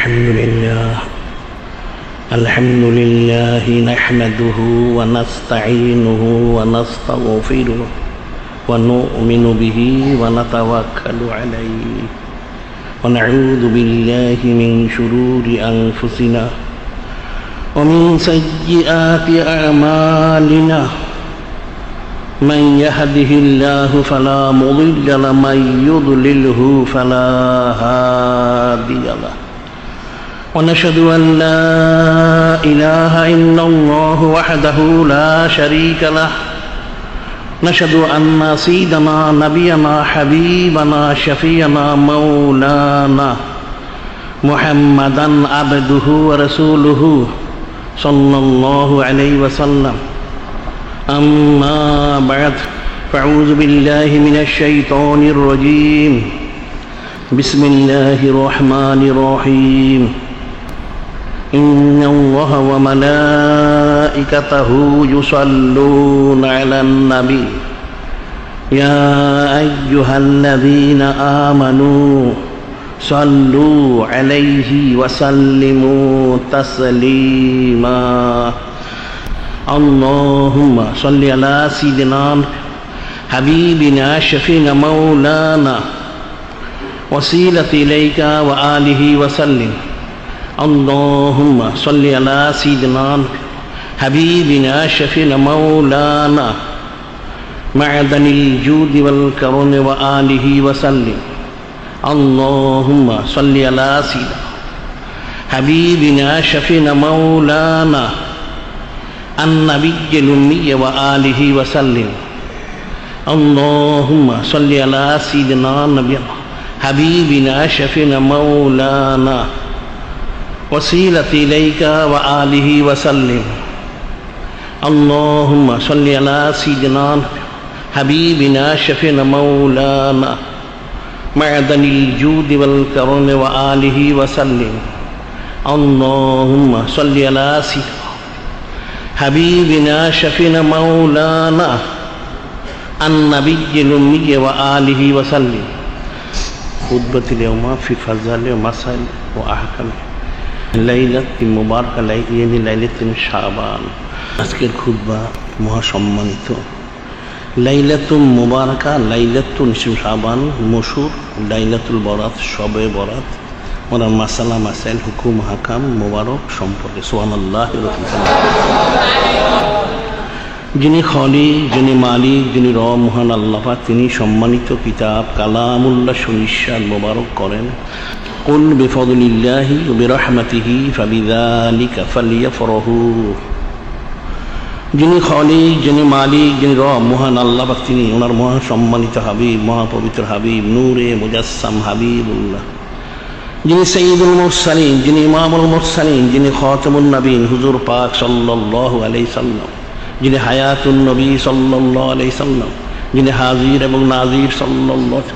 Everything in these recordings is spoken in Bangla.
الحمد لله نحمده ونستعينه ونستغفره ونؤمن به ونتوكل عليه ونعوذ بالله من شرور أنفسنا ومن سيئات أعمالنا من يهده الله فلا مضل له ومن يضلله فلا هادي له ونشهد أن لا إله إلا الله وحده لا شريك له نشهد أن سيدنا نبينا حبيبنا شفيعنا مولانا محمدا عبده ورسوله صلى الله عليه وسلم أما بعد فأعوذ بالله من الشيطان الرجيم بسم الله الرحمن الرحيم إن الله وملائكته يصلون على النبي يا أيها الذين آمنوا صلوا عليه وسلموا تسليما اللهم صل على سيدنا حبيبنا شفينا مولانا وسيلة إليك وآله وسلم اللهم صل على سيدنا حبيبنا شفينا مولانا معدن الجود والكرم وآله وسلم اللهم صل على سيدنا حبيبنا شفينا مولانا النبي الأمي وآله وسلم اللهم صل على سيدنا نبينا حبيبنا شفينا مولانا وسيلة إليك وآله وسلم اللهم صل على سيدنا حبيبنا شفينا مولانا معدن الجود والكرم وآله وسلم اللهم صل على سيدنا حبيبنا شفينا مولانا النبي الأمي وآله وسلم خطبة اليوم في فضائل ومسائل وأحكام লাইলাতুল মুবারাকা লাইলাতুল শাবান। আজকের খুতবা মহাসম্মানিত লাইলাতুল মুবারাকা লাইলাতুল শাবান মশহুর লাইলাতুল বরাত শবে বরাত ওনার মাসালা মাসাইল হুকুম হাকাম মুবারক সম্পর্কে সুবহানাল্লাহ। যিনি খলিক, যিনি মালিক, যিনি মহান আল্লাহ পাক, তিনি সম্মানিত কিতাব কালামুল্লাহ সুনিশ্বাদ মুবারক করেন কুল বিফদলিল্লাহি ওয়া বিরহমাতিহি ফাবিযালিকা ফালইফরাহু। যিনি খলিক, যিনি মালিক, যিনি মহান আল্লাহ পাক, তিনি ওনার মহা সম্মানিত হাবিব, মহাপবিত্র হাবিব, নূরে মুজাসসাম হাবিবুল্লাহ, যিনি সাইয়্যিদুল মুরসালিন, যিনি ইমামুল মুরসালিন, যিনি খাতামুন নবীন হুজুর পাক সাল্লাল্লাহু আলাইহি সাল্লাম, যিনি হায়াতুন নবী সাল্লাল্লাহু আলাইহি সাল্লাম, যিনি হাজির এবং নাজির সাল্লাল্লাহু,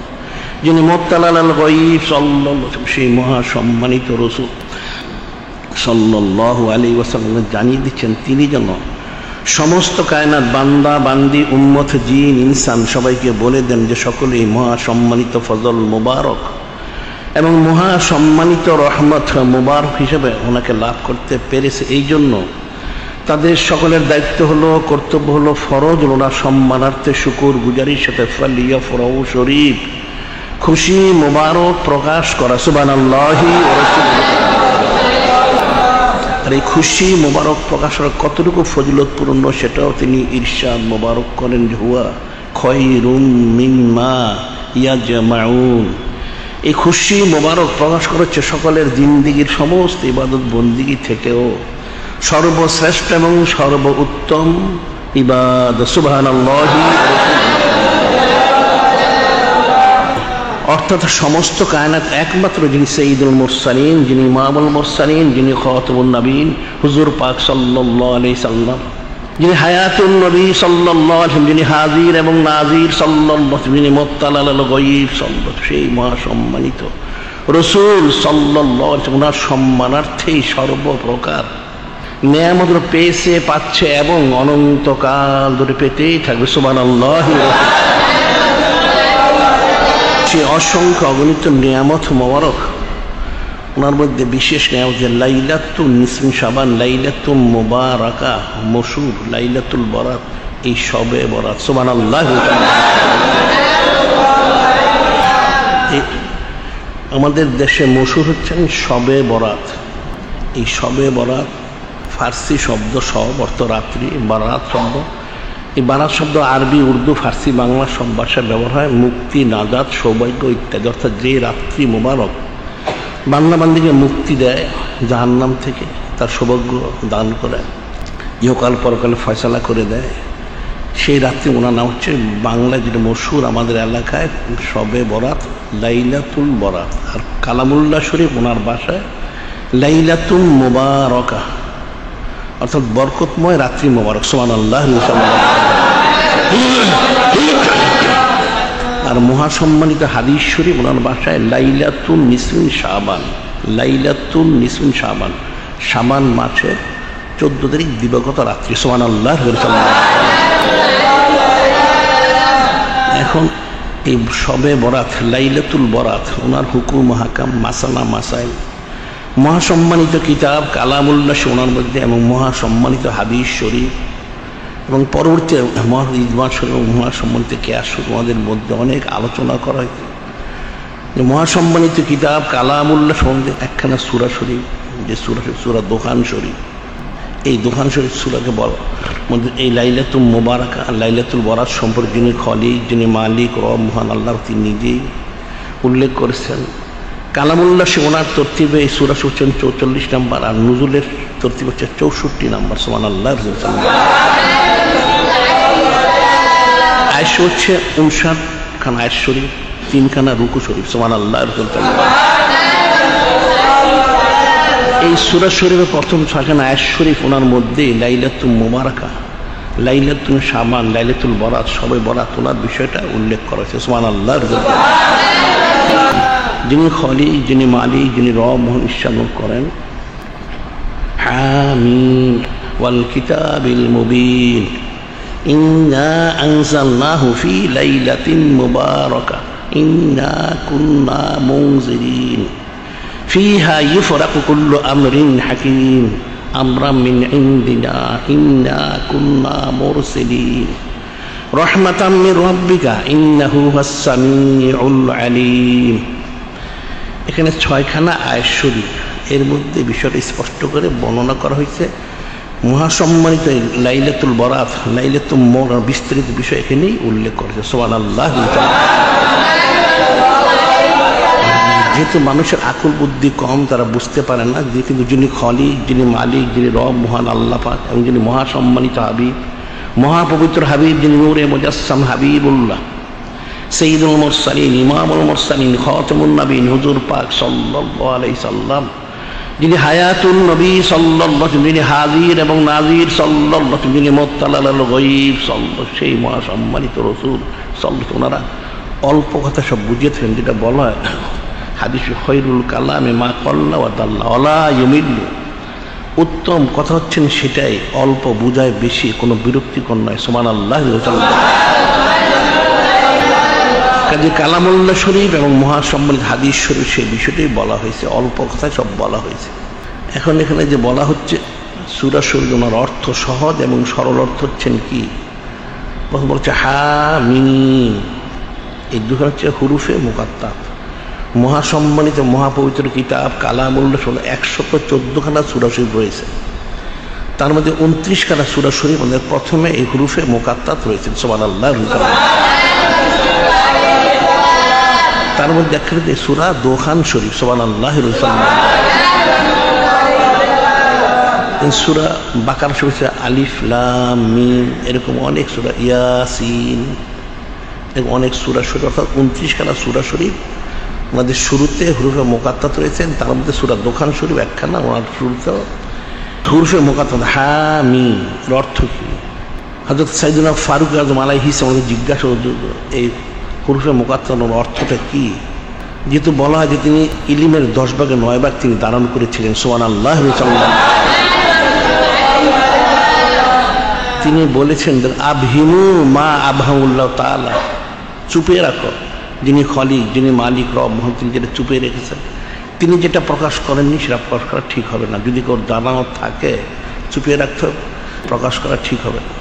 যিনি মুত্তালা আলাল গায়ব সাল্লাল্লাহু, সেই মহা সম্মানিত রাসূল সাল্লাল্লাহু আলাইহি ওয়াসাল্লাম জানিয়ে দিচ্ছেন তিনি যেন সমস্ত কায়নাত বান্দা বান্দি উম্মত জিন ইনসান সবাইকে বলে দেন যে সকলেই মহা সম্মানিত ফজল মুবারক এবং মহা সম্মানিত রহমত মুবারক হিসেবে ওনাকে লাভ করতে পেরেছে। এই জন্য তাদের সকলের দায়িত্ব হলো, কর্তব্য হলো, ফরজ ওনার সম্মানার্থে শুকর গুজারির সাথে ফালিয়াফরাহু শরীফ খুশি মুবারক প্রকাশ করা সুবহানাল্লাহি ওয়া রাসূলুল্লাহ। আর এই খুশি মুবারক প্রকাশের কতটুকু ফজিলতপূর্ণ সেটাও তিনি ইরশাদ মুবারক করেন যে হুয়া খায়রুম মিম্মা ইয়াজমাউন। এই খুশি মুবারক প্রকাশ করেছে সকলের জিন্দেগীর সমস্ত ইবাদত বন্দিগি থেকেও সর্বশ্রেষ্ঠ এবং সর্ব উত্তম ইবাদত সুবহানাল্লাহি। অর্থাৎ সমস্ত কায়নাত একমাত্র যিনি সাইয়্যিদুল মুরসালিন, যিনি ইমামুল মুরসালিন, যিনি খাতামুন নবীন হুজুর পাক সাল্লাল্লাহু আলাইহি সাল্লাম, যিনি হায়াতুন নবী সাল্লাল্লাহু আলাইহি সাল্লাম, যিনি হাজির এবং নাজির সাল্লাল্লাহু, যিনি মুত্তালা আলাল গায়ব সাল্লাল্লাহু, সেই মহা সম্মানিত রাসূল সাল্লাল্লাহু আলাইহি ওয়াসাল্লাম ওনার সম্মানার্থেই সর্বপ্রকার নেয়ামত পেয়েছে, পাচ্ছে এবং অনন্তকাল ধরে পেতেই থাকবে সুবহানাল্লাহি। সে অসংখ্য অগণিত নিয়ামত মোবারক ওনার মধ্যে বিশেষ নেওয়া যে লাইলাতুল নিসফি শাবান, লাইলাতুল মুবারাকা, মশহুর লাইলাতুল বরাত, এই শবে বরাত। সুবহানাল্লাহ। আমাদের দেশে মশহুর হচ্ছেন শবে বরাত। এই শবে বরাত ফার্সি শব্দ, সব অর্থ রাত্রি, বারাত শব্দ, এই বারাত শব্দ আরবি, উর্দু, ফার্সি, বাংলা সব ভাষায় ব্যবহার হয় মুক্তি, নাজাত, সৌভাগ্য ইত্যাদি। অর্থাৎ যে রাত্রি মোবারক বান্দা বান্দিকে মুক্তি দেয় জাহান্নাম থেকে, তার সৌভাগ্য দান করে, ইহকাল পরকালে ফয়সালা করে দেয়, সেই রাত্রি ওনার নাম হচ্ছে বাংলায় যেটা মশহুর আমাদের এলাকায় শবে বরাত, লাইলাতুল বরাত। আর কালামুল্লাহ শরীফ ওনার বাসায় লাইলাতুল মুবারাকা, অর্থাৎ বরকতময় রাত্রি মোবারক। সুবহানাল্লাহ। আর মহাসম্মানিত হাদিস শরীফ ওনার বাসায় লাইলাতুল নিসফি শাবান, লাইলাতুল নিসফি শাবান, শাবান মাসের 14 তারিখ দিবাগত রাত্রি। সুবহানাল্লাহ। এখন এই শবে বরাত, লাইলাতুল বরাত, ওনার হুকুম, হাকাম, মাসালা, মাসাইল, মহাসম্মানিত কিতাব কালামুল্লাহ ওনার মধ্যে, এবং মহাসম্মানিত হাদিস শরীফ, এবং পরবর্তী ইজমা শরীফ এবং মহাসম্মানিত কিয়াস শরীফ, আমাদের মধ্যে অনেক আলোচনা করা হয়েছে। মহাসম্মানিত কিতাব কালামুল্লাহ সম্বন্ধে একখানা সূরা শরীফ, যে সূরা শরীফ সূরা দোহান শরীফ, এই দোহান শরীফ সূরাকে বলা মধ্যে এই লাইলাতুল মুবারাকা, লাইলাতুল বরাত সম্পর্কে যিনি খলিক, যিনি মালিক, রব মহান আল্লাহ, তিনি নিজেই উল্লেখ করেছেন। কালামুল্লাহ ওনার তরতিবে এই সূরা হচ্ছেন 44 নম্বর, আর নুজুলের তরতিব হচ্ছে 64 নম্বর। সুবহানাল্লাহ। আয়াত হচ্ছে 59 খানা আয়াত শরীফ, 3 খানা রুকু শরীফ। সুবহানাল্লাহ। এই সূরা শরীফের প্রথম 6 খানা আয়াত শরীফ ওনার মধ্যে লাইলাতুল মুবারাকা, লাইলাতুল শাবান, লাইলাতুল বরাত, শবে বরাত ওনার বিষয়টা উল্লেখ করা হয়েছে। সুবহানাল্লাহ। যিনি খলিক, যিনি মালিক, যিনি রব মহান ইরশাদ করেন, হামিম ওয়াল কিতাবিল মুবিন ইন্না আনজালনাহু ফি লাইলাতিন মুবারাকা ইন্না কুন্না মুনজিরিন ফিহা ইউফরাকু কুল্লু আমরিন হাকিম আমরাম মিন ইনদিনা ইন্না কুন্না মুরসিলিন রাহমাতাম মির রাব্বিকা ইন্নাহু হুয়াস সামিউল আলিম। এখানে 6 খানা আয়াত শরীফ, এর মধ্যে বিষয়টা স্পষ্ট করে বর্ণনা করা হয়েছে। মহাসম্মানিত লাইলাতুল বরাত, লাইলাতুল মুবারাক বিস্তারিত বিষয় এখানেই উল্লেখ করেছে। সুবহানাল্লাহ। যেহেতু মানুষের আকল বুদ্ধি কম, তারা বুঝতে পারে না যে কিন্তু যিনি খলিক, যিনি মালিক, যিনি রব মহান আল্লাহ পাক, এবং যিনি মহাসম্মানিত হাবিব, মহাপবিত্র হাবিব, যিনি নূরে মুজাসসাম হাবিবুল্লাহ, সাইয়্যিদুল মুরসালিন, ইমামুল মুরসালিন, খাতামুন নবীন, হুজুর পাক সাল্লাল্লাহু আলাইহি সাল্লাম, যিনি হায়াতুন নবী সাল্লাল্লাহু, যিনি হাজির এবং নাজির সাল্লাল্লাহু, যিনি মুত্তালাল গায়ব সাল্লাল্লাহু, সেই মহাসম্মানিত রাসূল সাল্লাল্লাহু। ওনারা অল্প কথা সব বুঝিয়েছেন, যেটা বলা হয় হাদিসে খৈরুল কালামে মা কল্লা ওয়া দাল্লা ওয়ালা ইউমিল্লু, উত্তম কথা হচ্ছেন সেটাই অল্প বুঝায় বেশি, কোনো বিরক্তিকর নয়। সুবহানাল্লাহ। কাজে কালামুল্লাহ শরীফ এবং মহাসম্মানিত হাদিস শরীফ সেই বিষয়টাই বলা হয়েছে, অল্প কথায় সব বলা হয়েছে। এখন এখানে যে বলা হচ্ছে সূরা শরীফ, ওনার অর্থ সহজ এবং সরল অর্থ হচ্ছেন কি? প্রথম বলছে হামিম, এই দুটো হচ্ছে হুরুফে মুকাত্তাত। মহাসম্মানিত মহাপবিত্র কিতাব কালামুল্লাহ 114 খানা সূরা শরীফ রয়েছে, তার মধ্যে 29 খানা সূরা শরীফ আমাদের প্রথমে এই হুরুফে মুকাত্তাত রয়েছে। সুবহানাল্লাহ। তার মধ্যে একটা সূরা দোহান শরীফ। সুবহানাল্লাহ। সূরা বাকারা শরীফ, আলিফ লাম মিম, এরকম অনেক সূরা, ইয়াসিন, এরকম অনেক সূরা শরীফ, অর্থাৎ 29 খানা সূরা শরীফ আমাদের শুরুতে হুরুফে মুকাত্তাত রয়েছেন। তার মধ্যে সূরা দোহান শরীফ একখানা, ওনার শুরুতে হুরুফে মুকাত্তাত হামিম। এর অর্থ কি? হযরত সাইয়েদুনা ফারুক আযম আলাইহিস সালাম জিজ্ঞাসা, এই হুরুফে মুকাত্তাতের অর্থটা কি? যেহেতু বলা হয় যে তিনি ইলমের 10 ভাগে 9 ভাগ তিনি ধারণ করেছিলেন। সুবহানাল্লাহ। তিনি বলেছেন আবহিমু মা আবহামুল্লাহ তাআলা, চুপে রাখো, যিনি খলিক, যিনি মালিক, রব মহান, তিনি যেটা চুপে রেখেছেন তিনি যেটা প্রকাশ করেননি সেটা প্রকাশ করা ঠিক হবে না। যদি কেউ জানাও থাকে চুপিয়ে রাখতে হবে, প্রকাশ করা ঠিক হবে না।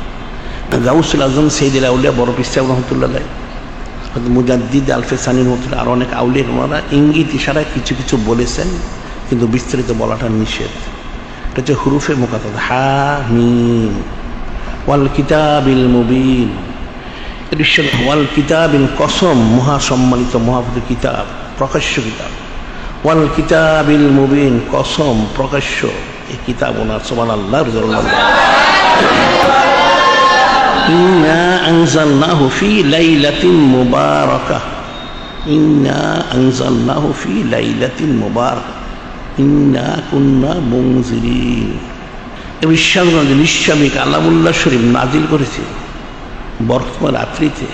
গাউসুল আজম সৈয়দুল আউলিয়া বড় পীর সাহেব রহমতুল্লাহ আলাইহি, মুজাদ্দিদ আলফে সানি রহমতুল্লাহ, আর অনেক আউলিয়া ওনারা ইঙ্গিত ইশারায় কিছু কিছু বলেছেন, কিন্তু বিস্তারিত বলাটা নিষেধ। এটা হচ্ছে হুরুফে মুকাত্তাদা, হা মিম ওয়াল কিতাবিল মুবিন। ওয়াল কিতাবিল, কসম মহাসম্মানিত মহাপুত কিতাব, প্রকাশ্য কিতাব। ওয়াল কিতাবিল মুবিন, কসম প্রকাশ্য এই কিতাব ওনার। সুবহানাল্লাহ। ইন্না আনজালনাহু ফি লাইলাতিন মুবারাকাহ, ইন্না আনজালনাহু ফি লাইলাতিন মুবারাকাহ, ইন্না কুন্না মুনজিরিন। নিশ্চয় কালামুল্লাহ শরীফ নাজিল করেছি বরকতময় রাত্রিতে,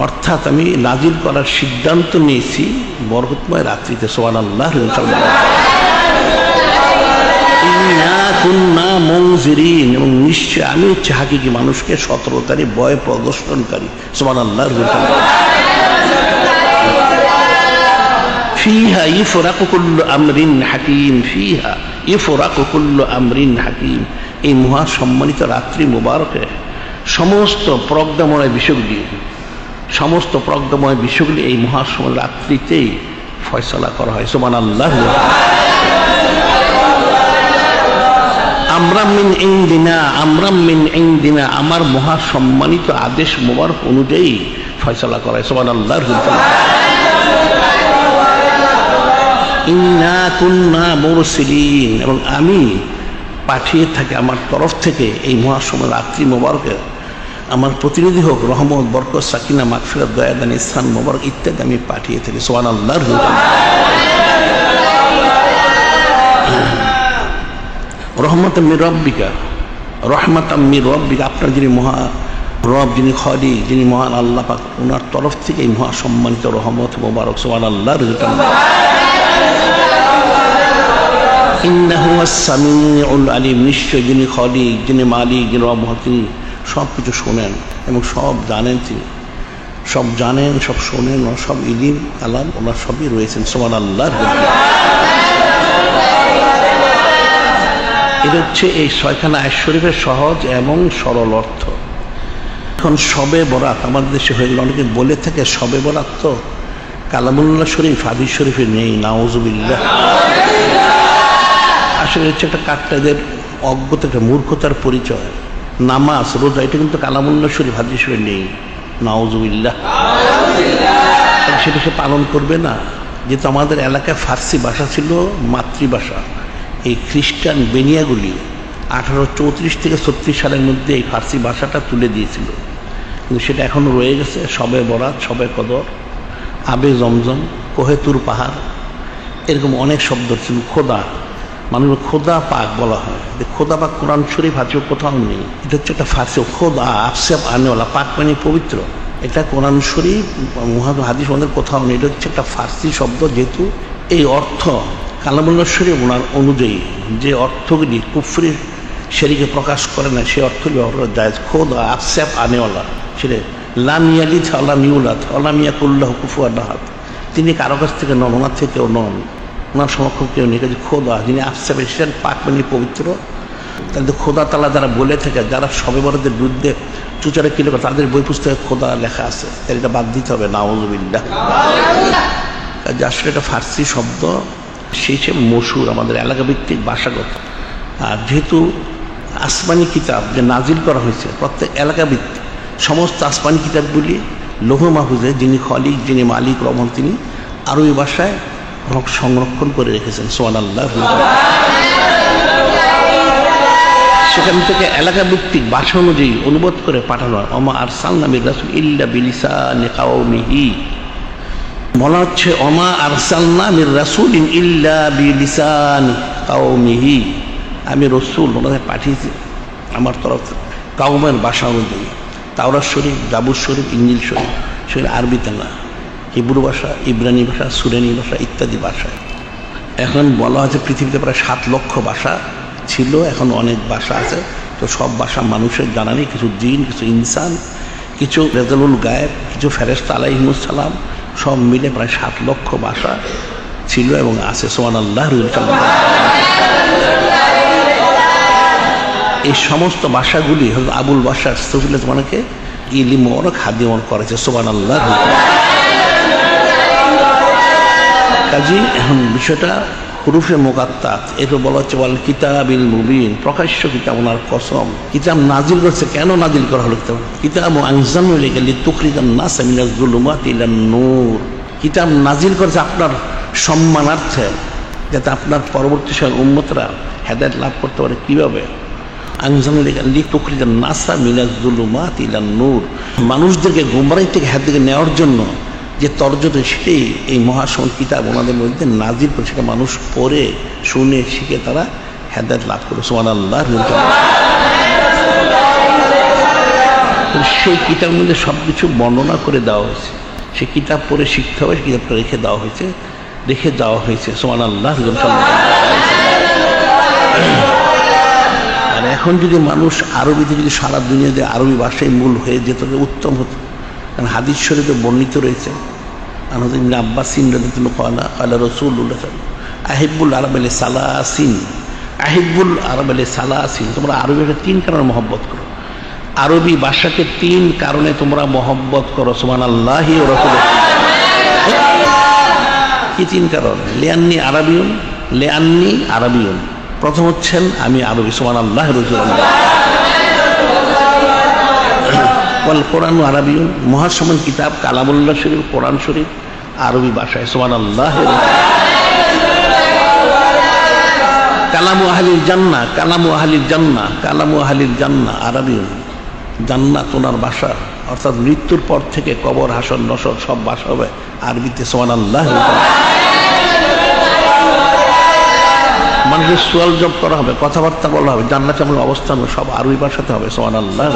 অর্থাৎ আমি নাজিল করার সিদ্ধান্ত নিয়েছি বরকতময় রাত্রিতে। সুবহানাল্লাহ। ইন্না কুন্না মুনজিরিন, এবং নিশ্চয় আমি হচ্ছে হাকিকি মানুষকে সতর্ককারী, ভয় প্রদর্শনকারী। সুবহানাল্লাহ। ফিহা ইফরাকু কুল্লু আমরিন হাকিম, ফিহা ইফরাকু কুল্লু আমরিন হাকিম। এই মহা সম্মানিত রাত্রি মুবারকে সমস্ত প্রজ্ঞাময় বিষয়গুলি, সমস্ত প্রজ্ঞাময় বিষয়গুলি এই মহাসময় রাত্রিতেই ফয়সালা করা হয়। সুবহানাল্লাহ। আমরাম মিন ইনদিনা, আমরাম মিন ইনদিনা, আমার মহা সম্মানিত আদেশ মুবারক অনুযায়ী ফয়সালা করা হয়। সুবহানাল্লাহ। ইন্না কুন্না মুরসিলিন, এবং আমি পাঠিয়ে থাকি আমার তরফ থেকে এই মহাসময় রাত্রি মোবারকে আমার প্রতিনিধি হোক রহমত, বরকত, সাকিনা, মাগফিরাত, দয়াদান, ইহসান, মোবারক ইত্যাদি আমি পাঠিয়ে থাকি। সুবহানাল্লাহ। রহমাতাম মির রব্বিকা, রহমাতাম মির রব্বিকা, আপনার যিনি মহা রব, যিনি খালিক, যিনি মহান আল্লাহ পাক, ওনার তরফ থেকে এই মহা সম্মানিত রহমত মোবারক। সুবহানাল্লাহ। ইন্নাহু আস-সামিউল আলিম, নিশ্চয় যিনি খালিক, যিনি মালিক, যিনি রব, তিনি সব কিছু শোনেন এবং সব জানেন। তিনি সব জানেন, সব শোনেন, সব ইলিম আলাম ওনার সবই রয়েছেন। সুবহানাল্লাহ। এটা হচ্ছে এই ছয়খানা আয়াত শরীফের সহজ এবং সরল অর্থ। এখন শবে বরাত আমাদের দেশে হয়ে গেল, অনেকে বলে থাকে শবে বরাত তো কালামুল্লাহ শরীফ, হাদিস শরীফে নেই। নাউজুবিল্লাহ। আসলে হচ্ছে একটা কাট্টাদের অজ্ঞতা, একটা মূর্খতার পরিচয়। নামাজ, রোজা, এটা কিন্তু কালামুল্লাহ শরীফ, হাদিস শরীফে নেই। নাউজুবিল্লাহ। সেটা সে পালন করবে না, যেহেতু আমাদের এলাকায় ফার্সি ভাষা ছিল মাতৃভাষা। এই খ্রিস্টান বেনিয়াগুলি 1834 থেকে 36 সালের মধ্যে এই ফার্সি ভাষাটা তুলে দিয়েছিল, কিন্তু সেটা এখনও রয়ে গেছে। শবে বরাত, শবে কদর, আবে জমজম, কোহেতুর পাহাড়, এরকম অনেক শব্দ ছিল। খোদা, মানুষ খোদা পাক বলা হয়। খোদা পাক কোরআন শরীফ হাদিসে কোথাও নেই। এটা হচ্ছে একটা ফার্সি, খোদা আফসাব আনেওয়ালা, পাক মানে পবিত্র। এটা কোরআন শরীফ হাদিস আমাদের কোথাও নেই। এটা হচ্ছে একটা ফার্সি শব্দ, যেহেতু এই অর্থ কালামুল্লাহ শরীফ ওনার অনুযায়ী যে অর্থগুলি কুফরি শরীকে প্রকাশ করে না, সেই অর্থগুলি জায়েজ। খোদা আফসাব আনেওয়ালা, সেটা লাম ইয়ালিদ ওয়ালাম ইউলাদ ওয়ালাম ইয়াকুল্লাহু কুফুয়ান আহাদ। তিনি কারো কাছ থেকে নন, ওনার থেকেও নন, ওনার সমক্ষম কেউ নেই। খোদা যিনি আফসাব এসেছেন, পাক মানে পবিত্র। তাহলে খোদা তাআলা যারা বলে থাকে, যারা শবে বরাতের বিরুদ্ধে চুচারে কিলো করে, তাদের বই পুস্তকে খোদা লেখা আছে, তাহলে এটা বাদ দিতে হবে। নাউজুবিল্লাহ। আসলে এটা ফার্সি শব্দ, সেই হিসেবে মশহুর, আমাদের এলাকা ভিত্তিক ভাষাগত। আর যেহেতু আসমানি কিতাব যে নাজিল করা হয়েছে প্রত্যেক এলাকা ভিত্তিক, সমস্ত আসমানি কিতাবগুলি লৌহ মাহফুজে যিনি খালিক, যিনি মালিক, রহমান, তিনি আরবি ভাষায় সংরক্ষণ করে রেখেছেন। সুবহানাল্লাহ। সেখান থেকে এলাকা ভিত্তিক ভাষা অনুযায়ী অনুবাদ করে পাঠানো হয়। ওমা আরসালনা মির রাসূল ইল্লা বিলিসানি কাওমিহি, বলা হচ্ছে ওমা আরসালনা মির রাসূলিন ইল্লা বিলিসানি কাওমিহি, আমি রসুল ওনাদের পাঠিয়েছি আমার তরফ কাউমের ভাষা অনুযায়ী। তাওরাত শরীফ, জাবুর শরীফ, ইঞ্জিল শরীফ, সেগুলো আরবিতে না, হিব্রু ভাষা, ইব্রানি ভাষা, সুরেনি ভাষা ইত্যাদি ভাষায়। এখন বলা হয়েছে পৃথিবীতে প্রায় 7 লক্ষ ভাষা ছিল, এখন অনেক ভাষা আছে। তো সব ভাষা মানুষের জানা নেই, কিছু জিন, কিছু ইনসান, কিছু রেজালুল গায়েব, কিছু ফেরেশতা আলাইহিমুস সালাম, সব মিলে প্রায় 7 লক্ষ ভাষা ছিল এবং আছে। সুবহানাল্লাহ। এই সমস্ত ভাষাগুলি হযরত আবুল বাশার সফিউল্লাহ তোমাকে ইলম ও খাদিম করেছে। সুবহানাল্লাহ। কাজী এখন বিষয়টা হুরুফে মুকাত্তাত, এটা বলা হচ্ছে ওয়াল কিতাবিল মুবিন, প্রকাশ্য কিতাব, ওনার কসম। কিতাব নাজিল করছে, কেন নাজিল করা হলো? কিতাব আনজালনা ইলাইকা লিতুখরিজান নাস মিনাজ যুলুমাতি ইলান নূর। কিতাব নাজিল করছে আপনার সম্মানার্থে, যাতে আপনার পরবর্তী সময়ের উম্মতরা হেদায়েত লাভ করতে পারে। কিভাবে? আনজালনা ইলাইকা লিতুখরিজান নাস মিনাজ যুলুমাতি ইলান নূর, মানুষদেরকে গোমরাহি থেকে হেদায়েত দিকে নেওয়ার জন্য যে তর্জমা, সেটাই এই মহাসমন কিতাব ওনাদের মধ্যে নাজিল করে, সেটা মানুষ পড়ে শুনে শিখে তারা হেদায়েত লাভ করে। সুবহানাল্লাহ। সেই কিতাবের মধ্যে সব কিছু বর্ণনা করে দেওয়া হয়েছে। সেই কিতাব পড়ে শিখতে হবে, কিতাবটা রেখে দেওয়া হয়েছে। সুবহানাল্লাহ। আর এখন যদি মানুষ আরবিতে, যদি সারা দুনিয়াতে আরবি ভাষায় মূল হয়ে যেত উত্তম হতো। কারণ হাদিস শরীফে বর্ণিত রয়েছে, আব্বাসিন রাদিয়াল্লাহু আনহু রাসূলুল্লাহ আহিব্বুল আরবালি সালাসিন, আহিব্বুল আরবালি সালাসিন, তোমরা আরবি ভাষাকে 3 কারণে মহব্বত করো। আরবি ভাষাকে 3 কারণে তোমরা মহব্বত করো। সুবহানাল্লাহ। কি 3 কারণ? লিআন্নি আরবিয়ুন, প্রথম হচ্ছেন আমি আরবি। সুবহানাল্লাহ। ওয়াল কোরআন আরবিয়ুন, মহাসমন কিতাব কালামুল্লাহ শরীফ, কোরআন শরীফ আরবি ভাষায়। সুবহানাল্লাহ। কালামু আহলিল জান্নাহ আরবিয়ুন, জান্নাত ওনার ভাষা, অর্থাৎ মৃত্যুর পর থেকে কবর, হাসর, নসর সব ভাষা হবে আরবিতে। সুবহানাল্লাহ। মানুষের সোয়াল জব করা হবে, কথাবার্তা বলা হবে, জান্নাতে আমার অবস্থান সব আরবি ভাষাতে হবে। সুবহানাল্লাহ।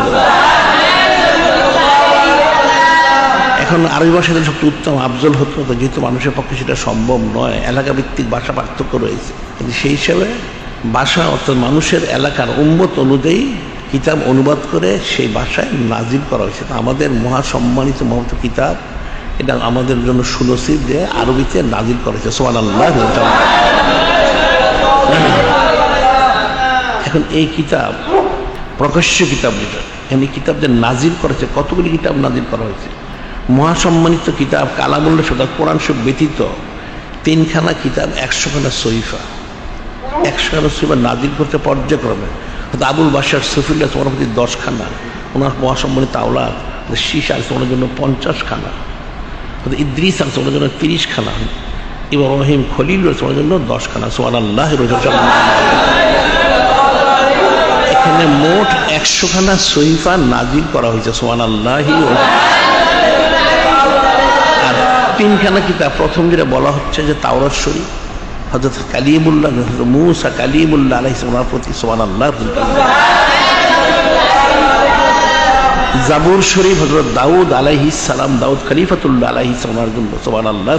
এখন আরবি ভাষাতে সবচেয়ে উত্তম আফজল হতো, যেহেতু মানুষের পক্ষে সেটা সম্ভব নয়, এলাকা ভিত্তিক ভাষা পার্থক্য রয়েছে, কিন্তু সেই হিসাবে ভাষা অর্থাৎ মানুষের এলাকার উম্মত অনুযায়ী কিতাব অনুবাদ করে সেই ভাষায় নাজিল করা হয়েছে। আমাদের মহাসম্মানিত মহৎ কিতাব, এটা আমাদের জন্য সুনসিব যে আরবিতে নাজিল করেছে। সুবহানাল্লাহ। এখন এই কিতাব প্রকাশ্য কিতাব, যেটা এখানে কিতাব যে নাজিল করেছে, কতগুলি কিতাব নাজিল করা হয়েছে। মহাসম্মানিত কিতাব কালামুল্লাহ শরীফ, কোরআন শরীফ ব্যতীত 3খানা কিতাব, 100খানা সহিফা, 100খানা সহিফা নাজিল করতে পর্যায়ক্রমে। আবুল বাশার সফিউল্লাহ তোমার প্রতি 10খানা, ওনার মহাসম্মানিত আওলাদ শীষ আল তোমার জন্য 50খানা, ইদ্রিস আল তোমার জন্য 30খানা, ইব্রাহিম খলিল তোমার জন্য 10খানা। সুবহানাল্লাহ। এখানে মোট 100খানা সহিফা নাজিল করা হয়েছে। সুবহানাল্লাহ। আর 3খানা কিতাব, প্রথম যেটা বলা হচ্ছে যে তাওরাত শরীফ, হযরত কালিমুল্লাহ, হযরত মূসা কালিমুল্লাহ আলাইহিস সালামের প্রতি। সুবহানাল্লাহ। জাবুর শরীফ, হযরত দাউদ আলাইহিস সালাম, দাউদ খলিফাতুল্লাহ আলাইহিস সালামের জন্য। সুবহানাল্লাহ।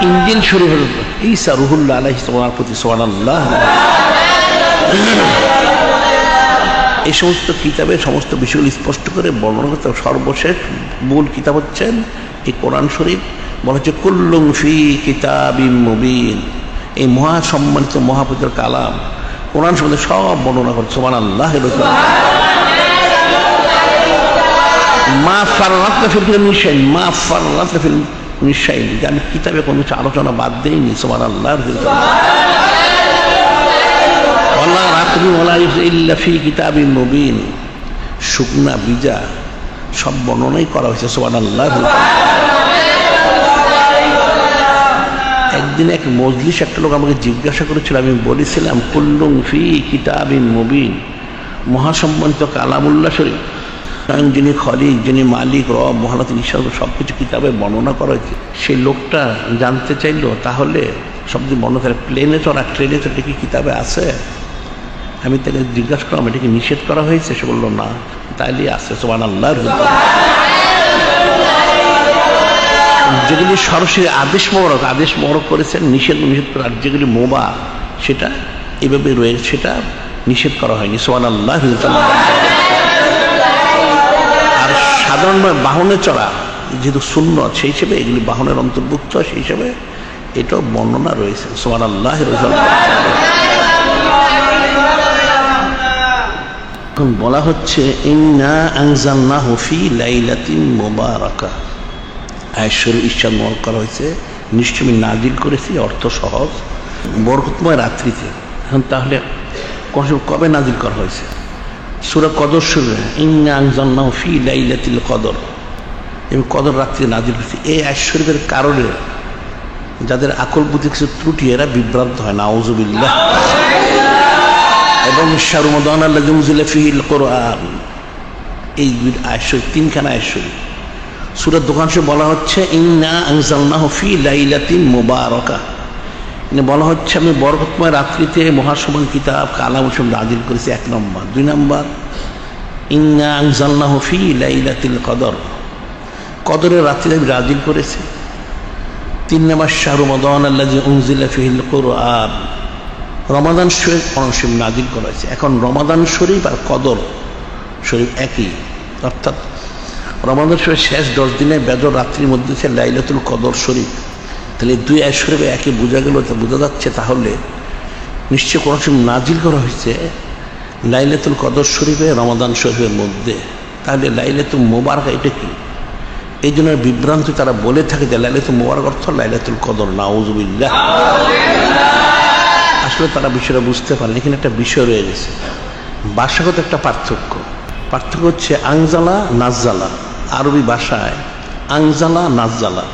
ইনজিল শরীফ, হযরত ঈসা রূহুল্লাহ আলাইহিস সালামের প্রতি। সুবহানাল্লাহ। এই সমস্ত কিতাবের সমস্ত বিষয়গুলি স্পষ্ট করে বর্ণনা করতে। সর্বশেষ মূল কিতাব হচ্ছেন এই কোরআন শরীফ, বলা হচ্ছে কুল্লুম ফি কিতাবিম মুবিন, এই মহাসম্মানিত মহাপবিত্র কালাম কোরআন সম্বন্ধে সব বর্ণনা করছে। সুবহানাল্লাহ। মা ফাররাতনা ফিল নিশ্চয়ই যে আমি কিতাবে কোনো কিছু আলোচনা বাদ দেইনি। সুবহানাল্লাহ। কিতাবিন মুবিন, শুকনা বিজা সব বর্ণনাই করা হয়েছে। সুবহানাল্লাহ। একদিন এক মজলিস একটা লোক আমাকে জিজ্ঞাসা করেছিল, আমি বলেছিলাম কুল্লুম ফি কিতাবিন মুবিন, মহাসম্মানিত কালামুল্লাহ শরীফ, স্বয়ং যিনি খলিক, যিনি মালিক, রব, মহালাত, ঈশ্বর, সব কিছু কিতাবে বর্ণনা করা হয়েছে। সেই লোকটা জানতে চাইলো তাহলে সব কিছু বর্ণনা করে, প্লেনে চড়া, ট্রেনে চড়া কি কিতাবে আছে? আমি তাকে জিজ্ঞাসা করলাম এটা কি নিষেধ করা হয়েছে? সে বললো না, তাইলে আছে। সুবহানাল্লাহ। যেগুলি সরাসরি আদেশ মোবারক করেছেন, নিষেধ করে, আর যেগুলি মোবা সেটা এভাবে রয়েছে, সেটা নিষেধ করা হয়নি। সুবহানাল্লাহ। আর সাধারণভাবে বাহনে চড়া, যেহেতু সুন্নত সেই হিসেবে এগুলি বাহনের অন্তর্ভুক্ত, সেই হিসেবে এটাও বর্ণনা রয়েছে। সুবহানাল্লাহ। এখন বলা হচ্ছে ইন্না আনজালনাহু ফি লাইলাতিন মুবারাকা, আয়াতুল ইরশাদ করা হয়েছে নিশ্চয় আমি নাজিল করেছি, অর্থ সহজ, বরকতময় রাত্রিতে। এখন তাহলে কবে নাজিল করা হয়েছে? সূরা কদর শুরু, ইন্না আনজালনাহু ফি লাইলাতিল কদর, এবং কদর রাত্রি নাজিল হয়েছে। এই আয়াত শরীফের কারণে যাদের আকল বুদ্ধি কিছু ত্রুটি এরা বিভ্রান্ত হয়, নাউযুবিল্লাহ। এবং শাহরু রমাদান আল্লাযী উনজিলা ফীহিল কুরআন, এই আয়াত শরীফ তিনখানা আয়াত শরীফ। সূরা দোকান সে বলা হচ্ছে ইন্না আনজালনাহু ফি লাইলাতিন মুবারাকা, বলা হচ্ছে আমি বরকতময় রাত্রিতে মহাসমান কিতাব কালাম নাজিল করেছি, 1 নম্বর। 2 নম্বর ইন্না আনজালনাহু ফি লাইলাতিল কদর, কদরের রাত্রিতে আমি নাজিল করেছি। 3 নম্বর শাহরু রমাদান আল্লাযী উনজিলা ফীহিল কুরআন, রমাদান শরীফ নাজিল করা হয়েছে। এখন রমাদান শরীফ আর কদর শরীফ একই, অর্থাৎ রমাদান শরীফ শেষ 10 দিনের বেজর রাত্রির মধ্যে হচ্ছে লাইলাতুল কদর শরীফ। তাহলে 2 আয়াত শরীফে একই বোঝা গেল, তা বোঝা যাচ্ছে তাহলে নিশ্চয় কোনো সময় নাজিল করা হয়েছে লাইলাতুল কদর শরীফে রমাদান শরীফের মধ্যে। তাহলে লাইলাতুল মুবারাকা এটা কি? এই জন্য বিভ্রান্তি তারা বলে থাকে যে লাইলাতুল মুবারাক অর্থ লাইলাতুল কদর, নাউযুবিল্লাহ। আসলে তারা বিষয়টা বুঝতে পারেন। এখানে একটা বিষয় রয়ে গেছে, ভাষাগত একটা পার্থক্য হচ্ছে আনজালা নাজ্জালা। আরবি ভাষায় আনজালা নাজ্জালা,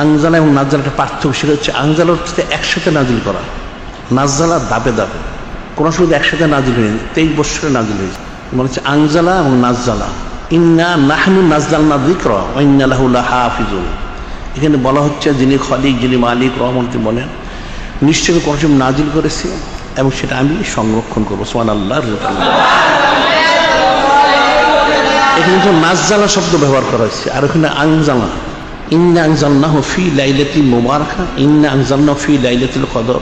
আনজালা এবং নাজ্জালা একটা পার্থক্য। সেটা হচ্ছে আনজালা হচ্ছে একসাথে নাজিল করা, নাজ্জালা দাবে দাবে। কোনো সময় একসাথে নাজিল হয়নি, 23 বছরে নাজিল হয়েছে। মনে হচ্ছে আনজালা এবং নাজ্জালা। ইন্না নাহনু নাজ্জালনা যিকরা ওয়া ইন্না লাহু লাহাফিজুন, এখানে বলা হচ্ছে যিনি খালিক, যিনি মালিক, রহমতি বলেন নিশ্চয়ই কোনো সময় নাজিল করেছি এবং সেটা আমি সংরক্ষণ করবো। সুবহানাল্লাহ। এখানে তো নাজ্জালা শব্দ ব্যবহার করা হয়েছে, আর ওখানে আনজালা, ইন্না আনজালনাহু ফি লাইলাতিন মুবারাকা, ইন্না আনজালনাহু ফি লাইলাতিল কদর,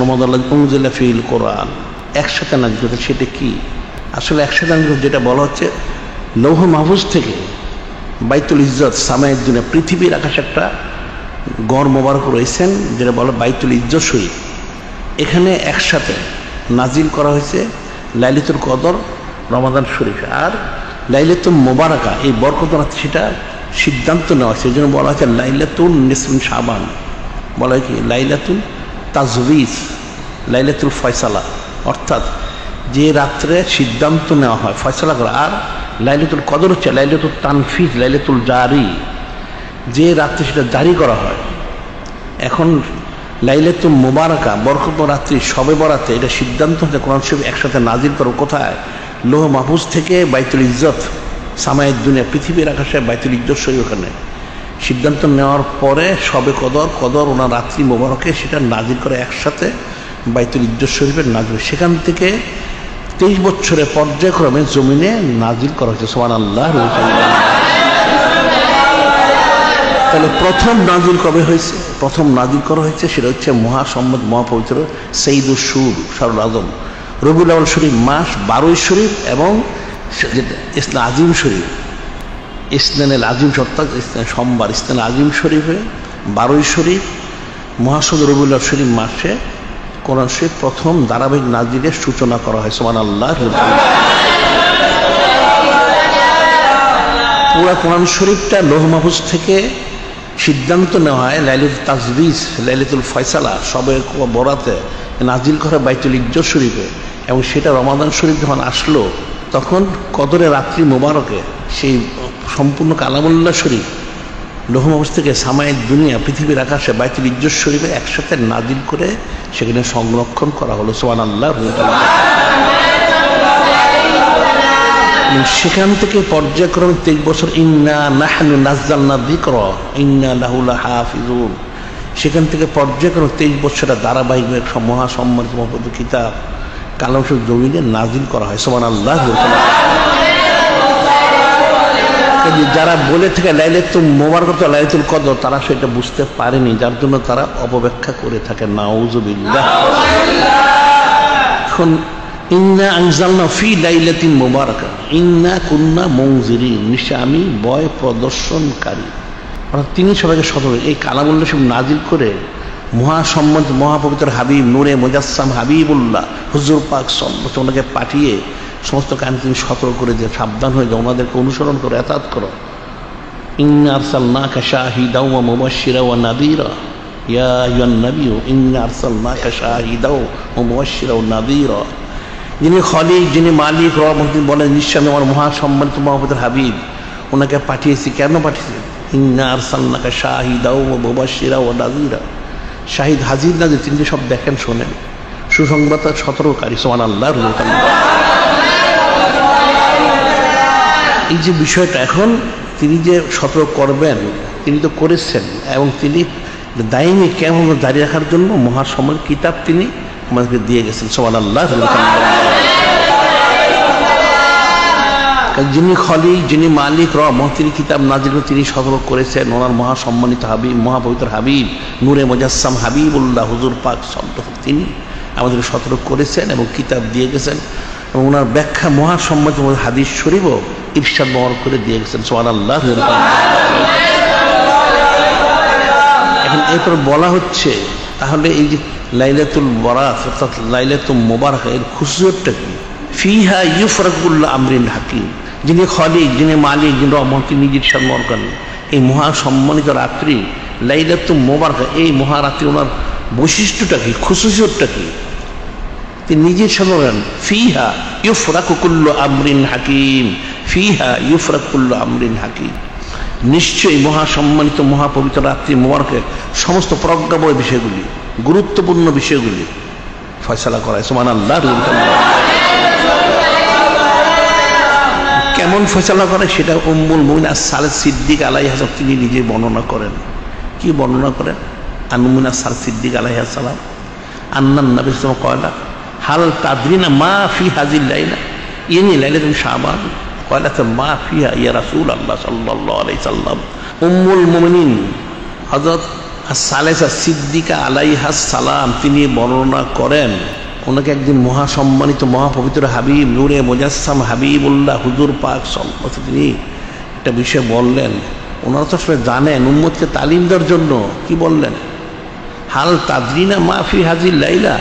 রমাদান আল্লাযী উনজিলা ফীহিল কুরআন, একসাথে নাজিল করেছে। সেটা কি? আসলে একসাথে নাজিল যেটা বলা হচ্ছে লৌহ মাহফুজ থেকে বাইতুল ইজ্জত সামায়ের দুনিয়া পৃথিবীর আকাশে একটা গড় মোবারক রয়েছেন যেটা বলে বাইতুল ইজ্জত শরীফ। এখানে একসাথে নাজিল করা হয়েছে লাইলাতুল কদর, রমাদান শরীফ আর লাইলাতুল মুবারাকা, এই বরকত রাত। সেটা সিদ্ধান্ত নেওয়া হয়েছে, এই জন্য বলা হয়েছে লাইলাতুল নিসফ শাবান, বলা হয় কি লাইলাতুল তাজউইজ, লাইলাতুল ফয়সালা, অর্থাৎ যে রাত্রে সিদ্ধান্ত নেওয়া হয়, ফয়সালা করা। আর লাইলাতুল কদর হচ্ছে লাইলাতুল তানফিজ, লাইলাতুল জারি, যে রাত্রে সেটা জারি করা হয়। এখন লাইলাতুল মুবারাকা বরকত রাত্রি শবে বরাতে, এটা সিদ্ধান্ত হচ্ছে কোরআন শরীফ একসাথে নাজিল করো। কোথায়? লৌহ মাহফুজ থেকে বাইতুল ইজ্জত সামায়ের দুনিয়া পৃথিবীর আকাশে বাইতুল ইজ্জত শরীফ, ওখানে সিদ্ধান্ত নেওয়ার পরে শবে কদর ওনার রাত্রি মোবারকে সেটা নাজিল করে একসাথে বাইতুল ইজ্জত শরীফের নাজিল। সেখান থেকে 23 বছরে পর্যায়ক্রমে জমিনে নাজিল করা হয়েছে। সুবহানাল্লাহ। তাহলে প্রথম নাজিল কবে হয়েছে? প্রথম নাজিল করা হয়েছে সেটা হচ্ছে মহাসম্মত মহাপবিত্র সঈদুশ শুর শাহরুল আজম রবিউল আউয়াল শরীফ মাস 12 শরীফ এবং ইসনা আজিম শরীফ, ইসনানুল আজিম অর্থাৎ সোমবার ইসনানুল আজিম শরীফে 12 শরীফ মহাসদ রবিউল আউয়াল শরীফ মাসে কোরআন শরীফ প্রথম ধারাবাহিক নাজিলের সূচনা করা হয়। সুবহানাল্লাহ। পুরা কোরআন শরীফটা লৌহ মাহফুজ থেকে সিদ্ধান্ত নেওয়া হয় লাইলাতুল তাজউইজ, লাইলাতুল ফয়সালা শবে বরাতে নাজিল করে বাইতুল ইজ্জত শরীফে, এবং সেটা রমাদান শরীফ যখন আসলো তখন কদরের রাত্রি মোবারকে সেই সম্পূর্ণ কালামুল্লাহ শরীফ লৌহ মাহফুজ থেকে সামায়ের দুনিয়া পৃথিবীর আকাশে বাইতুল ইজ্জত শরীফে একসাথে নাজিল করে সেখানে সংরক্ষণ করা হলো। সুবহানাল্লাহ। সেখান থেকে পর্যায়ক্রমে 23 বছর ইন্না নাহনু নাজ্জালনা যিকরা ইন্না লাহু লাহাফিজুন, সেখান থেকে পর্যায়ক্রমে 23 বছরের ধারাবাহিক মহাসম্মানিত মহফুজ কিতাব কালাম শরীফ জমিনে নাজিল করা হয়। সুবহানাল্লাহ। যারা বলে থাকে লাইলাতুল মুবারাক তো লাইলাতুল কদর, তারা সেটা বুঝতে পারেনি, যার জন্য তারা অপব্যাখ্যা করে থাকে। নাউযুবিল্লাহ। এখন ইন্না আনজালনা ফি লাইলাতিন মুবারাকা ইন্না কুন্না মুনজিরিন, নিশ্চয় আমি ভয় প্রদর্শনকারী। অর্থাৎ তিনি সবাইকে সতর্ক, এই কালামুল্লাহ সব নাজিল করে মহাসম্মানিত মহাপবিত্র হাবিব নূরে মুজাসসাম হাবিবুল্লাহ হুজুর পাক সাল্লাল্লাহু আলাইহি ওনাকে পাঠিয়ে সমস্ত কারণে তিনি সতর্ক করে যে সাবধান হয়ে যাও, ওনাদেরকে অনুসরণ করো, এতাত করো। ইন্না আরসালনাকা শাহিদাও ওয়া মুবাশশিরাও ওয়া নাযীরা ইয়া আইয়ুহান নাবিয়্যু ইন্না আরসালনাকা শাহিদাও ওয়া মুবাশশিরাও ওয়া নাযীরা। যিনি খলিক, যিনি মালিক, রহমত বলেন নিশ্চয় আমি আমার মহাসম্মানিত মহাপবিত্র হাবিব ওনাকে পাঠিয়েছি। কেন পাঠিয়েছি? ইন্না আরসালনাকা শাহিদাও ওয়া মুবাশশিরাও ওয়া নাযীরা। শাহিদ হাজির না যে তিনি সব দেখেন শোনেন, সুসংবাদ সতর্ককারী। সুবহানাল্লাহ। এই যে বিষয়টা এখন তিনি যে সতর্ক করবেন তিনি তো করেছেন, এবং তিনি দায়নি কেমন জারি রাখার জন্য মহাসম্মানিত কিতাব তিনি আমাদেরকে দিয়ে গেছেন। সুবহানাল্লাহ। যিনি খলিক, যিনি মালিক, রহমত, তিনি কিতাব নাজিল করে তিনি সতর্ক করেছেন ওনার মহাসম্মানিত হাবিব মহাপবিত্র হাবিব নূরে মুজাসসাম হাবিবুল্লাহ হুজুর পাক সাল্লাল্লাহু, তিনি আমাদের সতর্ক করেছেন এবং কিতাব দিয়ে গেছেন, এবং ওনার ব্যাখ্যা মহাসম্মানিত হাদিস শরীফও ইরশাদ বহন করে দিয়ে গেছেন। সুবহানাল্লাহ। এখন এরপর বলা হচ্ছে তাহলে এই যে লাইলাতুল বরাত অর্থাৎ লাইলাতুল মুবারাকা এর খুশিয়তটা কি? ফিহা ইউফরাকু কুল্লু আমরিন হাকিম, যিনি খলিক, যিনি মালিক, যিনি রহমত, তিনি নিজের সম্মান করেন। এই মহাসম্মানিত রাত্রি লাইলাতুল মুবারাকা, এই মহারাত্রি ওনার বৈশিষ্ট্যটা কি, খুশিয়তটা কি? তিনি নিজের সম্মান। ফিহা ইউফরাকু কুল্লু আমরিন হাকিম, ফিহা ইউফরাকু কুল্লু আমরিন হাকিম, নিশ্চয়ই মহাসম্মানিত মহাপবিত্র রাত্রি মুবারকে সমস্ত প্রজ্ঞাময় বিষয়গুলি, গুরুত্বপূর্ণ বিষয়গুলি ফয়সালা করায়। সুবহানাল্লাহ। কেমন ফয়সালা করে সেটা উম্মুল মুমিনিন আস-সালেহ সিদ্দিক আলাইহা সালাম তিনি নিজে বর্ণনা করেন। কি বর্ণনা করেন? আন-মুমিন আস-সালেহ সিদ্দিক আলাইহা সালাম আন্নান নবী সাল্লাল্লাহু আলাইহি ওয়াসাল্লাম কয়লা হাল তাদরিনা মা ফি হাযিল লাইলা ইয়ানি লাইলাতুল শাবান কয়লা মা ফিহা ইয়া রাসূলুল্লাহ সাল্লাল্লাহু আলাইহি সাল্লাম। উম্মুল মুমিনিন হযরত আস-সালেহা সিদ্দিকা আলাইহা সালাম তিনি বর্ণনা করেন, ওনাকে একদিন মহাসম্মানিত মহাপবিত্র হাবিব নূরে মুজাসসাম হাবিবুল্লাহ হুজুর পাক সাল্লাল্লাহু আলাইহি ওয়াসাল্লাম তিনি একটা বিষয় বললেন। ওনারা তো আসলে জানেন উম্মতকে তালিম দেওয়ার জন্য। কি বললেন? হাল তাদরিনা মা ফি হাযিল লাইলা,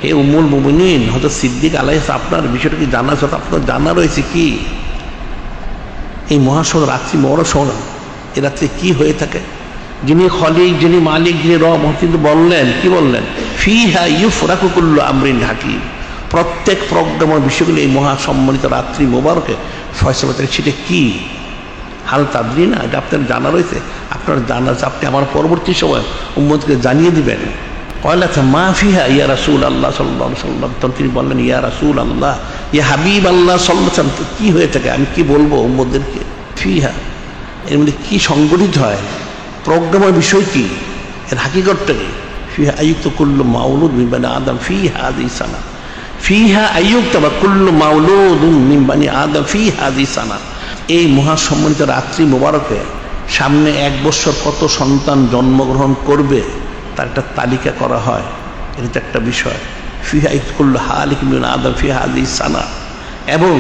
হে উম্মুল মুমিনিন হযরত সিদ্দিক আলাইহিস আপনার বিষয়টা কি জানা আছে? আপনার জানা রয়েছে কি এই মহাসব রাত্রি মহাসব এ রাত্রে কি হয়ে থাকে? যিনি খলিক, যিনি মালিক, যিনি রহমত কিন্তু বললেন, কি বললেন? ফিহা ইউফরাকু কুল্লু আমরিন হাকিম, প্রত্যেক প্রজ্ঞাময় বিষয়গুলি এই মহাসম্মানিত রাত্রি মোবারকে ফয়সালা থাকে। সেটা কি? হাল তাদরিনা, এটা আপনার জানা রয়েছে? আপনার জানা আছে, আপনি আমার পরবর্তী সময় উম্মতকে জানিয়ে দিবেন। কয়লা মা ফিহা ইয়া রাসূলুল্লাহ সাল্লাল্লাহু আলাইহি ওয়াসাল্লাম, তখন তিনি বললেন ইয়া রাসূলুল্লাহ, ইয়া হাবিব আল্লাহ সাল্লাল্লাহু আলাইহি ওয়াসাল্লাম, কি হয়ে থাকে আমি কি বলবো উম্মতদেরকে? ফিহা এর মধ্যে কি সংগঠিত হয়, প্রজ্ঞাময় বিষয় কি, এর হাকিকতটা কি? ফিহা আইয়ুক্ত কুল্লু মাউলুদ মিন বানি আদম ফি হাযিহি সানা, ফিহা আইয়ুক্ত বা কুল্লু মাউলুদুন মিন বানি আদম ফি হাযিহি সানা। এই মহাসম্মানিত রাত্রি মোবারকে সামনে 1 বছর কত সন্তান জন্মগ্রহণ করবে তার একটা তালিকা করা হয়। এটা একটা বিষয়। ফিহা কুল্লু হালিক মিন আদম ফি হাযিহি সানা, এবং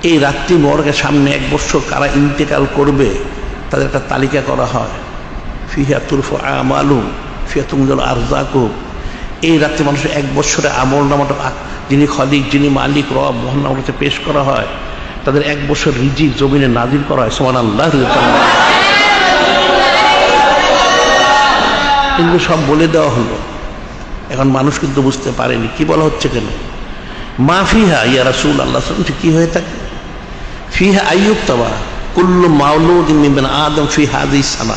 এই রাত্রি মোবারকের সামনে 1 বছর কারা ইন্তেকাল করবে তাদের একটা তালিকা করা হয়। ফিহা তুরফা আমালুহুম ফিহা তুনজালু আরযাকুহুম, এই রাত্রে মানুষের 1 বছরে আমল নামাটা যিনি খলিক, যিনি মালিক, রব মহান আমলতে পেশ করা হয়। তাদের 1 বছর রিজিক জমিনে নাজিল করা হয়। সুবহানাল্লাহ। কিন্তু সব বলে দেওয়া হলো, এখন মানুষ কিন্তু বুঝতে পারেনি কি বলা হচ্ছে কেন। মা ফিহা ইয়া রাসূলুল্লাহ সাল্লাল্লাহু কি হয়ে থাকে? ফিহা আইয়ুক্তাবা কুল্লু মাউলুদিন মিন বানি আদম ফি হাযিহি সানা।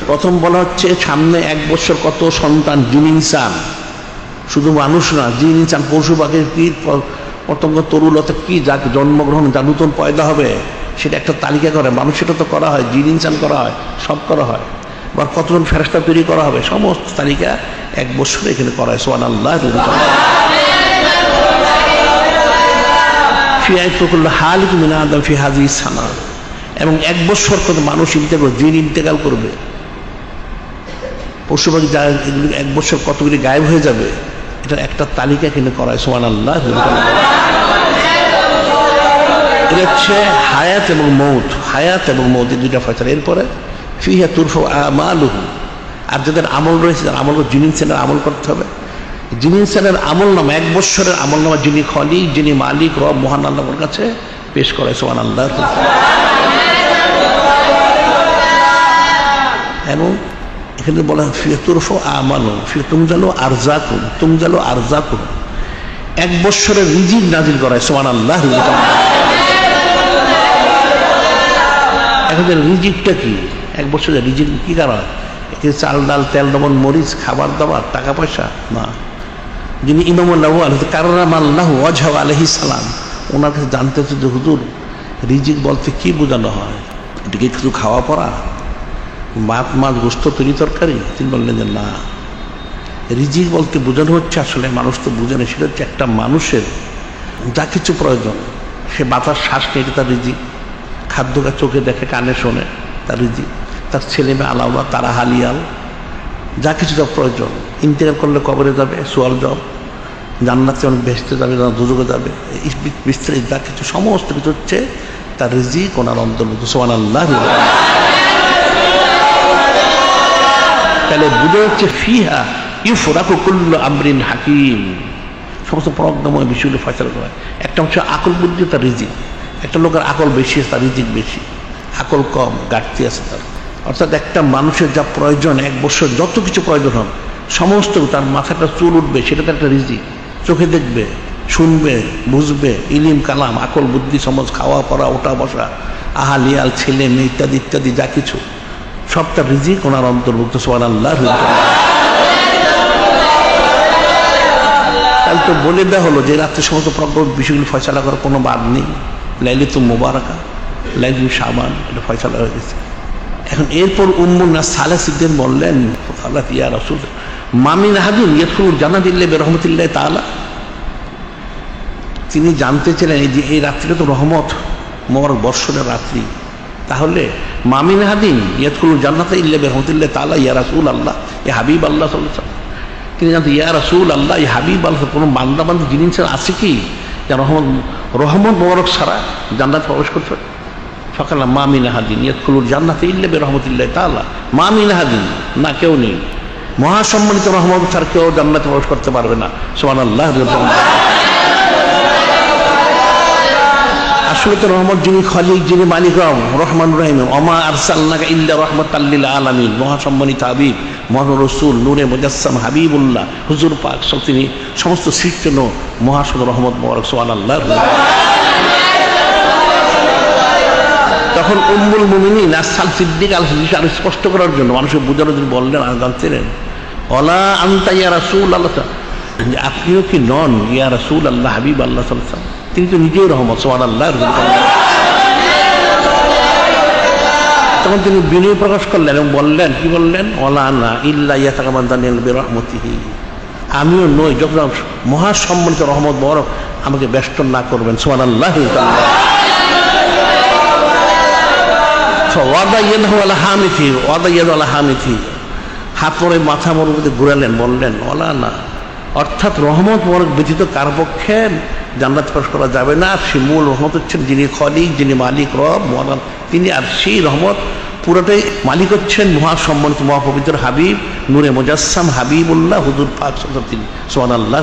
প্রথম বলা হচ্ছে সামনে 1 বছর কত সন্তান, জিন ইনসান, শুধু মানুষ না, জিন ইনসান, পশু পাখি, কীট পতঙ্গ, তরুলতা কি যা জন্মগ্রহণ যা নতুন পয়দা হবে সেটা একটা তালিকা করে। মানুষ সেটা তো করা হয়, জিন ইনসান করা হয়, সব করা হয়। বা কতজন ফেরেশতা তৈরি করা হবে সমস্ত তালিকা 1 বছরে এখানে করা হয়। সুবহানাল্লাহ। ফি আইতুকুল্লাহ হালিক মিন আদম ফি হাযিহি সানা, এবং 1 বছর কত মানুষ ইন্তেকাল, জিন ইন্তেকাল করবে, পশু পাখি যা এগুলি 1 বছর কতগুলি গায়েব হয়ে যাবে। এটা একটা তালিকা কিনে করায়, সুবহানাল্লাহ। এটা হচ্ছে হায়াত এবং মৌত, হায়াত এবং মৌত এই দুইটা ফয়সালা। এরপরে ফিহা তুরফাউ আমালুহু, আর যাদের আমল রয়েছে তার আমল জিনিসের আমল করতে হবে। জিনিসের আমল নামা 1 বৎসরের আমল নামা যিনি খলিক, যিনি মালিক, রব মহান আল্লাহর কাছে পেশ করায়, সুবহানাল্লাহ। এবং এখানে বলা হয় ফিহা তুরফাউ আমালুহু ফিহা তুনজালু আরযাকুম, তুনজালু আরযাকুম, 1 বৎসরের রিজিক নাজিল করায়, সুবহানাল্লাহ। এখন রিজিকটা কি? 1 বছরের রিজিক কি কারণ? চাল ডাল তেল লবণ মরিচ খাবার দাবার টাকা পয়সা না। যিনি ইমামুল আউয়াল কাররামাল্লাহু ওয়াজহাহু আলাইহিস সালাম, ওনার কাছে জানতে হচ্ছে যে হুজুর রিজিক বলতে কি বোঝানো হয়? এটা কি শুধু খাওয়া পড়া, ভাত মাছ গোস্ত তরি তরকারি? তিনি বললেন যে না, রিজিক বলতে বোঝানো হচ্ছে, আসলে মানুষ তো বুঝে না, সেটা হচ্ছে একটা মানুষের যা কিছু প্রয়োজন, সে বাতাস শ্বাস নিয়ে তার রিজিক, খাদ্যটা চোখে দেখে কানে শোনে তার রিজিক, তার ছেলে মেয়ে আলাওয়া তারা হালিয়াল যা কিছু তার প্রয়োজন, ইন্তেকাল করলে কবরে যাবে, সোয়াল জব, জান্নাতে অনেক ভেসতে যাবে, দুজুগে যাবে, বিস্তারিত যা কিছু সমস্ত কিছু হচ্ছে তার রিজিক ওনার অন্তর্ভুক্ত, সুবহানাল্লাহ। তাহলে বুঝে হচ্ছে ফিহা ইউফরাকু কুল্লু আমরিন হাকিম, সমস্ত প্রজ্ঞাময় বিষয়গুলো ফয়সালা করা। একটা হচ্ছে আকল বুদ্ধি, তার রিজিক। একটা লোকের আকল বেশি আছে, তার রিজিক বেশি, আকল কম ঘাটতি আছে তার। অর্থাৎ একটা মানুষের যা প্রয়োজন, 1 বছর যত কিছু প্রয়োজন হবে সমস্ত, তার মাথাটা চুল উঠবে, সেটা তার একটা রিজিক। চোখে দেখবে, শুনবে, বুঝবে, ইলিম কালাম আকল বুদ্ধি সমাজ, খাওয়া পড়া ওঠা বসা, আহালিয়াল ছেলে মেয়ে ইত্যাদি ইত্যাদি যা কিছু সব তার রিজিক ওনার অন্তর্ভুক্ত, সুবহানাল্লাহ। তাহলে তো বলে দেওয়া হলো যে রাত্রে সমস্ত প্রজ্ঞ বিষয়গুলো ফয়সালা করার কোনো বাদ নেই। লাইলাতুল মুবারাকা, লাইলাতুল শাবান, এটা ফয়সালা হয়ে গেছে। এখন এরপর উম্মুন নাস সালাসিদ্দিন বললেন, আল্লাহ ইয়া রাসূল মা মিন আহাদিন ইয়াদখুলুল জান্নাতা ইল্লা বিরহমাতিল্লাহি তাআলা। তিনি জানতে চাইলেন এই যে এই রাত্রিটা তো রহমত মোবারক বর্ষণের রাত্রি, তাহলে মা মিন আহাদিন ইয়াদখুলুল জান্নাতা ইল্লা বিরহমাতিল্লাহি তাআলা ইয়া রাসূল আল্লাহ, ইয়া হাবিব আল্লাহ সাল্লাল্লাহু আলাইহি ওয়াসাল্লাম। তিনি জানতেন ইয়া রাসূল আল্লাহ, ইয়া হাবিব আল্লাহ, কোনো বান্দা বান্দা জিনিস আছে কি যা রহমত মোবারক ছাড়া জান্নাত প্রবেশ করতে পারে? ফাকালা মা মিন আহাদিন ইয়াদখুলুল জান্নাতা ইল্লা বিরহমাতিল্লাহি তাআলা, মা মিন আহাদিন, না কেউ নেই, মহাসম্মানিত রহমত ছাড়া কেউ জান্নাতে প্রবেশ করতে পারবে না, সুবহানাল্লাহ। আসলে তো রহমত যিনি খলিক, যিনি মালিক, রহমান রহিম, ওমা আরসালনাকা ইল্লা রাহমাতাল লিল আলামিন, মহাসম্মানিত হাবিব মুহাম্মদ রাসূল নূরে মুজাসসাম হাবিবুল্লাহ হুজুর পাক, তিনি সমস্ত সৃষ্টির মহাসদ রহমত মোবারক, সুবহানাল্লাহ। তখন উম্মুল মুমিনিন আস-সাল সিদ্দিক আল-সিদ্দিক আরো স্পষ্ট করার জন্য মানুষকে বোঝানোর জন্য বললেন, জানছিলেন ওয়ালা আনতা ইয়া রাসূল আল্লাহ, যে আপনিও কি নন ইয়া রাসূল আল্লাহ, হাবিব আল্লাহ সাল্লাল্লাহু আলাইহি ওয়াসাল্লাম, তিনি তো নিজেই রহমত, সুবহানাল্লাহ। তখন তিনি বিনয় প্রকাশ করলেন এবং বললেন, কি বললেন? ওয়ালা না ইল্লা ইয়াতাকাম্মাদানিল বিরহমাতিহি, আমিও নই যখন মহাসম্মানিত রহমত বরক আমাকে বেষ্টন না করবেন, সুবহানাল্লাহ। হাত পরে মাথা মরুতে ঘুরালেন, বললেন ওলা না, অর্থাৎ রহমত বরক ব্যতীত কার পক্ষে জান্নাত প্রবেশ করা যাবে না। সে মূল রহমত হচ্ছেন যিনি খলিক, যিনি মালিক, রব মহান, তিনি। আর সেই রহমত পুরোটাই মালিক হচ্ছেন মহাসম্মানিত মহাপবিত্র হাবিব নূরে মুজাসসাম হাবিবুল্লাহ হুজুর পাক সাল্লাল্লাহু আলাইহি ওয়াসাল্লাম, সুবহানাল্লাহ।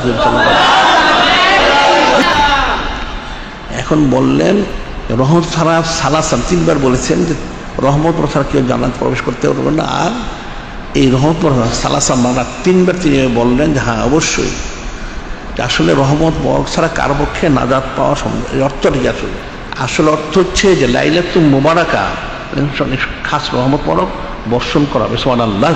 এখন বললেন রহমত ছাড়া সালাসান 3বার বলেছেন যে রহমত ছাড়া কেউ জান্নাত প্রবেশ করতে পারবে না। আর এই রহমত সালাসান মানে 3বার তিনি বললেন যে হ্যাঁ অবশ্যই, আসলে রহমত বরক ছাড়া কার পক্ষে নাজাত পাওয়া সম্ভব। এই অর্থটি আসলে অর্থ হচ্ছে যে লাইলাতুল মুবারাকা, খাস রহমত বরক বর্ষণ করাবে, সুবহানাল্লাহ।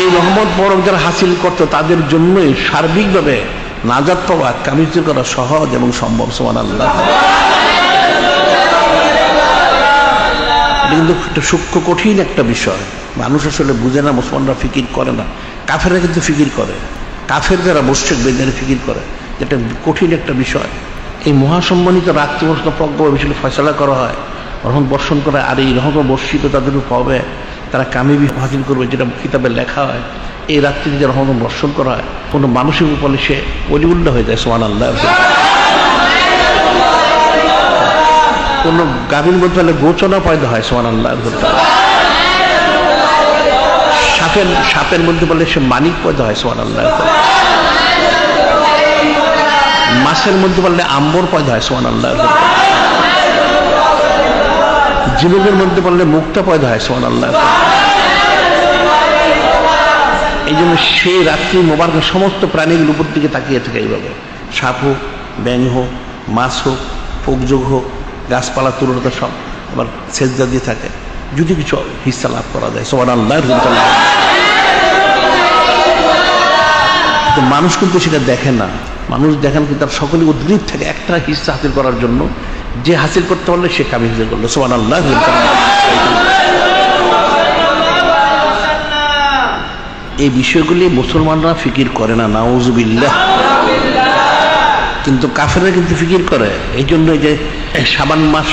এই রহমত বরক যারা হাসিল করতো তাদের জন্যই সার্বিকভাবে নাজাত পাওয়া, কামিজ করা সহজ এবং সম্ভব, সুবহানাল্লাহ। এটা কিন্তু একটা সূক্ষ্ম কঠিন একটা বিষয়, মানুষ আসলে বুঝে না, মুসলমানরা ফিকির করে না, কাফেররা কিন্তু ফিকির করে, কাফের যারা মুশরিক বেদারে ফিকির করে, এটা কঠিন একটা বিষয়। এই মহাসম্মানিত রাত্রি বর্ষণ প্রজ্ঞ বিষয়ে ফয়সালা করা হয়, রহমত বর্ষণ করা, আর এই রহমত বর্ষিত তাদের উপর হবে, তারা কামিবি হাসিল করবে, যেটা কিতাবে লেখা হয়। এই রাত্রিতে যে রহমত বর্ষণ করা হয়, কোনো মানুষের উপরে সে অলিউল্লাহ হয়ে যায়, সুবহানাল্লাহ। কোনো গাভীর মধ্যে হলে গোচনা পয়দা হয়, সুবহানাল্লাহ। সাপের মধ্যে বলে সে মানিক পয়দা হয়, সুবহানাল্লাহ। মাছের মধ্যে বললে আম্বর পয়দা হয়, সুবহানাল্লাহ। জীবনের মধ্যে বললে মুক্তা পয়দা হয়, সুবহানাল্লাহ। এই জন্য সেই রাত্রি মোবারক সমস্ত প্রাণীগুলোর উপর দিকে তাকিয়ে থাকে এইভাবে, সাপ হোক, ব্যাঙ হোক, মাছ হোক, পোকযোগ হোক, গাছপালা তুলতা সব আবার সেজদা দিয়ে থাকে, যদি কিছু হিস্সা লাভ করা যায়, সুবহানাল্লাহ। মানুষ কিন্তু সেটা দেখে না, মানুষ দেখেন কিন্তু তার সকলে উদ্গ্রীব থাকে একটা হিস্সা হাসিল করার জন্য, যে হাসিল করতে পারলে সে কামিল হাসিল করলো, সুবহানাল্লাহ। এই বিষয়গুলি মুসলমানরা ফিকির করে না, নাউজুবিল্লাহ। কিন্তু কাফেররা কিন্তু ফিকির করে। এই জন্য যে শাবান মাস,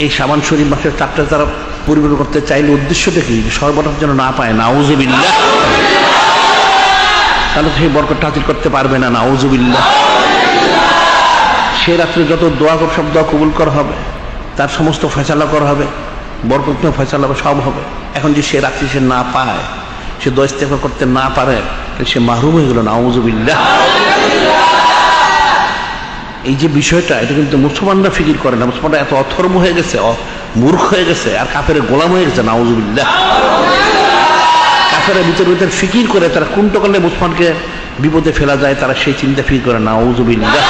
এই শাবান শরীফ মাসের চারটা তারা পরিবর্তন করতে চাইলে উদ্দেশ্যটা কি, সর্বনাশ যেন না পায়, নাউজুবিল্লাহ। তাহলে সেই বরকতটা হাসিল করতে পারবে না, নাউজুবিল্লাহ। সে রাত্রে যত দোয়া সব দোয়া কবুল করা হবে, তার সমস্ত ফয়সালা করা হবে, বরকত ফয়সালা সব হবে। এখন যে সে রাত্রি সে না পায়, সে দোয়া ইস্তেগফার করতে না পারে, সে মাহরুম হয়ে গেল, নাউজুবিল্লাহ। এই যে বিষয়টা, এটা কিন্তু মুসলমানরা ফিকির করে না। মুসলমানরা এত অথর্ব হয়ে গেছে, মূর্খ হয়ে গেছে, আর কাফের গোলাম হয়ে গেছে, নাউজুবিল্লাহ। কাফের ভিতরে ভিতরে ফিকির করে তারা কোনটা করলে মুসলমানকে বিপদে ফেলা যায়, তারা সেই চিন্তা ফিকির করে, নাউজুবিল্লাহ।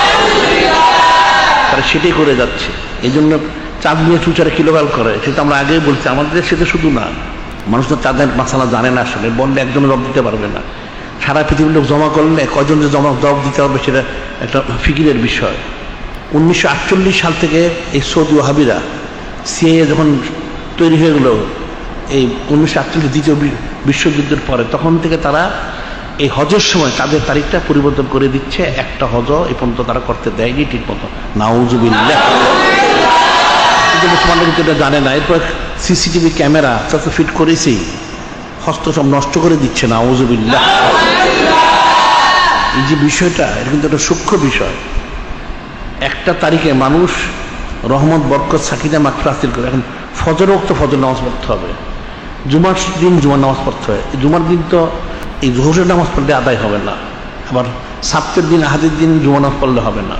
তারা সেটাই করে যাচ্ছে। এই জন্য চাঁদ নিয়ে চুচারে কিলোগাল করে, সেটা আমরা আগেই বলছি। আমাদের সেটা শুধু না, মানুষ তো চাঁদের মাসালা জানে না, আসলে বললে একজনে জবাব দিতে পারবে না। সারা পৃথিবীর লোক জমা করলে কজন যে জবাব দিতে পারবে, সেটা একটা ফিকিরের বিষয়। 1948 সাল থেকে এই সৌদি ওয়াহাবিরা সিএএ যখন তৈরি হয়ে গেল, এই 1948 দ্বিতীয় বিশ্বযুদ্ধের পরে, তখন থেকে তারা এই হজের সময় তাদের তারিখটা পরিবর্তন করে দিচ্ছে। একটা হজ এই পর্যন্ত তারা করতে দেয়নি ঠিক মতো, নাউজুবিল্লাহ। কিন্তু মুসলমানরা কিন্তু এটা জানে না। এরপর সিসিটিভি ক্যামেরা যত ফিট করেছি, হস্ত সব নষ্ট করে দিচ্ছে, নাউজুবিল্লাহ। এই যে বিষয়টা, এটা কিন্তু একটা সূক্ষ্ম বিষয়। একটা তারিখে মানুষ রহমত, বরকত, সাকিনা, মাগফিরাত হাসিল করে। এখন ফজর ওয়াক্ত ফজর নামাজ পড়তে হবে, জুমার দিন জুমার নামাজ পড়তে হয়। জুমার দিন তো এই জোহরের নামাজ পড়লে আদায় হবে না, আবার সাপ্তের দিন, আহাদের দিন জুমা নামাজ পড়লে হবে না।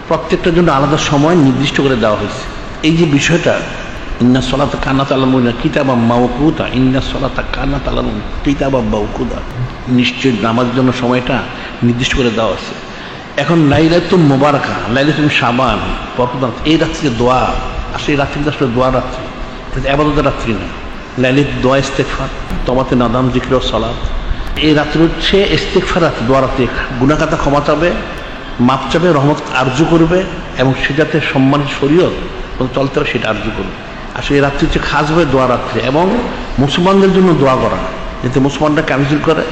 প্রত্যেকটার জন্য আলাদা সময় নির্দিষ্ট করে দেওয়া হয়েছে। এই যে বিষয়টা, ইন্না সলাতা কানাত আলাল মুমিনিনা কিতাবাম মাওকুতা, ইন্না সলাতা কানাত আলাল কিতাবাম মাওকুতা, নিশ্চয় নামাজের জন্য সময়টা নির্দিষ্ট করে দেওয়া হয়েছে। এখন লাইলাতুল মুবারাকা, লাইলাতুল শাবান, বরকত, এই রাত্রিতে দোয়া আসলে, এই রাত্রিতে আসলে দোয়া রাত্রি, ইবাদতের রাত্রি না। লাইলাতুল দোয়া, ইস্তেগফার, তওবাতে নাদাম, জিকির ও সালাত। এই রাত্রি হচ্ছে ইস্তেগফার রাত্রি, দোয়া রাত্রি। গুনাহ খাতা ক্ষমা চাবে, মাপ চাবে, রহমত আরজু করবে, এবং সে যাতে সম্মানিত শরীয়ত চলতে হবে সেটা আরজু করবে। আসলে এই রাত্রি হচ্ছে খাস ভাবে দোয়া রাত্রি, এবং মুসলমানদের জন্য দোয়া করা, যাতে মুসলমানরা কামিল করে।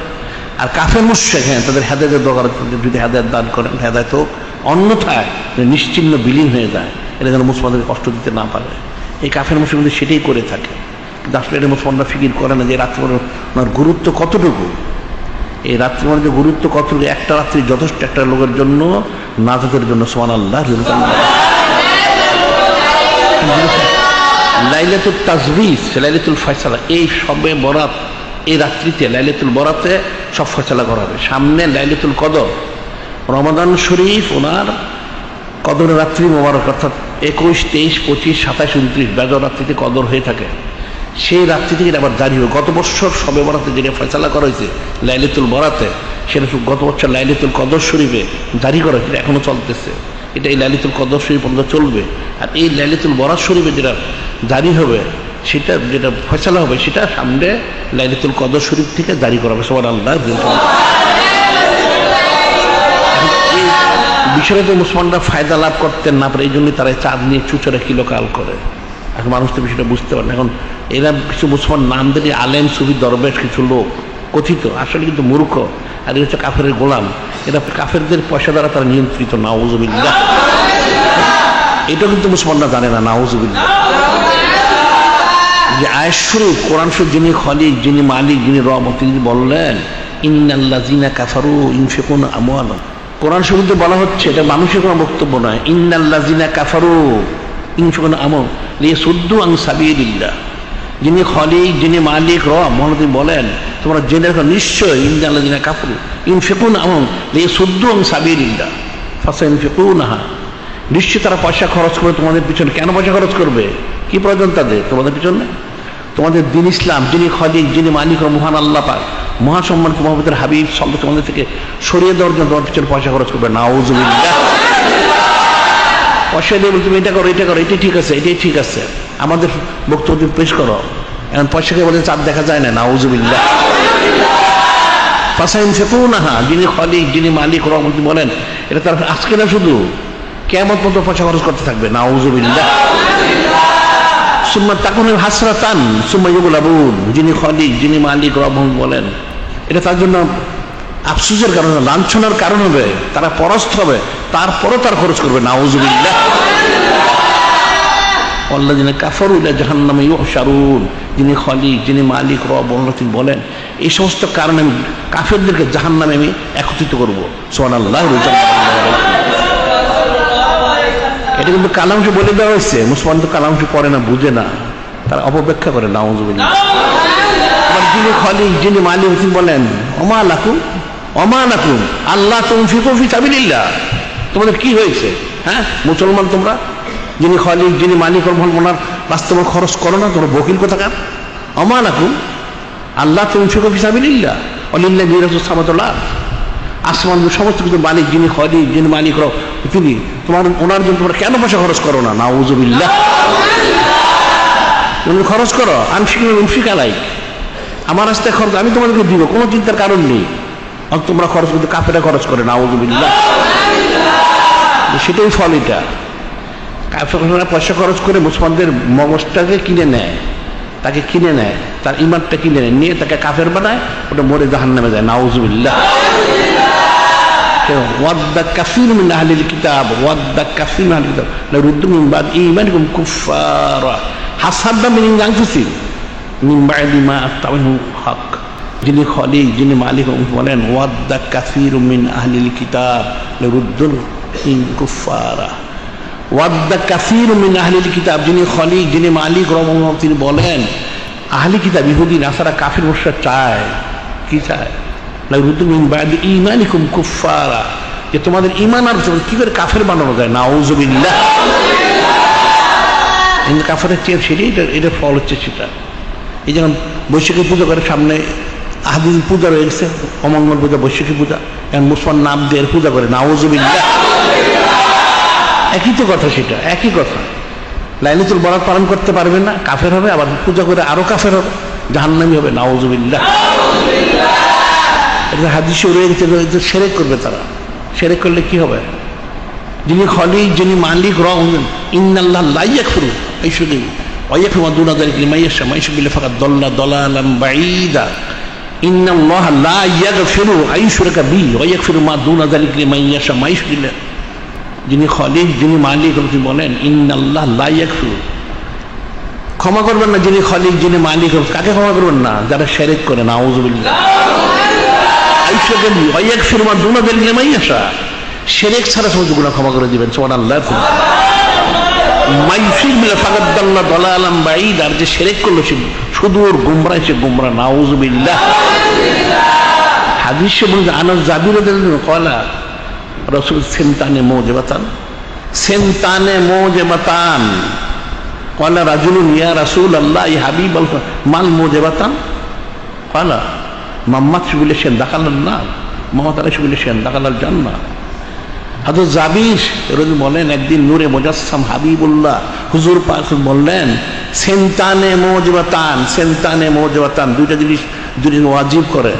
আর কাফের মুশরিক, হ্যাঁ, তাদের হেদায়েতের দোয়া করা, যদি হেদায়েত দান করেন হেদায়েত হোক, অন্যথায় নিশ্চিহ্ন বিলীন হয়ে যায়, এটা যেন মুসলমানদের কষ্ট দিতে না পারে। এই কাফের মুশরিকদের সেটাই করে থাকে। কিন্তু আসলে এটা মুসলমানরা ফিকির করে না যে রাত্রি ওনার গুরুত্ব কতটুকু। এই রাত্রি যে গুরুত্ব কতটুকু, একটা রাত্রি যথেষ্ট একটা লোকের জন্য, নাজাতের জন্য, সুবহানাল্লাহ। লাইলাতুল তাজবিজ, লাইলাতুল ফয়সালা, এই সবে বরাত, এই রাত্রিতে লাইলাতুল বরাতে সব ফয়সালা করা হবে। সামনে লাইলাতুল কদর, রমাদান শরীফ ওনার কদরের রাত্রি মোবারক, অর্থাৎ 21, 23, 25, 27, 29 বেজর রাত্রিতে কদর হয়ে থাকে। সেই রাত্রি থেকে আবার জারি হবে। গত বছর সবে বরাতে যেটা ফয়সালা করা হয়েছে লাইলাতুল বরাতে, সেটা গত বছর লাইলাতুল কদর শরীফে জারি করা হয়েছে, এখনো চলতেছে। এটা এই লাইলাতুল কদর শরীফ পর্যন্ত চলবে। আর এই লাইলাতুল বরাত শরীফে যেটা জারি হবে, সেটা যেটা ফয়সালা হবে, সেটা সামনে লাইলাতুল কদর শরীফ থেকে জারি করা হবে, সুবহানাল্লাহ। এই বিষয়টা তো মুসলমানরা ফায়দা লাভ করতে না পারে, এই জন্যই তারা চাঁদ নিয়ে চুচরে কিলোকাল করে। এখন মানুষ তো বিষয়টা বুঝতে পারে না। এখন এরা কিছু মুসলমান নাম দিলে আলেম, সুফি, দরবেশ কিছু লোক কথিত, আসলে কিন্তু মূর্খ, আর এরা হচ্ছে কাফের গোলাম। এরা কাফেরদের পয়সা দ্বারা তারা নিয়ন্ত্রিত, নাউজুবিল্লাহ। এটা কিন্তু মুসলমানরা জানে না, নাউজুবিল্লাহ। যে আয়াত শরীফ, কোরআন শরীফ, যিনি খলিক, যিনি মালিক, যিনি রব, তিনি বললেন ইন্নাল্লাযিনা কাফারু ইউনফিকুনা আমওয়ালাহুম, কোরআন শরীফে বলা হচ্ছে, এটা মানুষের কোনো বক্তব্য নয়। ইন্নাল্লাযিনা কাফারু ইউনফিকুনা আমওয়ালাহুম লিয়াসুদ্দু আন সাবিলিল্লাহ, যিনি খলিক, যিনি মালিক, রব, মহানবী বলেন তোমরা জেনে রাখো নিশ্চয় ইন্নাল্লাযিনা কাফারু ইউনফিকুনা আমওয়ালাহুম লিয়াসুদ্দু আন সাবিলিল্লাহ ফাসায়ুনফিকুনাহা, নিশ্চয় তারা পয়সা খরচ করবে তোমাদের পিছনে। কেন পয়সা খরচ করবে? কি প্রয়োজন তাদের তোমাদের পিছনে? তোমাদের দিন ইসলাম, যিনি খলিক, যিনি মালিক ও মহান আল্লাহ পাক, মহাসম্মানিত মুহাম্মদের হাবিব সাল্লাল্লাহু তোমাদের থেকে সরিয়ে দেওয়ার জন্য তোমার পিছনে পয়সা খরচ করবে। নাউযুবিল্লাহ। পয়সা দিয়ে বলতে এটা করো, এটা করো, এটাই ঠিক আছে, এটাই ঠিক আছে, আমাদের বক্তব্য পেশ করো। এখন পয়সাকে বলে চাঁদ দেখা যায় না। নাউযুবিল্লাহ। ফাসায়ুনফিকুনাহা, যিনি খলিক, যিনি মালিক রহমত বলেন এটা তার আজকে না, শুধু কিয়ামত পর্যন্ত পয়সা খরচ করতে থাকবে। নাউযুবিল্লাহ। সুম্মা তাকুনু হাসরাতান সুম্মা ইউগলাবুন, যিনি খলিক, যিনি মালিক রহমত বলেন এটা তার জন্য আফসোসের কারণ, লাঞ্ছনার কারণ হবে, তারা পরাস্ত হবে, তারপরও তার খরচ করবে। নাউযুবিল্লাহ। আল্লাযিনা কাফারু ইলা জাহান্নামে ইউহশারুন, যিনি খলিক, যিনি মালিক রব বলেন এই সমস্ত কারণে আমি কাফেরদেরকে জাহান্নামে আমি একত্রিত করব। সুবহানাল্লাহ। এটা কিন্তু কালামশে বলে দেওয়া হয়েছে। মুসলমান তো কালামশে পড়ে না, বুঝে না, তারা অপব্যাখ্যা করে। নাউযুবিল্লাহ। আবার যিনি খলিক, যিনি মালিক বলেন ওমা লাকুম আল্লাহ তুনফিকু ফি সাবিলিল্লাহ, তোমাদের কি হয়েছে? হ্যাঁ মুসলমান তোমরা, যিনি খলিক, যিনি মালিক ওনার বাস্তবে খরচ করো না, তোমরা বকিল কোথাকার। ওমা লাকুম আল্লাহ তুনফিকু ফি সাবিলিল্লাহ ওয়ালিল্লাহি মিরাসুস সামাওয়াতি ওয়াল আরদ, আসমান সমস্ত কিছু মালিক, যিনি খলিক, যিনি মালিক তিনি, তোমার ওনার জন্য তোমরা কেন পয়সা খরচ করো না? নাউযুবিল্লাহ। তুমি খরচ করো, আনফিক আলাইক, আমার রাস্তায় খরচ আমি তোমাদেরকে দিব, কোনো চিন্তার কারণ নেই। তোমরা খরচ করতে, কাফেরা খরচ করে। নাউযুবিল্লাহ। সেটাই ফল। এটা কাফেররা পয়সা খরচ করে মুসলমানদের মগজটাকে কিনে নেয়, তাকে কিনে নেয়, তার ইমানটা কিনে নেয়, নিয়ে তাকে কাফের বানায়, ওটা মরে জাহান্নামে যায়। নাউযুবিল্লাহ। ওয়াদ্দা কাসীরুম মিন আহলিল কিতাব লাইরুদ্দু মিন বাদি ঈমানিহিম কুফারা হাসাদাম মিন আনফুসিহিম মিন বাদি মা তাবাহুল হক, যিনি খলিক, যিনি মালিক বলেন ওয়াদ্দা কাসীরুম মিন আহলিল কিতাব লাইরুদ্দু মিন কুফারা। ওয়াদ্দা কাসীরুম মিন আহলিল কিতাব, যিনি খলিক, যিনি মালিক তিনি বলেন আহলি কিতাব ইহুদি নাসারা কাফির মুশরিক চায়, কি চায়? লাইরুদ্দু মিন বাদি ঈমানিহিম কুফারা, যে তোমাদের ঈমান আর কি করে কাফের বানানো যায়। নাউযুবিল্লাহ। কিন্তু কাফেরের চেয়ে সেটাই, এটা ফল হচ্ছে সেটা। এই যেমন বৈশাখী পূজা করে, সামনে আহদিন পূজা রয়েছে, অমঙ্গল পূজা, বৈশাখী পূজা, এখন মুসলমান নাম দিয়ে পূজা করে। নাউযুবিল্লাহ। একই তো কথা, সেটা একই কথা। লাইলাতুল বরাত পালন করতে পারবে না, কাফের হবে, আবার পূজা করে আরো কাফের হবে, জাহান্নামী হবে। নাউযুবিল্লাহ। এটা হাদিসে রয়ে গেছে, শিরক করবে তারা। শিরক করলে কি হবে? যিনি খলিক, যিনি মালিক ইন্নাল্লাহ লা ইয়াগফিরু আইশুরি ওয়া ইয়াগফিরু মা দুনা যালিকা লিমান ইয়াশা মা ইউশরিকু বিহি ফাকাদ দাল্লা দালালান বাঈদা। ইন্নাল্লাহ লা ইয়াগফিরু আইশুরাকা বিহি ওয়া ইয়াগফিরু মা দুনা যালিকা লিমান ইয়াশা মা ইউশরিকু বিহি। যিনি খলিক, যিনি মালিক বলেন ইন্নাল্লাহ লা ইয়াগফিরু, ক্ষমা করবেন না। যিনি খলিক, যিনি মালিক, কাকে ক্ষমা করবেন না? যারা শিরক করে। নাউযুবিল্লাহ। শিরক ছাড়া সমস্ত গুনাহ ক্ষমা করে দিবেন। সুবহানাল্লাহ। আর যে শিরক করলো সে সুদূর গুমরাহ, সে গুমরাহ। নাউযুবিল্লাহ। হাদিসে বলছে আনাস জাবির রাদিয়াল্লাহু ক্বালা রাসূল সিনতানে মুজিবাতান ক্বালা রাজুলুন ইয়া রাসূলাল্লাহ ইয়া হাবিবাল্লাহ মাল মুজিবাতান ক্বালা মাম্মাত শুবিলে সেন দাখালাল নার মামাত আলাই শুবিলে সেন দাখালাল জান্নাহ। হযরত জাবির রাদিয়াল্লাহু বলেন একদিন নূরে মুজাসসাম হাবিবুল্লাহ হুজুর পাক বললেন সিনতানে মুজিবাতান, দুইটা জিনিস ওয়াজিব করে।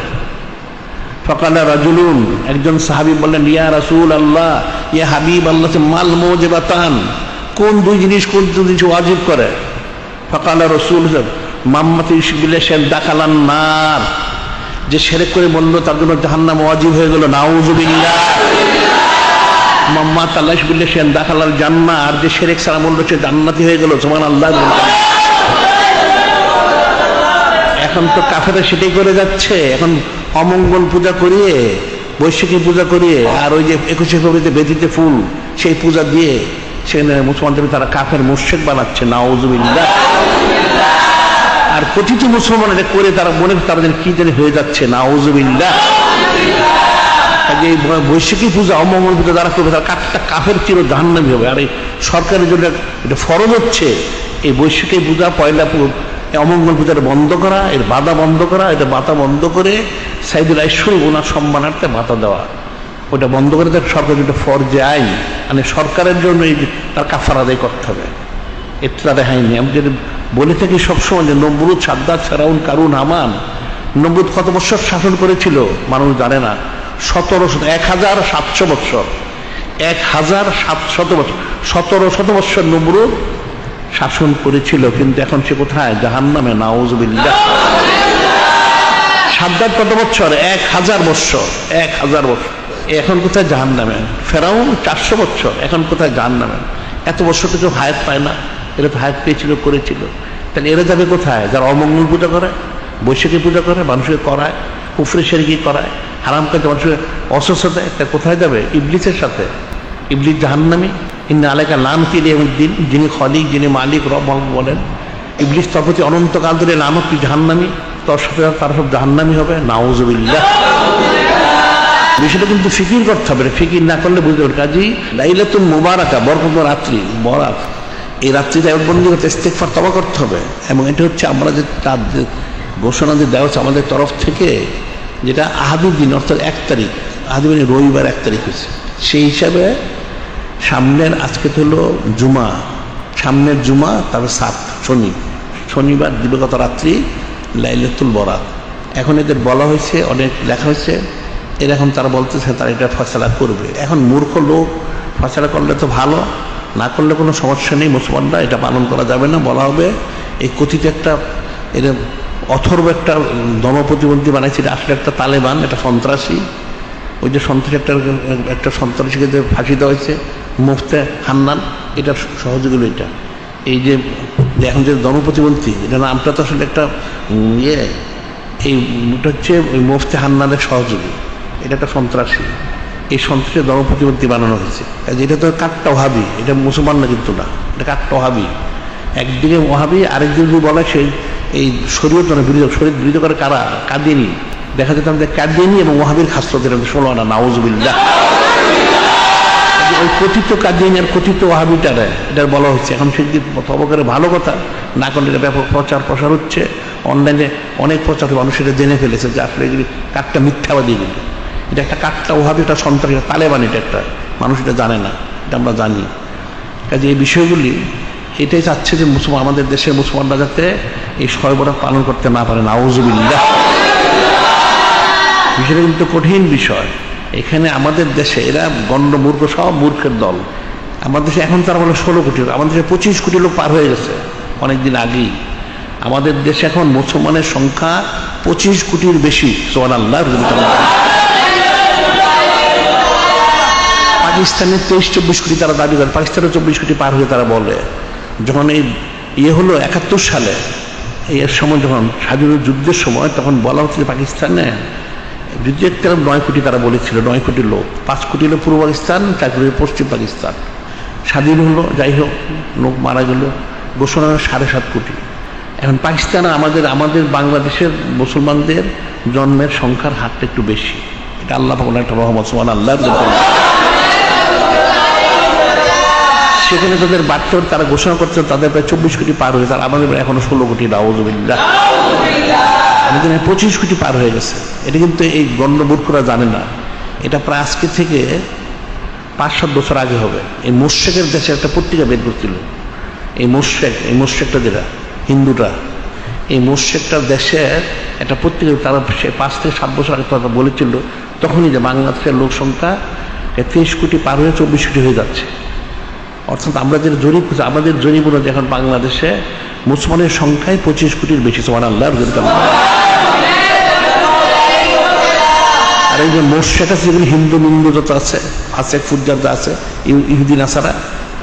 ফাকালা রাজুলুন, একজন সাহাবী বললেন ইয়া রাসূলাল্লাহ ইয়া হাবিবাল্লাহ মাল মুজিবাতান, কোন দুই জিনিস ওয়াজিব করে? ফাকালা রাসূল মাম্মাত শুবিলে সেন দাখালান নার, যে শিরক করে বলল তার জন্য জাহান্নাম ওয়াজিব হয়ে গেল। নাউযুবিল্লাহ। মাম্মা তাল্লাহ বললে সে দাখালাল জান্নাহ, আর যে শিরক ছাড়া বলল সে জান্নাতি হয়ে গেল। সুবহানাল্লাহ। এখন তো কাফেররা সেটাই করে যাচ্ছে। এখন অমঙ্গল পূজা করিয়ে, বৈশাখী পূজা করিয়ে, আর ওই যে 21শে ফেব্রুয়ারিতে বেদিতে ফুল, সেই পূজা দিয়ে সেখানে মুসলমানদের তারা কাফের মুশরিক বানাচ্ছে, নাউযুবিল্লাহ। আর প্রতিটি মুসলমান এটা করে তারা মনে তাদের কি জানি হয়ে যাচ্ছে, নাউযুবিল্লাহ। যে বৈশাখী পূজা, অমঙ্গল পূজা যারা করবে তারা কাফের চির জাহান্নামী হবে। আর এই সরকারের জন্য এটা ফরজ হচ্ছে এই বৈশাখী পূজা, পয়লা অমঙ্গল পূজাটা বন্ধ করা, এর বাধা বন্ধ করা, এটা বাধা বন্ধ করে সাইদুল আইসুল ওনার সম্মানার্থে বাধা দেওয়া, ওটা বন্ধ করে দেয় সরকার, যেটা ফরজে আইন, মানে সরকারের জন্য এই তার কাফারা আদায় করতে হবে। এটা দেখায়নি। আমি যদি বলে থাকি সবসময় যে নমরুদ, সাদ্দাত, ফেরাউন, কারুন, হামান, নমরুদ কত বছর শাসন করেছিল মানুষ জানে না। 1700 বছর, 1700 বছর, 1700 বছর নমরুদ শাসন করেছিল, কিন্তু এখন সে কোথায়? জাহান্নামে, নাউযুবিল্লাহ। সাদ্দাত কত বছর? 1000 বছর, 1000 বছর, এখন কোথায়? জাহান্নামে। ফেরাউন 400 বছর, এখন কোথায়? জাহান্নামে। এত বছর তো কেউ হায়াত পায় না, এরা তো হায়াত পেয়েছিল, করেছিল, তাহলে এরা যাবে কোথায়? যারা অমঙ্গল পূজা করে, বৈশাখী পূজা করে, মানুষকে করায়, কুফরি শিরকি করায়, হারাম কাজে মানুষকে অসুস্থ দেয়, তা কোথায় যাবে? ইবলিসের সাথে। ইবলিস জাহান্নামী। ইন্না আলাইকা লানতি ইয়াউমিদ্দিন, যিনি খলিক, যিনি মালিক, রব বলেন। ইবলিস তার প্রতি অনন্তকাল ধরে লানত, জাহান্নামী, তার সাথে তারা সব জাহান্নামী হবে, নাউযুবিল্লাহ। বিষয়টা কিন্তু ফিকির করতে হবে, ফিকির না করলে বুঝতে পারবে। কাজী লাইলাতুল মুবারাকা, বরকত রাত্রি, বরাত, এই রাত্রিতে বন্দী করতে, ইস্তেগফার, তওবা করতে হবে। এবং এটা হচ্ছে আমরা যে তার ঘোষণা যে দেওয়া হচ্ছে আমাদের তরফ থেকে, যেটা আহাদুর দিন, অর্থাৎ 1 তারিখ, আহাদুর দিন রবিবার 1 তারিখ হয়েছে, সেই হিসাবে সামনের আজকে তো হলো জুমা, সামনের জুমা, তারপর 7 শনিবার দিবাগত রাত্রি লাইলাতুল বরাত। এখন এদের বলা হয়েছে, অনেক লেখা হয়েছে, এরকম তারা বলতেছে তারা এটা ফয়সালা করবে। এখন মূর্খ লোক, ফয়সালা করলে তো ভালো, না করলে কোনো সমস্যা নেই, মুসলমানরা এটা পালন করা যাবে না। বলা হবে এই কথিত একটা, এটা অথর্ব একটা দমপ্রতিবন্ধী বানাইছে, এটা আসলে একটা তালেবান, এটা সন্ত্রাসী। ওই যে সন্ত্রাসী একটা সন্ত্রাসীকে যে ফাঁসি দেওয়া হয়েছে, মুফতি হান্নান, এটার সহযোগী এটা। এই যে এখন যে দমপ্রতিবন্ধী, এটা নামটা তো আসলে একটা এইটা হচ্ছে ওই মুফতি হান্নানের সহযোগী, এটা একটা সন্ত্রাসী। এই সন্ত্রাসের দমপ্রতিবন্ধী বানানো হয়েছে। এটা তো কাট্টা ওয়াহাবি, এটা মুসলমান না কিন্তু না, এটা কাট্টা ওয়াহাবি। একদিকে ওয়াহাবি, আরেকদিকে যদি বলে সেই এই শরীয়ত বিরোধী, শরীয়ত বিরোধী করে কারা? কাদিয়ানী। দেখা যেতাম যে কাদিয়ানী এবং ওয়াহাবির খাসলতের ষোলো আনা, নাউযুবিল্লাহ। ওই কথিত কাদিয়ানী আর কথিত ওয়াহাবিটারে এটা বলা হচ্ছে। এখন সেদিকে তওবা করে ভালো কথা, না করলে এটা ব্যাপক প্রচার প্রসার হচ্ছে, অনলাইনে অনেক প্রচার, মানুষ এটা জেনে ফেলেছে যে আসলে এগুলি কাট্টা মিথ্যাবাদী, এটা একটা কাট্টা ওয়াহাবি, এটা সন্ত্রাসী, তালেবান, এটা একটা, মানুষ এটা জানে না, এটা আমরা জানি। কাজে এই বিষয়গুলি এটাই চাচ্ছে যে মুসলমান, আমাদের দেশের মুসলমানরা যাতে এই শবে বরাত পালন করতে না পারে, নাউযুবিল্লাহ। বিষয়টা কিন্তু কঠিন বিষয়। এখানে আমাদের দেশে এরা গণ্ডমূর্খ, সব মূর্খের দল। আমাদের দেশে এখন তারা বলে 16 কোটি, আমাদের দেশে 25 কোটি লোক পার হয়ে গেছে অনেকদিন আগেই। আমাদের দেশে এখন মুসলমানের সংখ্যা 25 কোটির বেশি, সুবহানাল্লাহ। পাকিস্তানের 23-24 কোটি তারা দাবি করে, পাকিস্তানের 24 কোটি পার হয়ে তারা বলে। যখন এই হলো 71 সালে, এর সময় যখন স্বাধীনতা যুদ্ধের সময়, তখন বলা হচ্ছে পাকিস্তানে যুদ্ধের 9 কোটি তারা বলেছিল, 9 কোটি লোক, 5 কোটি হলো পূর্ব পাকিস্তান, 4 কোটি পশ্চিম পাকিস্তান। স্বাধীন হলো, যাই হোক, লোক মারা গেল, ঘোষণা 7.5 কোটি। এখন পাকিস্তান আমাদের বাংলাদেশের মুসলমানদের জন্মের সংখ্যার হারটা একটু বেশি। এটা আল্লাহ পাক একটা রহমত, সুবহানাল্লাহ। সেখানে তাদের বাড়তে তারা ঘোষণা করছে তাদের প্রায় 24 কোটি পার হয়ে, তারা আমাদের এখনো 16 কোটি, নাউযুবিল্লাহ। আমাদের 25 কোটি পার হয়ে গেছে। এটা কিন্তু এই গণ্ডমূর্খরা জানে না। এটা প্রায় আজকে থেকে 5-7 বছর আগে হবে। এই মুশরিকের দেশে একটা পত্রিকা বের করছিল, এই মুশরিকটা যেটা হিন্দুটা, এই মুশরিকটার দেশে একটা পত্রিকা, তারা 5 থেকে 7 বছর আগে তারা বলেছিল তখনই যে বাংলাদেশের লোক সংখ্যা 23 কোটি পার হয়ে 24 কোটি হয়ে যাচ্ছে। অর্থাৎ আমরা যে জরিপ করছি, আমাদের জরিপ অনুযায়ী এখন বাংলাদেশে মুসলমানের সংখ্যায় 25 কোটির বেশি, সুবহানাল্লাহ। আর এই যে মুশরিক আছে, যেগুলি হিন্দু যত আছে, ফাসেক ফুজ্জার যা আছে, ইহুদি নাসারা,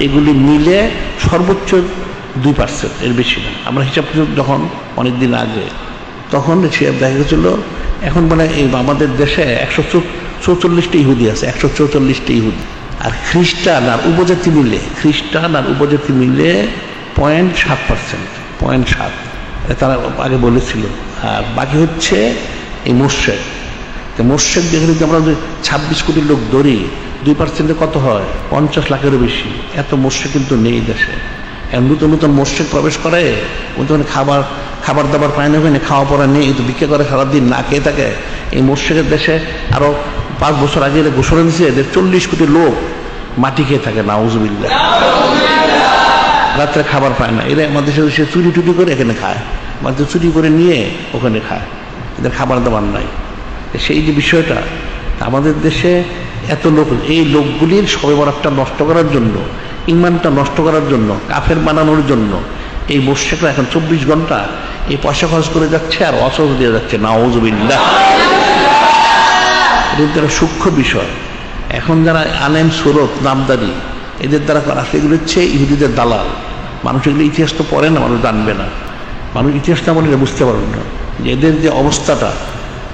এগুলি মিলে সর্বোচ্চ 2%, এর বেশি না। আমরা হিসাব করছি যখন অনেকদিন আগে তখন সে দেখা গেছিল এখন মানে এই আমাদের দেশে 144টা ইহুদি আছে, 144টা ইহুদি। আর খ্রিস্টান আর উপজাতি মিলে 0.7%, 0.7 তারা আগে বলেছিল। আর বাকি হচ্ছে এই মোর্শেক। তো মোর্শেক দেখে যদি আমরা 26 কোটি লোক ধরি, 2% কত হয়? 50 লাখেরও বেশি। এত মোর্শেক কিন্তু নেই দেশে। নতুন নতুন মোর্শেক প্রবেশ করে, ওখানে খাবার দাবার পায় না, ওখানে খাওয়া পড়া নেই, কিন্তু ভিক্ষা করে সারাদিন না খেয়ে থাকে। এই মোর্শেকের দেশে আরো 5 বছর আগে ঘোষণা দিচ্ছে এদের 40 কোটি লোক মাটি খেয়ে থাকে, নাউজুবিল্লাহ। রাত্রে খাবার পায় না। এরা আমাদের দেশে চুরি টুরি করে এখানে খায়, মাঝে চুরি করে নিয়ে ওখানে খায়, এদের খাবার দাবার নাই। সেই যে বিষয়টা, আমাদের দেশে এত লোক, এই লোকগুলির শবে বরাতটা নষ্ট করার জন্য, ইমানটা নষ্ট করার জন্য, কাফের বানানোর জন্য এই মোর্শেকরা এখন 24 ঘন্টা এই পয়সা খরচ করে যাচ্ছে আর অসহজ দিয়ে যাচ্ছে, নাউজুবিল্লাহ। এটা সূক্ষ্ম বিষয়। এখন যারা আলেম সুরত নামদারি এদের দ্বারা করা, সেগুলো হচ্ছে ইহুদিদের দালাল। মানুষ এগুলো ইতিহাস তো পড়ে না, মানুষ জানবে না, মানুষ ইতিহাসটা বলে বুঝতে পারবে না যে এদের যে অবস্থাটা।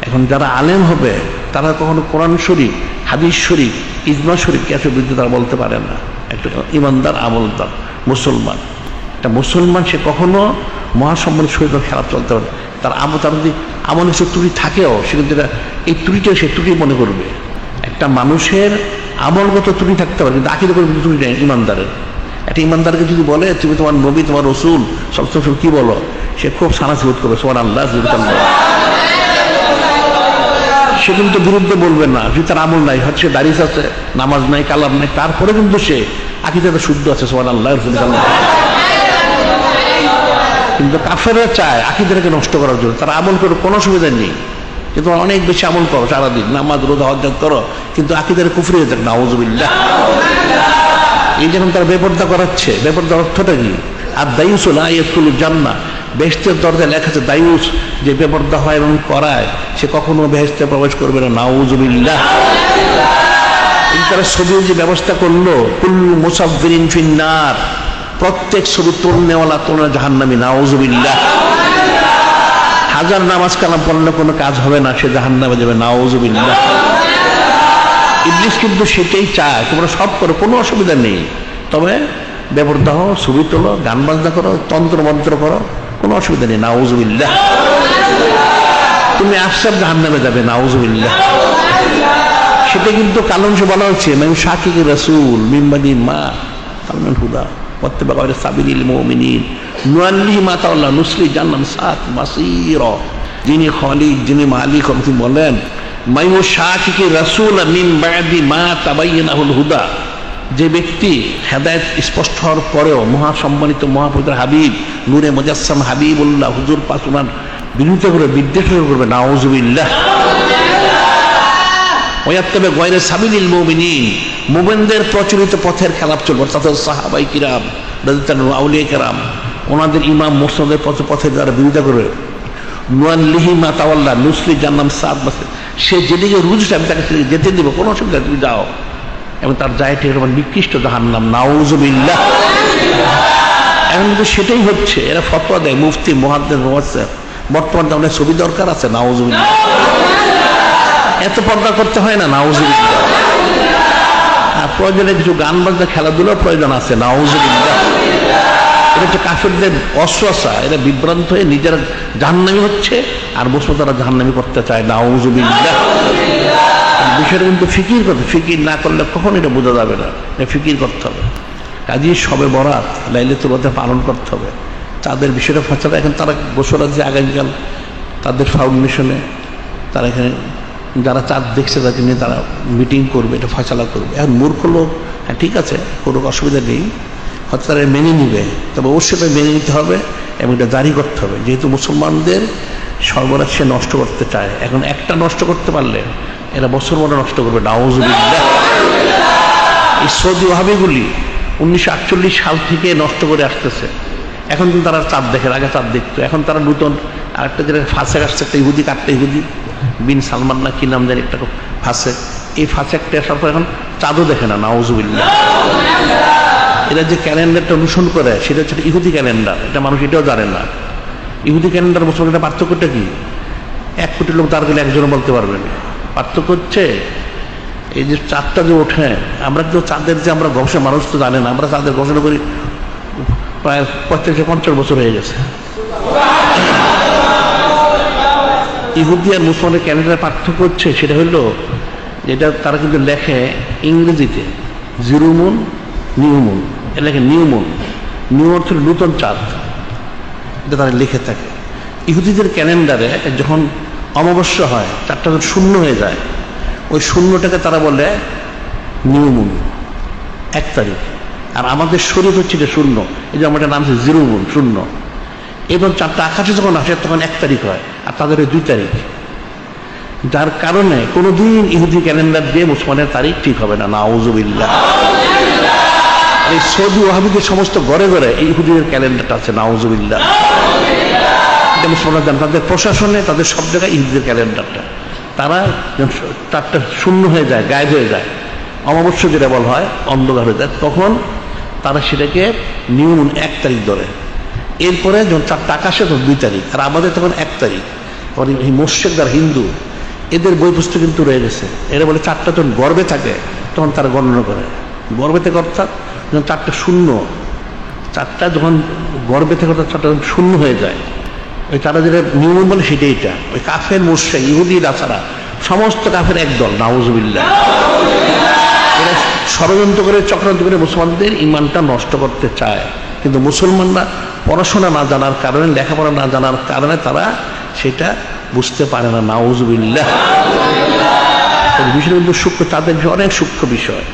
এখন যারা আলেম হবে তারা কখনো কোরআন শরীফ, হাদিস শরীফ, ইজমা শরীফ ক্যাসের বিরুদ্ধে তারা বলতে পারে না। একটা ইমানদার আমলদার মুসলমান, একটা মুসলমান সে কখনো মহাসম্মানের সহিত খেলাপ চলতে পারে। তার যদি আমল কিছু ত্রুটি থাকেও, সে কিন্তু এই ত্রুটিটা সে ত্রুটি মনে করবে। একটা মানুষের আমলগত ত্রুটি থাকতে পারে, কিন্তু আকীদা করে ত্রুটি নেই ইমানদারের। একটা ইমানদারকে যদি বলে তুমি তোমার নবী, তোমার রসুল সবসময় কি বলো, সে খুব সানাসিবোধ করবে, সুবহানাল্লাহ। সে কিন্তু বিরুদ্ধে বলবে না, যদি তার আমল নাই, হচ্ছে দাঁড়িয়ে আছে, নামাজ নাই, কালাম নাই, তারপরে কিন্তু সে আকীদাটা শুদ্ধ আছে, সুবহানাল্লাহ। কিন্তু কাফেররা চায় আকীদাটাকে নষ্ট করার জন্য, তারা আমল করে কোনো সুবিধা নেই। কিন্তু অনেক বেশি আমল করো, সারাদিন নামাজ রোজা হজ করো, কিন্তু আকীদার কুফরি হয়ে থাকে, নাউজুবিল্লাহ। এই যখন তারা বেপরদা করাচ্ছে, বেপরদার অর্থটা কি? আর দায়ুস লা ইয়াদখুলুল জান্নাহ, বেহেশতের দরজায় লেখা আছে দায়ুস, যে বেপরদা হয় এবং করায় সে কখনো বেহেশতে প্রবেশ করবে না, নাউজুবিল্লাহ। তারা ছবির যে ব্যবস্থা করলো, কুল্লু মুসাফিরিন ফিন্নার, প্রত্যেক ছবি তোলনেওয়ালা তোলনা জাহান্নামী, নাউজুবিল্লাহ। হাজার নামাজ কালাম পড়লে কোনো কাজ হবে না, সে জাহান্নামে যাবে, নাউজুবিল্লাহ। ইবলিস কিন্তু সেটাই চায়, তোমরা সব করো, কোনো অসুবিধা নেই, তবে বেপরদা হও, ছবি তোলো, গান বাজনা করো, তন্ত্র মন্ত্র করো, কোনো অসুবিধা নেই, নাউজুবিল্লাহ। তুমি আফসার জাহান্নামে যাবে, নাউজুবিল্লাহ। সেটা কিন্তু কারণ সে বলা হচ্ছে শাকিক রাসূল মিন বাদি মা তাবাল হুদা ওয়াত্তাবা গায়রা সাবিলিল মুমিনিন নুআল্লিহি মা তাওয়াল্লা নুসলি জান্নাম সাত মাসীরা। যিনি খালিক, যিনি মালিক, আপনি বলেন মাইমু শাকিক রাসূল মিন বাদি মা তাবায়্যানাহুল হুদা, যে ব্যক্তি হেদায়েত স্পষ্ট হওয়ার পরেও মহাসম্মানিত মহাপবিত্র হাবিব নূরে মুজাসসাম হাবিবুল্লাহ হুজুর পাক ওনার বিরোধিতা করে, বিদ্বেষ করবে, নাউজুবিল্লাহ। ওয়াত্তাবা গায়রা সাবিলিল মুমিনিন, মুমিনদের প্রচলিত পথের খেলাপ চলবে, তাতে সাহাবায়ে কিরাম রাদিয়াল্লাহু আনহু, আউলিয়া কিরাম, ওনাদের ইমাম মুসনদের পথে যারা বিরোধিতা করবে, নুআল্লিহি মা তাওয়াল্লা নুসলি জান্নাম সাত মাসে, সে যেদিকে রুজু আমি তাকে যেতে দেবো, কোনো অসুবিধা, তুমি যাও। এবং তার যায় ঠিক নিকৃষ্ট জাহান্নাম, নাউজুবিল্লাহ। এখন কিন্তু সেটাই হচ্ছে, এরা ফতোয়া দেয়, মুফতি মুহাদ্দিস মুফাসসির, বর্তমানে অনেক ছবি দরকার আছে, নাউজুবিল্লাহ। এত পর্দা করতে হয় না, নাউজুবিল্লাহ। আর প্রয়োজনে কিছু গান বাজনা খেলাধুলার প্রয়োজন আছে, নাউজুবিল্লাহ। এটা হচ্ছে কাফেরদের অস্বসা, এরা বিভ্রান্ত হয়ে নিজেরা জাহান্নামী হচ্ছে আর বসে তারা জাহান্নামী করতে চায়, নাউজুবিল্লাহ। বিষয়টা কিন্তু ফিকির করতে, ফিকির না করলে কখন এটা বোঝা যাবে না, ফিকির করতে হবে। কাজেই শবে বরাত লাইলাতুল কদর পালন করতে হবে। তাদের বিষয়টা ফয়সালা, এখন তারা গোসল আছে আগামীকাল তাদের ফাউন্ডেশনে, তারা এখানে যারা চাঁদ দেখছে তাকে নিয়ে তারা মিটিং করবে, এটা ফয়সালা করবে। এখন মূর্খ লোক, হ্যাঁ ঠিক আছে, কোনো অসুবিধা নেই, হয়তো তারা মেনে নিবে, তবে অবশ্যই মেনে নিতে হবে এবং এটা জারি করতে হবে। যেহেতু মুসলমানদের সর্বরাত সে নষ্ট করতে চায়, এখন একটা নষ্ট করতে পারলে এরা বছর মনে নষ্ট করবে, নাউজুবিল্লাহ। এই সৌদি ওয়াহাবিগুলি 1948 সাল থেকে নষ্ট করে আসতেছে। এখন কিন্তু তারা চাঁদ দেখে, আগে চাঁদ দেখতো, এখন তারা নতুন আরেকটা যেটা ফাঁসেক আসছে, একটা ইহুদি, কাটটা ইহুদি বিন সালমান না কি নাম জানি একটা ফাঁসেক, এই ফাঁসেকটা আসার পর এখন চাঁদও দেখে না, নাউজুবিল্লাহ। এরা যে ক্যালেন্ডারটা অনুসরণ করে সেটা হচ্ছে ইহুদি ক্যালেন্ডার, এটা মানুষ এটাও জানে না। ইহুদি ক্যালেন্ডার মুসলমানদের পার্থক্যটা কি? 1 কোটি লোক দাঁড় করলে একজনও বলতে পারবে না। পার্থক্য হচ্ছে এই যে চাঁদটা যে ওঠে, আমরা তো চাঁদের যে আমরা গবেষণা, মানুষ তো জানে না, আমরা চাঁদের গবেষণা করি প্রায় 45-50 বছর হয়ে গেছে। ইহুদি আর মুসলমানের ক্যালেন্ডারের পার্থক্য হচ্ছে সেটা হলো যেটা তারা কিন্তু লেখে ইংরেজিতে জিরো মুন, নিউ মুন, এটা লেখে নিউ মুন। নিউ অর্থ নূতন চাঁদ, এটা তারা লিখে থাকে। ইহুদিদের ক্যালেন্ডারে যখন অমাবস্যা হয়, চাঁদটা যখন শূন্য হয়ে যায়, ওই শূন্যটাকে তারা বলে নিউ মুন, 1 তারিখ। আর আমাদের শরীর হচ্ছে এটা শূন্য, এই যে আমাদের নাম হচ্ছে জিরো মুন, শূন্য। এবং চাঁদটা আকাশে যখন আসে তখন 1 তারিখ হয়, আর তাদের 2 তারিখ। যার কারণে কোনোদিন ইহুদি ক্যালেন্ডার দিয়ে মুসলমানের তারিখ ঠিক হবে না, নাউজুবিল্লাহ। এই সৌদি ওয়াহাবিদের সমস্ত ঘরে ঘরে এই ইহুদিদের ক্যালেন্ডারটা আছে, নাউজুবিল্লাহ। এটা মুসলমানরা জানেন, তাদের প্রশাসনে, তাদের সব জায়গায় ইহুদিদের ক্যালেন্ডারটা। তারা চারটা শূন্য হয়ে যায়, গায়েব হয়ে যায়, অমাবস্যা যেটা বলা হয়, অন্ধকার হয়ে যায়, তখন তারা সেটাকে নিউ মুন 1 তারিখ ধরে। এরপরে যখন চাঁদটা আকাশে তখন 2 তারিখ, আর আমাদের তখন 1 তারিখ। এই মোশেক যারা হিন্দু, এদের বই পুস্তক কিন্তু রয়ে গেছে। এরা বলে চাঁদটা যখন গর্বে থাকে তখন তারা গণনা করে, গর্বে থেকে, অর্থাৎ যখন চাঁদটা শূন্য, চাঁদটা যখন গর্বে থেকে অর্থাৎ চাঁদটা যখন শূন্য হয়ে যায়, ওই তারা যেটা নিয়ম বলে সেটাই এটা। ওই কাফের মোশেক ইহুদি রাসারা সমস্ত কাফের একদল, নাউজুবিল্লাহ। এরা ষড়যন্ত্র করে, চক্রান্ত করে মুসলমানদের ইমানটা নষ্ট করতে চায়। কিন্তু মুসলমানরা পড়াশোনা না জানার কারণে, লেখাপড়া না জানার কারণে তারা সেটা বুঝতে পারে না, নাউজুবিল্লাহ। বিষয়টা কিন্তু সূক্ষ্ম, চাঁদের বিষয় অনেক সূক্ষ্ম বিষয়।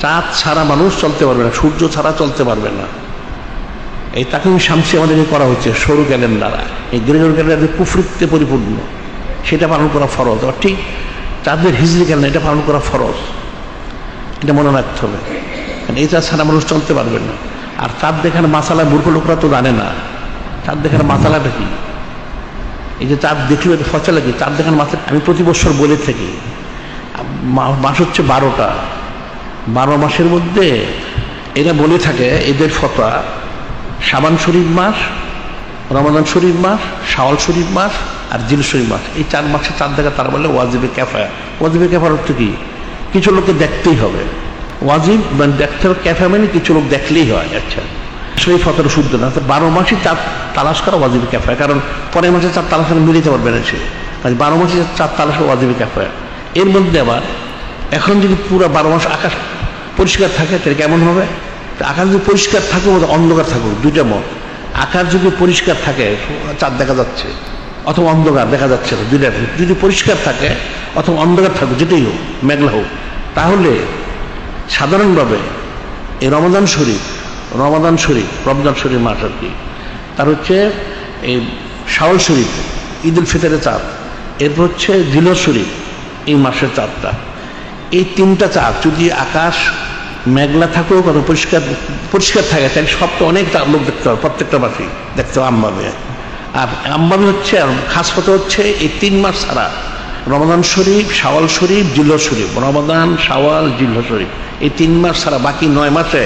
চাঁদ ছাড়া মানুষ চলতে পারবে না, সূর্য ছাড়া চলতে পারবে না। এই তাকিম শামসি আমাদের করা হচ্ছে সরু ক্যালেন্ডার, এই গ্রেগর ক্যালেন্ডার কুফরিতে পরিপূর্ণ, সেটা পালন করা ফরজ। আর ঠিক চাঁদের হিজরি ক্যালেন্ডার, এটা পালন করা ফরজ, এটা মনে রাখতে হবে। এই চাঁদ ছাড়া মানুষ চলতে পারবে না। আর চাঁদ দেখার মাসালা মূর্খ লোকরা তো জানে না, চাঁদ দেখার মাসালাটা কি। এই যে চাঁদ দেখলো এটা ফসলা কি, চাঁদ দেখার মাসে আমি প্রতি বছর বলে থাকি, মাস হচ্ছে 12টা, 12 মাসের মধ্যে এরা বলে থাকে, এদের ফতোয়া শাবান শরীফ মাস, রমাদান শরীফ মাস, শাওয়াল শরীফ মাস আর জিল শরীফ মাস, এই 4 মাসে চাঁদ দেখা তারা বলে ওয়াজিবে ক্যাফায়া। ওয়াজিবে ক্যাফার অর্থ কি? কিছু লোককে দেখতেই হবে, ওয়াজিব মানে দেখতে হবে, ক্যাফা মানে কিছু লোক দেখলেই হয়। আচ্ছা, সেই ফতোয়া শুদ্ধ না। 12 মাসই চাঁদ তালাশ করা ওয়াজিবে ক্যাফায়া, কারণ পরের মাসে চাঁদ তালাশ করে মিলিতে পারবে না সে, 12 মাসে চাঁদ তালাশ করা ওয়াজিবে ক্যাফায়া। এর মধ্যে আবার এখন যদি পুরো 12 মাস আকাশ পরিষ্কার থাকে তাহলে কেমন হবে? আকাশ যদি পরিষ্কার থাকুক, অন্ধকার থাকুক, দুইটা মত। আকাশ যদি পরিষ্কার থাকে চাঁদ দেখা যাচ্ছে, অথবা অন্ধকার দেখা যাচ্ছে না, দুইটা। যদি পরিষ্কার থাকে অথবা অন্ধকার থাকুক, যেটাই হোক, মেঘলা হোক, তাহলে সাধারণভাবে এই রমজান শরীফ মাস আর কি, তার হচ্ছে এই শাওয়াল শরীফ, ঈদ উল ফিতরের চাঁদ, এরপর হচ্ছে জিলহজ শরীফ, এই মাসের চাঁদটা। এই 3টা চাঁদ যদি আকাশ মেঘলা থাকুক অথবা পরিষ্কার থাকে, তাহলে সবটা অনেক লোক দেখতে হবে, প্রত্যেকটা মাসেই দেখতে হবে আমভাবে। আর আমভাবে হচ্ছে, আর খাস কথা হচ্ছে এই 3 মাস ছাড়া রমাদান শরীফ, শাওয়াল শরীফ, জিলহজ শরীফ, রমাদান, শাওয়াল, জিলহজ শরীফ, এই 3 মাস ছাড়া বাকি 9 মাসে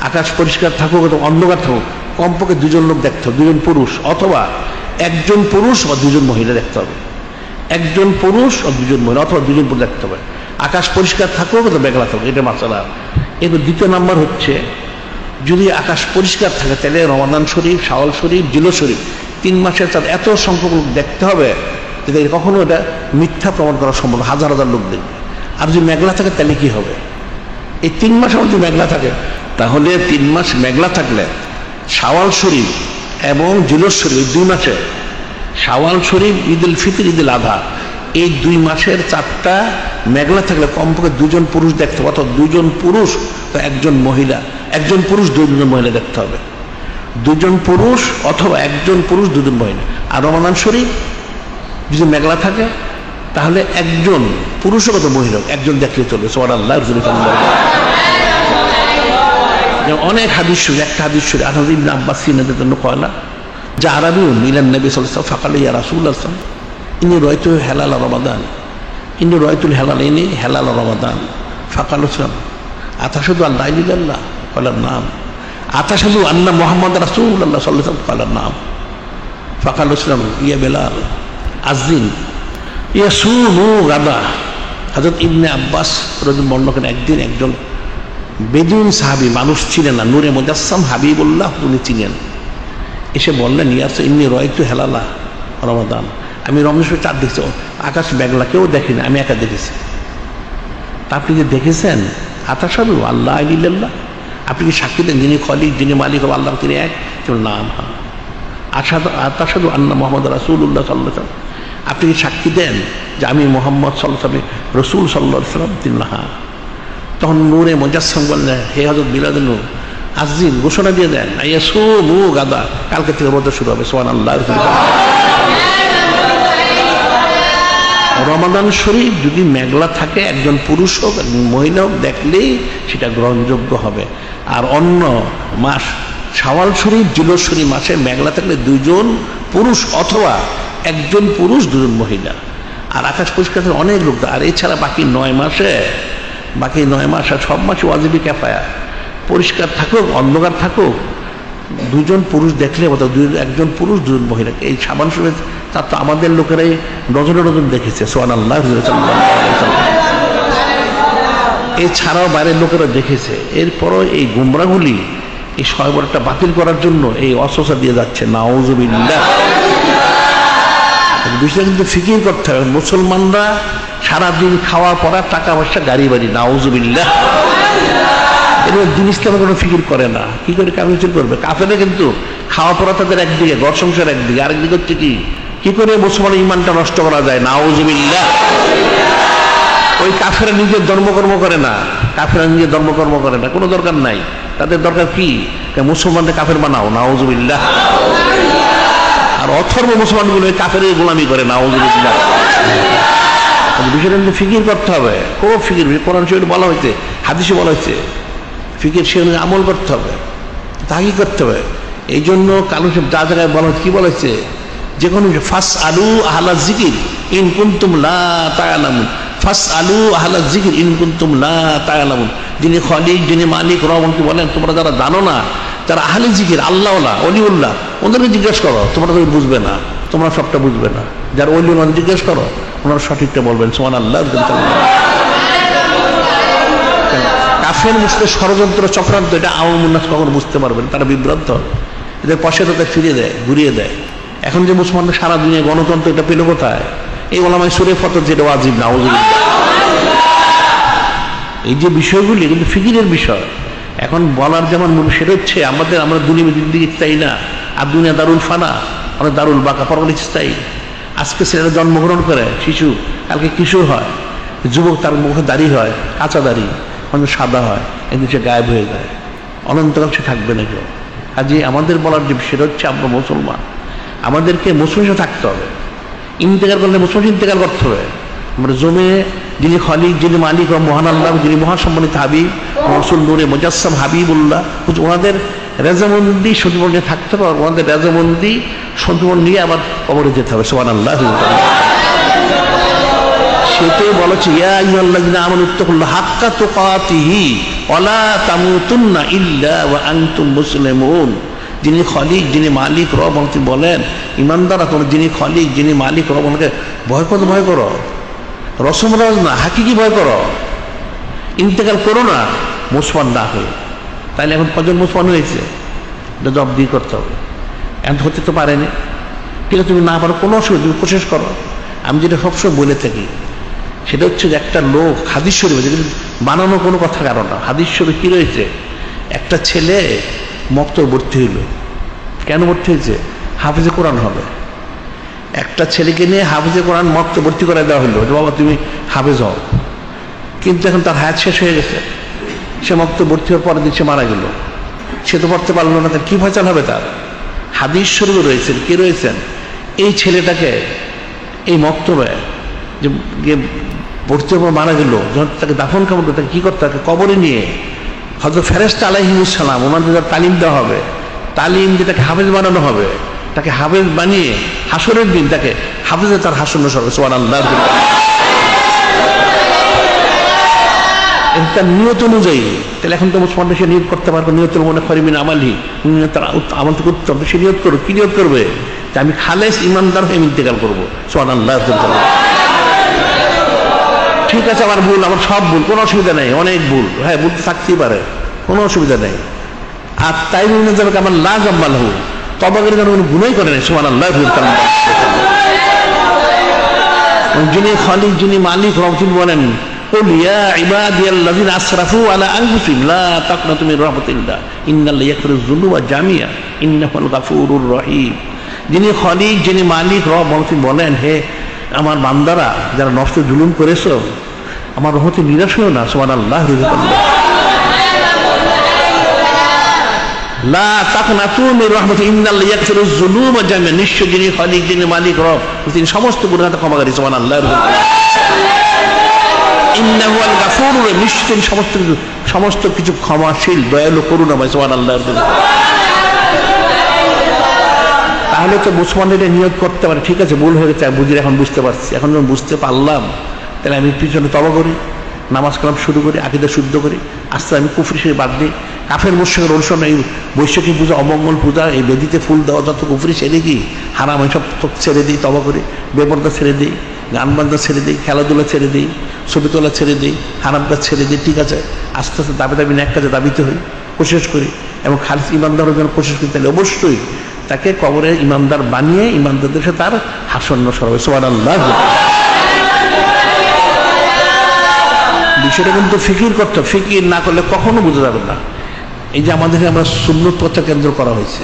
আকাশ পরিষ্কার থাকুক অথবা অন্ধকার থাকুক, কমপক্ষে 2জন লোক দেখতে হবে, 2জন পুরুষ, অথবা 1জন পুরুষ বা 2জন মহিলা দেখতে হবে। 1জন পুরুষ ও 2জন মহিলা, অথবা 2জন পুরুষ দেখতে হবে। আকাশ পরিষ্কার থাকুক অথবা মেঘলা থাকুক, এটা মাসালা। এবার 2য় নাম্বার হচ্ছে, যদি আকাশ পরিষ্কার থাকে তাহলে রমাদান শরীফ, শাওয়াল শরীফ, জিলহজ শরীফ 3 মাসের চাঁদ এত সংখ্যক লোক দেখতে হবে যে কখনো এটা মিথ্যা প্রমাণ করা সম্ভব, হাজার হাজার লোক দেখবে। আর যদি মেঘলা থাকে তাহলে কি হবে? এই 3 মাস যদি মেঘলা থাকে, তাহলে 3 মাস মেঘলা থাকলে শাওয়াল শরীফ এবং জিলহজ শরীফ 2 মাসে, শাওয়াল শরীফ, ঈদ উল ফিতর, ঈদ উল আযহা, এই 2 মাসের চাঁদটা মেঘলা থাকলে কমপক্ষে 2জন পুরুষ দেখতে হবে, অথবা 2জন পুরুষ বা 1জন মহিলা, 1জন পুরুষ 2জন মহিলা দেখতে হবে। 2জন পুরুষ অথবা 1জন পুরুষ 2জন মহিলা। আর রমাদান শরীফ যদি মেঘলা থাকে তাহলে 1জন পুরুষ কত মহিলা 1জন দেখলে চলবে। সুবহানাল্লাহ। অনেক হাদিস শুনি, একটা হাদিস শুনি, ইবনে আব্বাস সিনাদের জন্য কয়লা যা আরবি মিলান নবী সাল্লাল্লাহু আলাইহি ওয়াসাল্লাম ফাকাল ইয়া রাসূলুল্লাহ ইন্নী রাআইতু হালাল রমাদান, ইন্নী রাআইতুল হালালাইনি হালাল রমাদান। ফাকাল আতাশহাদু আল্লা ইলাহা ইল্লাল্লাহ? ক্বালা নাম। আতাশহাদু আন্না মুহাম্মাদ রাসূলুল্লাহ সাল্লাল্লাহু আলাইহি ওয়াসাল্লাম? ক্বালা নাম। ফাকাল ইয়া বেলাল আযিন ইয়াসুমু গাদা। হযরত ইবনে আব্বাস রাদিয়াল্লাহু আনহু বর্ণনা একদিন একজন বেদুইন সাহাবী, মানুষ ছিলেন না, নূরে মুজাসসাম হাবিবুল্লাহ উনি ছিলেন, এসে বললেন ইয়া ইন্নী রাআইতু হেলালা রমাদান, আমি রমজান চাঁদ দেখছি, আকাশ মেঘলা, কেউ দেখি না, আমি একা দেখেছি। তা আপনি যে দেখেছেন আতাশাদু আল্লাহ ইল্লাল্লাহ, আপনি কি সাক্ষী দেন যিনি খলিক, যিনি মালিক আল্লাহ তিনি এক? নাম। হ্যাঁ। আতাশাদু আন্না মুহাম্মদ রাসূলুল্লাহ সাল্লাল্লাহু আলাইহি ওয়াসাল্লাম, আপনি কি সাক্ষী দেন যে আমি মুহাম্মদ সাল্লাল্লাহু আলাইহি ওয়াসাল্লাম রাসূল সাল্লাল্লাহু আলাইহি ওয়াসাল্লাম? তিনি হ্যাঁ। তখন নূরে মুজাসসাম বললেন হে হযরত বিলাল নূর আযিন, ঘোষণা দিয়ে দেন ইয়াসুমু গাদা, কালকে থেকে রোজা শুরু হবে। সুবহানাল্লাহ। রমাদান শরীফ যদি মেঘলা থাকে, একজন পুরুষ হোক একজন মহিলা হোক, দেখলেই সেটা গ্রহণযোগ্য হবে। আর অন্য মাস শাওয়াল শরীফ, জিলহজ শরীফ মাসে মেঘলা থাকলে দুজন পুরুষ অথবা একজন পুরুষ দুজন মহিলা, আর আকাশ পরিষ্কার থাকলে অনেক লোক। আর এছাড়া বাকি 9 মাস আর সব মাসে ওয়াজিবি কিফায়া, পরিষ্কার থাকুক অন্ধকার থাকুক, দুজন পুরুষ দেখলে একজন পুরুষ দুজন মহিলা। এই শাবান শরীফ তার তো আমাদের লোকেরাই ডজনে ডজন দেখেছে। সুবহানাল্লাহ। এছাড়াও বাইরের লোকেরা দেখেছে। এরপরও এই গুমরাগুলি এই শয়বরটা বাতিল করার জন্য এই অস্ত্র দিয়ে যাচ্ছে। নাউজুবিল্লাহ। বিষয়টা কিন্তু ফিকির করতে হবে। মুসলমানরা সারাদিন খাওয়া পড়া, টাকা পয়সা, গাড়ি বাড়ি, নাউজুবিল্লাহ, এবার দিন ইসলামে কোনো ফিকির করে না। কি করে কাফের করবে? কাফেরে কিন্তু খাওয়া পড়া তাদের একদিকে, ঘর সংসার একদিকে, আরেকদিকে হচ্ছে কি করে মুসলমানের ইমানটা নষ্ট করা যায়, নাউজুবিল্লাহ। ওই কাফেরা নিজের ধর্মকর্ম করে না, কোনো দরকার নাই। তাদের দরকার কি? মুসলমানদের কাফের বানাও, নাউজুবিল্লাহ। আর অথর্ব মুসলমানগুলো কাফের গোলামি করে, নাউজুবিল্লাহ। বিষয়টা কিন্তু ফিকির করতে হবে, খুব ফিকির। কোরআন শরীফে বলা হয়েছে, হাদিসে বলা হয়েছে, ফিকির সে আমল করতে হবে, তাকি করতে হবে। এই জন্য কালো যা জায়গায় বলা হচ্ছে, কি বলেছে, যে কোনো ফাস আলু আহলা জিকির ইন কুনতুম লা তা'লামুন, ফাস আলু আহলা জিকির ইন কুনতুম লা তা'লামুন। যিনি খলিক, যিনি মালিক, রহমতি বলেন, তোমরা যারা জানো না, যারা আহলে জিকির, আল্লাহওয়ালা, অলিউল্লাহ, ওদেরকে জিজ্ঞেস করো, তোমরা তো বুঝবে না, তোমরা সবটা বুঝবে না। যারা অলিউল্লাহ জিজ্ঞেস করো, ওনারা সঠিকটা বলবেন। সুবহানাল্লাহ। কাফের মুসলিম ষড়যন্ত্র চক্রান্ত, এটা আওয়ামুন নাস কখনো বুঝতে পারবেন, তারা বিভ্রান্ত হয়, এদের পয়সা তাদের ফিরিয়ে দেয়, ঘুরিয়ে দেয়। এখন যে মুসলমানদের সারা দুনিয়া গণতন্ত্র, এটা পেল কোথায়? এই ওলামায়ে সূরা ফতর, যেটা ওয়াজিব, নাউজুবিল্লাহ। এই যে বিষয়গুলি কিন্তু ফিকিরের বিষয়। এখন বলার যেমন সেটা হচ্ছে আমরা দুনিয়া দিকে চাই না, আর দুনিয়া দারুল ফানা, আমরা দারুল বাকা, পরকালে স্থায়ী। আজকে ছেলেরা জন্মগ্রহণ করে, শিশু, কালকে কিশোর হয়, যুবক, তার মুখে দাড়ি হয়, কাঁচা দাড়ি, মানে সাদা হয়, একদিন সে গায়েব হয়ে যায়, অনন্তকাল সে থাকবে না কেউ। কাজে আমাদের বলার যে বিষয়টা হচ্ছে, আমরা মুসলমান, আমাদেরকে মুসলিম থাকতে হবে। ইন্তেকাল করলে মুসলিম ইন্তেকাল করতে হবে। আমরা জমে যিনি খলিক, যিনি মালিক ও মহান আল্লাহ, যিনি মহাসম্মানিত হাবিব রাসূল নূরে মুজাসসাম হাবিবুল্লাহ, ওনাদের রেজামন্দি সন্তুমনে থাকতে হবে। ওনাদের রেজামন্দি সন্তুমন নিয়ে আবার কবরে যেতে হবে। সুবহানাল্লাহ। সেটাই বলেছে, ইয়া আইয়ুহাল্লাযীনা আমানু ইত্তাকুল্লাহা হাক্কা তুকাতিহি ওয়া লা তামুতুন্না ইল্লা ওয়া আনতুম মুসলিমুন। যিনি খলিক, যিনি মালিক, রব, তিনি বলেন, ইমানদারা, তোমরা যিনি খলিক, যিনি মালিক, রব, ওনাকে ভয় করো, রসমরাজ না, হাকিকি ভয় করো। ইন্তেকাল করো না মুসলমান না হয়ে। তাইলে এখন কজন মুসলমান হয়েছে, এটা জবাবদিহি করতে হবে। এখন হতে তো পারেনি, কিন্তু তুমি না পারো, কোনো অসুবিধা, তুমি কোশিশ করো। আমি যেটা সবসময় বলে থাকি, সেটা হচ্ছে যে একটা লোক, হাদিস শরীফে, যেগুলো বানানো কোনো কথা কারণ না, হাদিস শরীফে কি রয়েছে, একটা ছেলে মক্তবে ভর্তি হইল। কেন ভর্তি হয়েছে? হাফিজে কোরআন হবে। একটা ছেলেকে নিয়ে হাফিজে কোরআন মক্তবে ভর্তি করে দেওয়া হলো, যে বাবা তুমি হাফিজ হও। কিন্তু এখন তার হায়াত শেষ হয়ে গেছে, সে মক্তবে ভর্তি হওয়ার পরের দিন সে মারা গেল, সে তো পড়তে পারলো না, তার কি ফয়সালা হবে? তার হাদিস শরীফে রয়েছেন, কি রয়েছেন, এই ছেলেটাকে এই মক্তবে যে ভর্তি হওয়ার পর মারা গেল, যখন তাকে দাফন কামড় করে, তাকে কি করতে হবে? কবরে নিয়ে হযরত ফেরেশতা আলাইহিস সালাম, ওনাদের তালিম দেওয়া হবে, তালিম দিয়ে তাকে হাফেজ বানানো হবে। তাকে হাফেজ বানিয়ে হাসরের দিন তাকে হাফেজে তার হাসন হবে। সুবহানাল্লাহ। তার নিয়ত অনুযায়ী, তাহলে এখন তো মুসলমান সে নিয়ত করতে পারবে, নিয়তের মনে খরিমিন আমালি, তার আমল থেকে উত্তম, সে নিয়ত করবে। কি নিয়ত করবে? যে আমি খালেস ইমানদার হয়ে ইন্তেকাল করবো। সুবহানাল্লাহ। ঠিক আছে, আমার ভুল, আমার সব ভুল, কোনো অসুবিধা নেই, অনেক ভুল, হ্যাঁ ভুল তো থাকতেই পারে, কোনো অসুবিধা নেই। আর তাই বলে যাবে আমার লা জাম্বাল হু, তবা করে যেন কোনো গুনাই করে নেই। সুবহানাল্লাহ। যিনি খালিক, যিনি মালিক, রব্বুল বলেন কুল ইয়া ইবাদিয়াল্লাযিনা আসরাফু আলা আনফুসিহিম লা তাকনাতু মির রাহমাতিল্লাহ ইন্নাল্লাহা ইয়াগফিরুয যুনুবা জামিআ ইন্নাহুল গাফুরুর রহিম। যিনি খালিক, যিনি মালিক, রব্বুল বলেন হে আমার বান্দারা যারা নষ্ট জুলুম করেছো, আমার রহমতে নিরাশ হও না। সুবহানাল্লাহ। লা তাকনাতু মির রাহমাতি ইন্নাল্লাহা ইয়াগফিরুয যুনুবা জামিআ, নিশ্চয় যিনি খালিক, যিনি মালিক, রব, তিনি সমস্ত গুনাহ ক্ষমাকারী। সুবহানাল্লাহ। ইন্নাহুল গাফুরুর, নিশ্চয় তিনি সমস্ত কিছু ক্ষমাশীল, দয়ালু, করুণাময়। সুবহানাল্লাহ। তাহলে তো মুসলমানরা এটা নিয়ত করতে পারে, ঠিক আছে ভুল হয়ে গেছে, বুঝি, এখন বুঝতে পারছি, এখন যখন বুঝতে পারলাম তাহলে আমি পিছনে তওবা করি, নামাজ কালাম শুরু করি, আকীদা শুদ্ধ করি, আস্তে আমি কুফরি শিরক বাদ দিই, কাফের মুশরিকের অনুসরণ, এই বৈশাখী পূজা, অমঙ্গল পূজা, এই বেদিতে ফুল দেওয়া যত কুফরি ছেড়ে কি হারাম এইসব ছেড়ে দিই, তওবা করি, বেপরদা ছেড়ে দিই, গান বাজনা ছেড়ে দিই, খেলাধুলা ছেড়ে দিই, ছবি তোলা ছেড়ে দিই, হারাম কাজ ছেড়ে দিই, ঠিক আছে আস্তে আস্তে দাবি এক কাজে দাবিতে হই, কোশিশ করি, এবং খালিস ইমানদারের জন্য কোশিশ করি, তাহলে অবশ্যই তাকে কবরে ইমানদার বানিয়ে ইমানদারদের সাথে তার হাসর নসর হবে। সুবহানাল্লাহ। বিষয়টা কিন্তু ফিকির করতে, ফিকির না করলে কখনো বোঝা যাবে না। এই যে আমাদের আমরা সুন্নত প্রচার কেন্দ্র করা হয়েছে,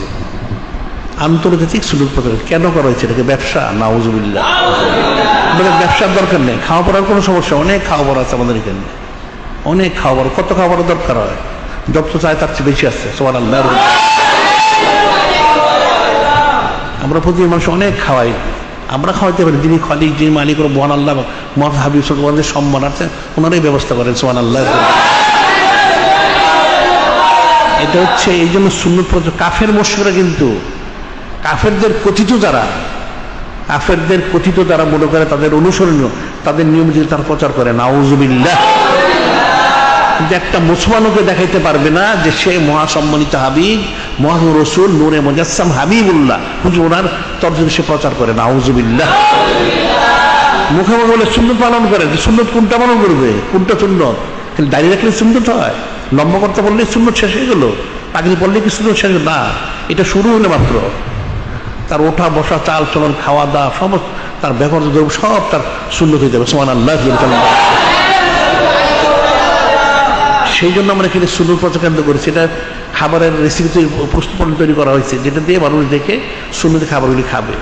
আন্তর্জাতিক সুন্নত প্রচার কেন করা হয়েছে? এটাকে ব্যবসা? নাউজুবিল্লাহ। আমাদের ব্যবসার দরকার নেই, খাওয়া পড়ার কোনো সমস্যা, অনেক খাওয়া পড়া আছে আমাদের এখানে, অনেক খাওয়া পড়া, কত খাওয়া পড়ার দরকার হয়, যত চায় তার চেয়ে বেশি আছে। সুবহানাল্লাহ। আমরা প্রতি মানুষ অনেক খাওয়াই, আমরা খাওয়াইতে পারি, যিনি খালিক, যিনি মালিক, মহান আল্লাহ, মহান হাবিব সাল্লাল্লাহু সম্মান আছে, ওনারাই ব্যবস্থা করেন। সুবহানাল্লাহ। এটা হচ্ছে এই জন্য সুন্নত প্রচার। কাফের মুশরিকরা কিন্তু কাফেরদের কথিত যারা মনে করে তাদের অনুসরণীয়, তাদের নিয়ম যদি তারা প্রচার করে, নাউজুবিল্লাহ। কিন্তু একটা মুসলমানকে দেখাইতে পারবে না যে সে মহাসম্মানিত হাবিব, মহা রসুল, নূরে মুজাসসাম হাবিবুল্লাহ, হুজুর ওনার তর্জমা সে প্রচার করে। নাউজুবিল্লাহ। মুখে মুখে বলে সুন্নত পালন করে, সুন্নত কোনটা পালন করবে, কোনটা সুন্নত? কিন্তু দাঁড়িয়ে রাখলে সুন্নত হয়, লম্বা করতে বললে সুন্নত শেষ হয়ে গেল, পাগড়ি পড়লে কি সুন্নত শেষ হলো? না, এটা শুরু হলে মাত্র। তার ওঠা বসা, চাল চলন, খাওয়া দাওয়া, সমস্ত তার ব্যবহার সব তার সুন্নত হয়ে যাবে। সুবহানাল্লাহ। সেই জন্য আমরা এখানে সুন্নত প্রচার কেন্দ্র করেছি। এটা খাবারের রেসিপি প্রস্তুত তৈরি করা হয়েছে, যেটা দিয়ে মানুষ দেখে সুন্নত খাবারগুলি খাবে।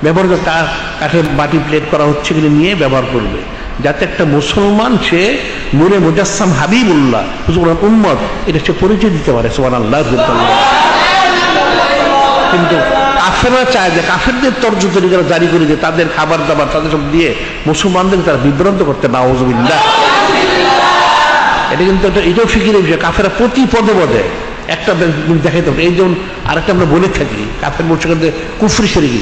ব্যবহার কাঠের বাটি প্লেট করা হচ্ছে, এগুলি নিয়ে ব্যবহার করবে, যাতে একটা মুসলমান সে নূরে মুজাসসাম হাবিবুল্লাহ, হুজুর উম্মত, এটা সে পরিচয় দিতে পারে। সুবহানাল্লাহ। কিন্তু কাফেররা চায় যে কাফেরদের তর্জমা তরিকা জারি করে যে তাদের খাবার দাবার তাদের সব দিয়ে মুসলমানদের তারা বিভ্রান্ত করতে। নাউজুবিল্লাহ। এটা কিন্তু এটাও ফিকিরের বিষয়। কাফেরা প্রতি পদে পদে একটা দেখাইতে হবে। এই যেমন আরেকটা আমরা বলে থাকি, কাফের মুশরিকদের কুফরি শিরক,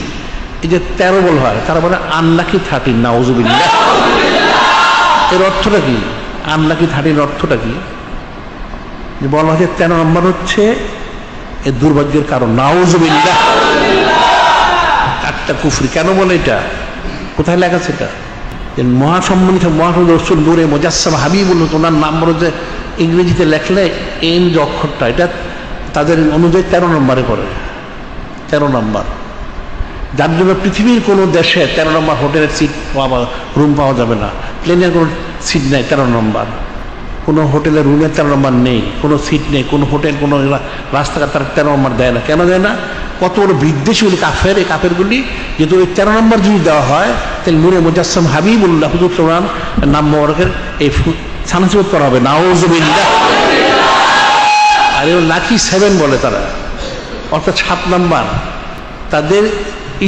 এই যে 13 বল হয়, তারা বলে আনলাকি 13। নাউজুবিল্লাহ। এর অর্থটা কি? আনলাকি 13 অর্থটা কি? যে বলা হচ্ছে 13 নম্বর হচ্ছে এর দুর্ভাগ্যের কারণ। নাউজুবিল্লাহ। একটা কুফরি কেন বলে? এটা কোথায় লেখা আছে? এটা মহাসম্মানিত মহাসম্মানিত রসুল নূরে মুজাসসাম হাবিবুল্লাহ, ওনার নাম যে ইংরেজিতে লেখলে এন যে অক্ষরটা, এটা তাদের অনুযায়ী 13 নম্বরে পড়ে। 13 নম্বর, যার জন্য পৃথিবীর কোনো দেশে 13 নম্বর হোটেলের সিট রুম পাওয়া যাবে না, প্লেনের কোনো সিট নেই 13 নম্বর, কোনো হোটেলের রুমের 13 নম্বর নেই, কোনো সিট নেই, কোনো হোটেল, কোনো রাস্তাঘাট তারা 13 নম্বর দেয় না। কেন দেয় না? কত বড় বিদ্বেষীগুলি কাফের, এই কাফেরগুলি যেহেতু ওই 13 নম্বর যদি দেওয়া হয়, তাহলে নূরে মুজাসসাম হাবিবুল্লাহ হুজুর সোনার নাম মোবারকের এই সানসিবত করা হবে। নাউজুবিল্লাহ। আর এও লাকি 7 বলে তারা, অর্থাৎ 7 নম্বর তাদের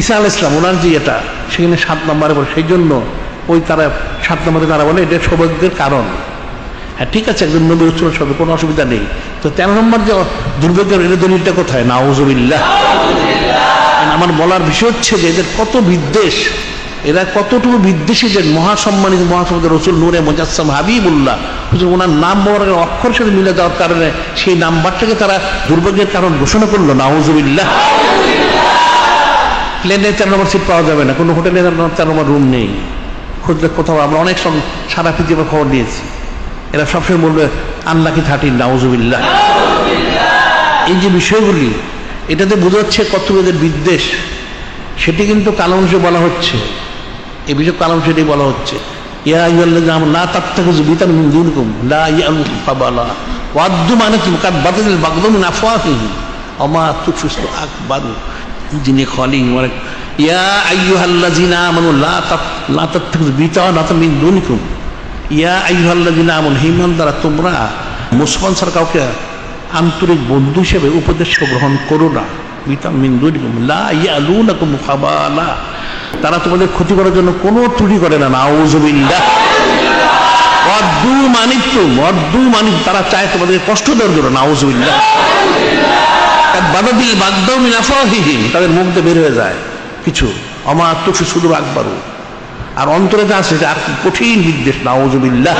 ঈসা আলাইহিস সালাম ওনার যে এটা, সেখানে 7 নম্বরে বলে, সেই জন্য ওই তারা 7 নম্বরে তারা বলে এটা সৌভাগ্যের কারণ। হ্যাঁ ঠিক আছে, একজন নবী উচ্চারণ হবে, কোনো অসুবিধা নেই। তো 13 নম্বর যে দুর্ভাগ্যের, এটা দলিলটা কোথায়? নাউজুবিল্লাহ। আমার বলার বিষয় হচ্ছে যে এদের কত বিদ্বেষ, এরা কতটুকু বিদ্বেষী যে মহাসম্মানিত মহাসম্মানিত রসুল নূরে মুজাসসাম হাবিবুল্লাহ, ওনার নাম মোবারকের অক্ষর সাথে মিলে যাওয়ার কারণে সেই নাম্বারটাকে তারা দুর্ভাগ্যের কারণ ঘোষণা করলো। নাউজুবিল্লাহ। প্লেনে 4 নম্বর সিট পাওয়া যাবে না, কোনো হোটেলে 4 নম্বর রুম নেই, খুঁজলে কোথাও। আমরা অনেক সারা পৃথিবীতে খবর দিয়েছি, এরা সবসময় বলবে আনলাকি 13, নাউজুবিল্লাহ। এই যে বিষয়গুলি, এটাতে বোঝাচ্ছে কত এদের বিদ্বেষ, সেটি কিন্তু কালাম হিসেবে বলা হচ্ছে। এই বিষয়ে কালাম সেটাই বলা হচ্ছে, ইয়া আইয়ুহাল্লাযীনা আমানু লা তাত্তাখিযু বিতান মিন দুনিকুম লা ইয়ালুকুম খাবালা ওয়াদ্দু মানাতুম কাদ বাদাল বাগদু মিন আফওয়াহিহিম ওয়া মা তুফসিতু আকবারু যিনি খলিং মানে ইয়া আইয়ুহাল্লাযীনা আমানু লা তাত্তাখিযু বিতান মিন দুনিকুম, ইয়া আইয়ুহাল্লাযীনা আমানু, হে ঈমানদাররা তোমরা মুসলমান ছাড়া কাউকে আন্তরিক বন্ধু হিসেবে উপদেশ গ্রহণ করো না। বিতান মিন দুনিকুম লা ইয়ালুনাকুম খাবালা, তারা তোমাদের ক্ষতি করার জন্য কোনো ত্রুটি করে না, নাউযুবিল্লাহ। ওয়াদ্দু মানিতুম, ওয়াদ্দু মানিত, তারা চায় তোমাদের কষ্ট দেওয়ার জন্য, নাউযুবিল্লাহ। বাদাদিল বাগদাউ মিন আফওয়াহিহিম, তাদের মুখ দিয়ে বের হয়ে যায় কিছু, আমা তুফসিতু আকবারু, আর অন্তরে যা আছে আর কঠিন বিদ্বেষ, নাউযুবিল্লাহ।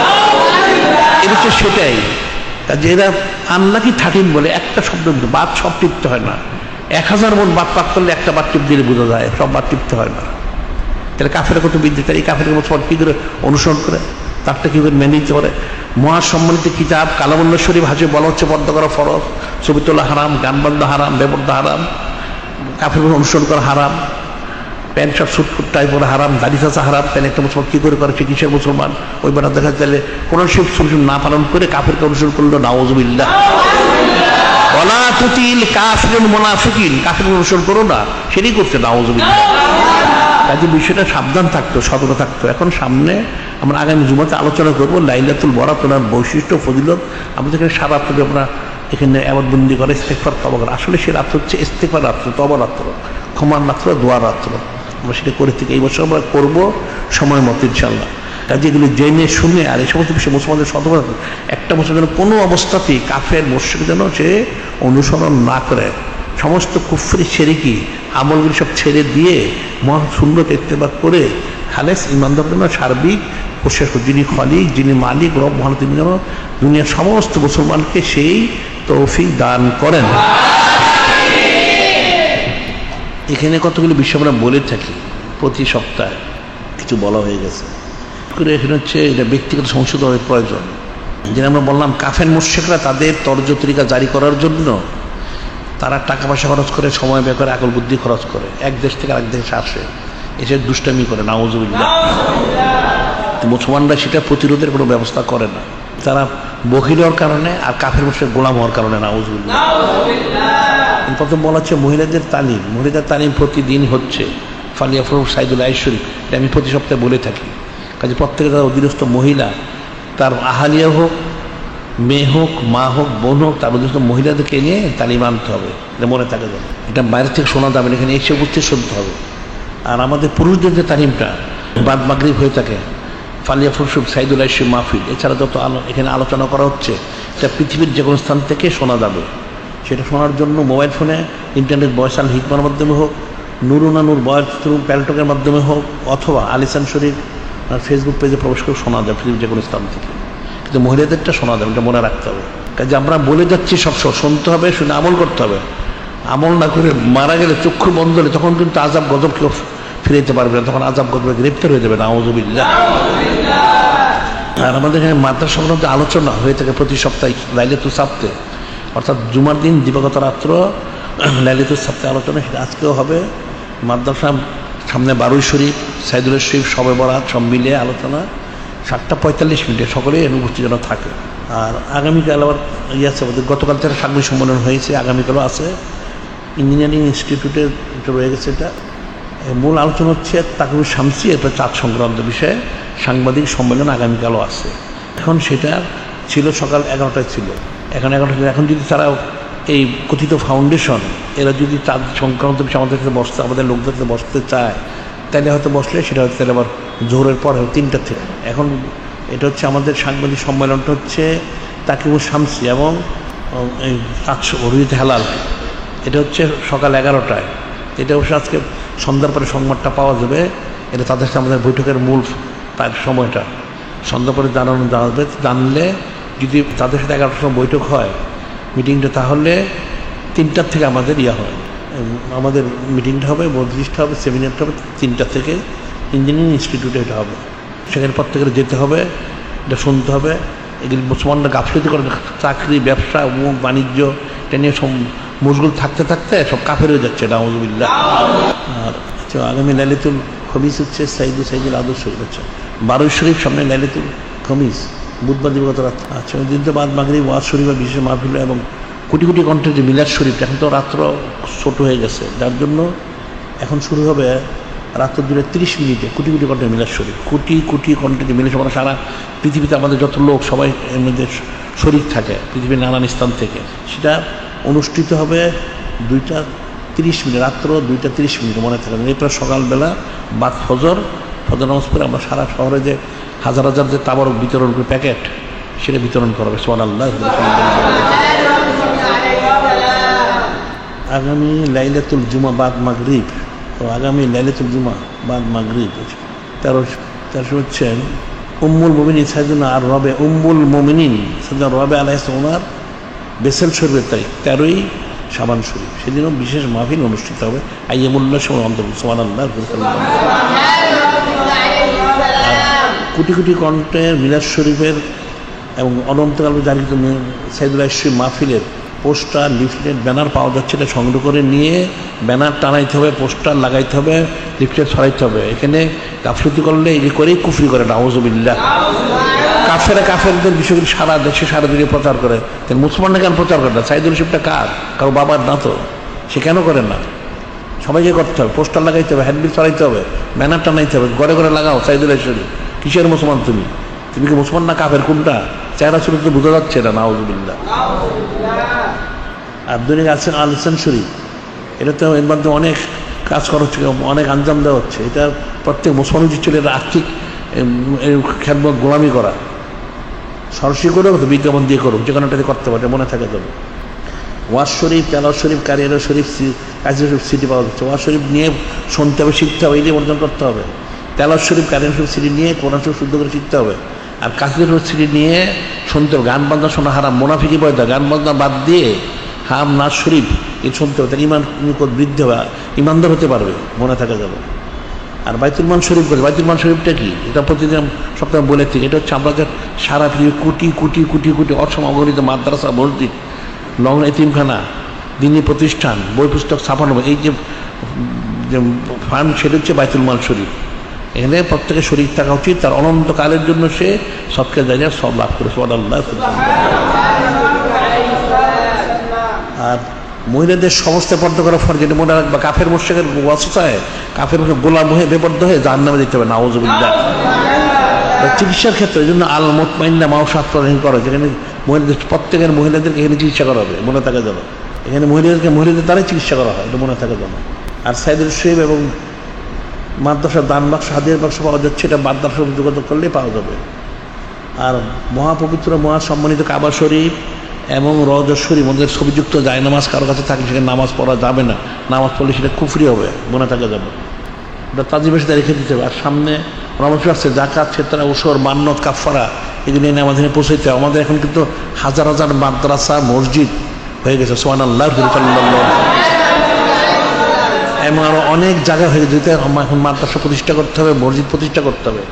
এটা হচ্ছে সেটাই। কাজে এরা আনলাকি 13 বলে একটা শব্দ, বাদ সব টিপতে হয় না। 1000 মন বাদ পাক করলে একটা বাদ টিপ দিলে বোঝা যায়, সব বাদ টিপতে হয় না। তাহলে কাফের কত বিদ্বেষ, এই কাফের মুসলমান কী করে অনুসরণ করে, তারটা কী করে মেনে নিতে পারে। মহাসম্মানিত কিতাব কালামুল্লাহ শরীফ হাজির বলা হচ্ছে পর্দা করা ফরজ, ছবি তোলা হারাম, গান বাজনা হারাম, বেপর্দা হারাম, কাফের অনুসরণ করা হারাম, প্যান্ট শার্ট স্যুট টাই পরা হারাম, দাড়ি চাচা হারাম। তাহলে একটা মুসলমান কী করে সে কিসের মুসলমান? ওই বেলা দেখা যাচ্ছে কোরআন শরীফ সুন্নাহ না পালন করে কাফেরকে অনুসরণ করলো, নাউযুবিল্লাহ। ওয়ালা তুতিল কাফিরুল মুনাফিকিন, কাফের অনুসরণ করো না, সেটাই করছে, নাউযুবিল্লাহ। কাজে বিষয়টা সাবধান থাকতো, সতর্ক থাকতো। এখন সামনে আমরা আগামী জুমাতে আলোচনা করবো লাইলাতুল বরাত, ওনার বৈশিষ্ট্য ফজিলত। আমাদের এখানে সারা রাত্রে আমরা এখানে আবাদবন্দি করে ইস্তেগফার তওবা করে, আসলে সে রাত্র হচ্ছে ইস্তেগফার রাত্র, তওবা রাত্র, ক্ষমার রাত্র, দোয়ার রাত্র। আমরা সেটা করে থেকে এই বছর আমরা করবো সময় মতো ইনশাল্লাহ। কাজে এগুলি জেনে শুনে আর এই সমস্ত বিষয়ে মুসলমানদের সতর্ক থাকবে। একটা বছর যেন কোনো অবস্থাতেই কাফের মুশরিক যেন সে অনুসরণ না করে, সমস্ত কুফরি শিরকি আমলগুলি সব ছেড়ে দিয়ে সুন্নত ইত্তেবা করে খালেস ইমানদার জন্য সার্বিক কোশেষ, যিনি খলিক, যিনি মালিক রব মহান, তিনি যেন দুনিয়ার সমস্ত মুসলমানকে সেই তৌফিক দান করেন। এখানে কতগুলি বিষয় আমরা বলে থাকি প্রতি সপ্তাহে, কিছু বলা হয়ে গেছে করে। এখানে হচ্ছে এটা ব্যক্তিগত সংশোধনের প্রয়োজন। যেটা আমরা বললাম, কাফের মুশরিকরা তাদের তর্জ তরিকা জারি করার জন্য তারা টাকা পয়সা খরচ করে, সময় ব্যয় করে, আকল বুদ্ধি খরচ করে, এক দেশ থেকে আরেক দেশে আসে, এসে দুষ্টামি করে, নাউযুবিল্লাহ। মুসলমানরা সেটা প্রতিরোধের কোনো ব্যবস্থা করে না, তারা বহির হওয়ার কারণে আর কাফের মুশরিক গোলাম হওয়ার কারণে, নাউযুবিল্লাহ। প্রথম বলা হচ্ছে মহিলাদের তালিম, মহিলাদের তালিম প্রতিদিন হচ্ছে ফালিয়াফরুহ সাইদুল আইশরী, এটা আমি প্রতি সপ্তাহে বলে থাকি। কাজে প্রত্যেকে তার অধীনস্থ মহিলা, তার আহালিয়া হোক, মেয়ে হোক, মা হোক, বোন হোক, তার অধীনস্থ মহিলাদেরকে নিয়ে তালিম আনতে হবে, এটা মনে থাকে যাবে। এটা বাইরে থেকে শোনা যাবে না, এখানে এসে উপস্থিত শুনতে হবে। আর আমাদের পুরুষদের যে তালিমটা বাদ মাগরিব হয়ে থাকে, ফালিয়াফরুহ সাইদুল আইশরী মাহফিল, এছাড়া যত এখানে আলোচনা করা হচ্ছে, এটা পৃথিবীর যে কোনো স্থান থেকে শোনা যাবে। সেটা শোনার জন্য মোবাইল ফোনে ইন্টারনেট ভয়েস আল হিকমার মাধ্যমে হোক, নুরুনা নূর ভয়েস থ্রু প্যালটকের মাধ্যমে হোক, অথবা আলিসান শরীফ আর ফেসবুক পেজে প্রবেশ করে শোনা যায় পৃথিবীর যে কোনো স্থান থেকে। কিন্তু মহিলাদেরটা শোনা যাবে, এটা মনে রাখতে হবে। কাজে আমরা বলে যাচ্ছি সব শুনতে হবে, শুনে আমল করতে হবে। আমল না করে মারা গেলে, চক্ষু বন্ধ হলে, তখন কিন্তু আযাব গজব কেউ ফিরে যেতে পারবে না, তখন আযাব গজবে গ্রেপ্তার হয়ে যাবে, নাউযুবিল্লাহ। আর আমাদের এখানে মাদ্রাসা সংক্রান্ত আলোচনা হয়ে থাকে প্রতি সপ্তাহে লাইলাতুল সাবতে, অর্থাৎ জুমার দিন দিবাগত রাত্র লাইলাতুল সাবতে আলোচনা, সেটা আজকেও হবে। মাদ্রাসা সামনে 12 শরীফ, সাইদুল শরীফ, শবে বরাত সব মিলে আলোচনা 7:45 সকলেই এর উপস্থিত যেন থাকে। আর আগামীকাল আবার আছে আমাদের, গতকাল থেকে সাংবাদিক সম্মেলন হয়েছে, আগামীকালও আছে। ইঞ্জিনিয়ারিং ইনস্টিটিউটে রয়ে গেছে। এটা মূল আলোচনা হচ্ছে তাকবীর শামসী, এটা চাঁদ সংক্রান্ত বিষয়ে সাংবাদিক সম্মেলন আগামীকালও আছে। এখন সেটা ছিল সকাল 11টায় ছিল, এখন 11টা। এখন যদি তারা এই কথিত ফাউন্ডেশন এরা যদি চাঁদ সংক্রান্ত বিষয়ে আমাদের সাথে বসতে, আমাদের লোকদের সাথে বসতে চায়, তাহলে হয়তো বসলে সেটা হচ্ছে তাহলে আবার জোহরের পরে 3টা থেকে। এখন এটা হচ্ছে আমাদের সাংবাদিক সম্মেলনটা হচ্ছে তাকিবুল শামসী এবং রুইত হেলাল, এটা হচ্ছে সকাল 11টায়। এটা অবশ্য আজকে সন্ধ্যার পরে সংবাদটা পাওয়া যাবে। এটা তাদের সাথে আমাদের বৈঠকের মূল সময়টা সন্ধ্যা পরে জানানো যাবে। জানলে যদি তাদের সাথে 11টার সময় বৈঠক হয় মিটিংটা, তাহলে 3টার থেকে আমাদের হয় আমাদের মিটিংটা হবে, মজলিসটা হবে, সেমিনারটা হবে 3টা থেকে ইঞ্জিনিয়ারিং ইনস্টিটিউটে এটা হবে। সেখানে প্রত্যেকের যেতে হবে, এটা শুনতে হবে। এগুলি মুসলমানরা গাফলতি করে, চাকরি, ব্যবসা, বাণিজ্য এটা নিয়ে সব মশগুল থাকতে থাকতে সব কাফের হয়ে যাচ্ছে, নাউযুবিল্লাহ। আর আগামী লাইলাতুল খমিস হচ্ছে সাইদুল আদর্শ হচ্ছে 12 শরীফ, সামনে লাইলাতুল খমিস বুধবার দিবগত রাত। আচ্ছা, ওই দিন তো বাদ মাগরিব ওয়াজ শরীফ বা বিশেষ মাহফিল এবং কোটি কোটি কণ্ঠের যে মিলাদ শরীফ, এখন তো রাত্র ছোট হয়ে গেছে, যার জন্য এখন শুরু হবে রাত্র 2:30 মিনিটে কোটি কোটি কণ্ঠের মিলাদ শরীফ। কোটি কোটি কণ্ঠের মিলে সবার সারা পৃথিবীতে আমাদের যত লোক সবাই এর মধ্যে শরীক থাকে, পৃথিবীর নানান স্থান থেকে। সেটা অনুষ্ঠিত হবে 2:30 মিনিট, রাত্র 2:30 মিনিট, মনে থাকে। এরপর সকালবেলা বাদ ফজর নামাজ পড়ে আমরা সারা শহরে যে হাজার হাজার যে তাবরক বিতরণ করে প্যাকেট, সেটা বিতরণ করা হবে। সুবহানাল্লাহ। আগামী লাইলাতুল জুমা বাদ মাগরিব, আগামী লাইলাতুল জুমা বাদ মাগরিব 13 হচ্ছেন উম্মুল মুমিনিন সাইয়েদুনা আর রবে উম্মুল মুমিনিন সাইয়েদুনা রবে আলাইহিস সালাম বেসেল শরীফের তারিখ 13ই শাবান শরীফ। সেদিনও বিশেষ মাহফিল অনুষ্ঠিত হবে আইয়ামুল্লাহ সময় অন্তর্ভুক্ত। সুবহানাল্লাহ। কোটি কোটি কণ্ঠের মিলাদ শরীফের এবং অনন্তকাল জারিত সাইদুল্লাহ শরীফ মাহফিলের পোস্টার, লিফলেট, ব্যানার পাওয়া যাচ্ছে। এটা সংগ্রহ করে নিয়ে ব্যানার টানাইতে হবে, পোস্টার লাগাইতে হবে, লিফলেট ছড়াইতে হবে। এখানে গাফলতি করলে এই করেই কুফরি করে, নাউযুবিল্লাহ। কাফেরদের বিষয়গুলি সারা দেশে সারা দিকে প্রচার করে। মুসলমানরা কেন প্রচার করে না? সাইদুল শরীফটা কারো বাবার না তো, সে কেন করে না? সবাইকে করতে হবে, পোস্টার লাগাইতে হবে, হ্যান্ডবিল ছড়াইতে হবে, ব্যানার টানাইতে হবে, ঘরে ঘরে লাগাও সাইদুল শরীফ। কিসের মুসলমান তুমি? তুমি কি মুসলমান না কাফের? কোনটা? চেহারা শরীফ তো বোঝা যাচ্ছে না, নাউযুবিল্লাহ। আর দৈনিক আছেন আল হাসান শরীফ, এটা তো এর মাধ্যমে অনেক কাজ করা হচ্ছে, অনেক আঞ্জাম দেওয়া হচ্ছে। এটা প্রত্যেক মুসলমান উচিত ছিল এটা আর্থিক খেদমত গোলামি করা। সরাসরি করেও তো বিজ্ঞাপন দিয়ে করুক, যে কোনোটাতে করতে পারে, মনে থাকে তবে। ওয়াজ শরীফ, তেলাওয়াত শরীফ, কারিয়ারা শরীফ, কাজী শরীফ সিডি পাওয়া যাচ্ছে। ওয়াজ শরীফ নিয়ে শুনতে হবে, শিখতে হবে, এই দিয়ে অর্জন করতে হবে। তেলাওয়াত শরীফ, কারিয়ারা শরীফ সিডি নিয়ে কোরআন শরীফ শুদ্ধ করে শিখতে হবে। আর কাজী শরীফ সিডি নিয়ে শুনতে হবে। গান বাজনা শোনা হারাম, মুনাফিকি পয়দা। গান বাজনা বাদ দিয়ে হাম নাচ শরীফ এই শুনতে হবে, তার ইমান বৃদ্ধি হবে, ইমানদার হতে পারবে, মনে থাকা যাবে। আর বাইতুল মাল শরীফ করে, বাইতুল মাল শরীফটা কি? এটা প্রতিদিন সপ্তাহে বলে থাকি। এটা হচ্ছে আমাদের সারা পৃথিবী কোটি কোটি কোটি কোটি অসম অগণিত মাদ্রাসা, মসজিদ, লং এতিমখানা, দিনী প্রতিষ্ঠান, বই পুস্তক ছাপানো, এই যে ফান্ড, সেটা হচ্ছে বাইতুল মাল শরীফ। এখানে প্রত্যেকের শরীর থাকা উচিত, তার অনন্তকালের জন্য সে সবকে জায়গায় সব লাভ করে। সুবহানাল্লাহ। আর মহিলাদের সমস্ত পর্দা করা ফরজ, যেটা মনে রাখবা। কাফের মুশরিকের ওয়াসতায় কাফের গোলাম হয়ে বেপর্দা হয়ে জাহান্নামে দিতে হবে, নাউযুবিল্লাহ। চিকিৎসার ক্ষেত্রে এই জন্য আল মুতমাইন্না মাওসাত প্রদান করে, যেখানে মহিলাদের প্রত্যেকের মহিলাদেরকে এখানে চিকিৎসা করা হবে, মনে থাকা যাবে। এখানে মহিলাদের দ্বারাই চিকিৎসা করা হয়, এটা মনে থাকা যাবে। আর সাইদুল শরীফ এবং মাদ্রাসার দান বাক্স, হাদিয়ার বাক্স পাওয়া যাচ্ছে, এটা মাদ্রাসার যোগাযোগ করলেই পাওয়া যাবে। আর মহাপবিত্র মহাসম্মানিত কাবা শরীফ এবং রওজা শরীফ, ওদের ছবিযুক্ত যায় নামাজ কারো কাছে থাকলে সেখানে নামাজ পড়া যাবে না। নামাজ পড়লে সেটা কুফরি হবে, মনে থাকা যাবে। ওটা তাজিমের সাথে রেখে দিতে হবে। আর সামনে রমজান আসছে, জাকাত, ফিতরা, ওসর, মান্নত, কাফারা, এগুলো এনে আমাদের পৌঁছাইতে হবে। আমাদের এখন কিন্তু হাজার হাজার মাদ্রাসা, মসজিদ হয়ে গেছে। সুবহানাল্লাহ। এবং আরও অনেক জায়গা হয়ে যেতে এখন মাদ্রাসা প্রতিষ্ঠা করতে হবে, মসজিদ প্রতিষ্ঠা করতে হবে।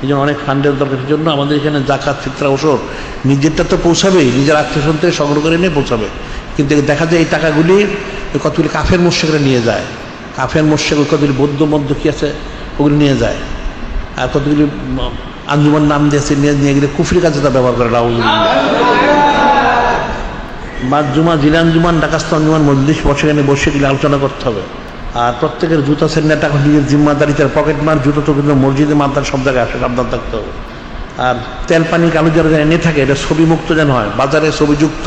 এই জন্য অনেক ফান্ডের দরকার। সেই জন্য আমাদের এখানে জাকাত, ফিতরা, ওসর নিজেরটা তো পৌঁছাবেই, নিজের আত্মীয়স্বজন থেকে সংগ্রহ করে নিয়ে পৌঁছাবে। কিন্তু দেখা যায় এই টাকাগুলি কতগুলি কাফের মুশরিকরা নিয়ে যায়। কাফের মুশরিক কতগুলি বৌদ্ধ মধ্য কি আছে ওগুলি নিয়ে যায়। আর কতগুলি আঞ্জুমান নাম দিয়েছে, নিয়ে গেলে কুফরি কাজে তা ব্যবহার করে, নাউযুবিল্লাহ। বাদ জুমা, জিলান জুমান, ঢাকাস্থ আঞ্জুমান মজলিস সেখানে বসে গেলে আলোচনা করতে হবে। আর প্রত্যেকের জুতা সেন্টার টাকা নিজের জিম্মাদারিতে, পকেট মার জুতো তো কিন্তু মসজিদে মাদ্রাসা সব জায়গায় আসে, সাবধান থাকতে হবে। আর তেল পানি কালো যারা এনে থাকে, এটা ছবি মুক্ত যেন হয়, বাজারে ছবিযুক্ত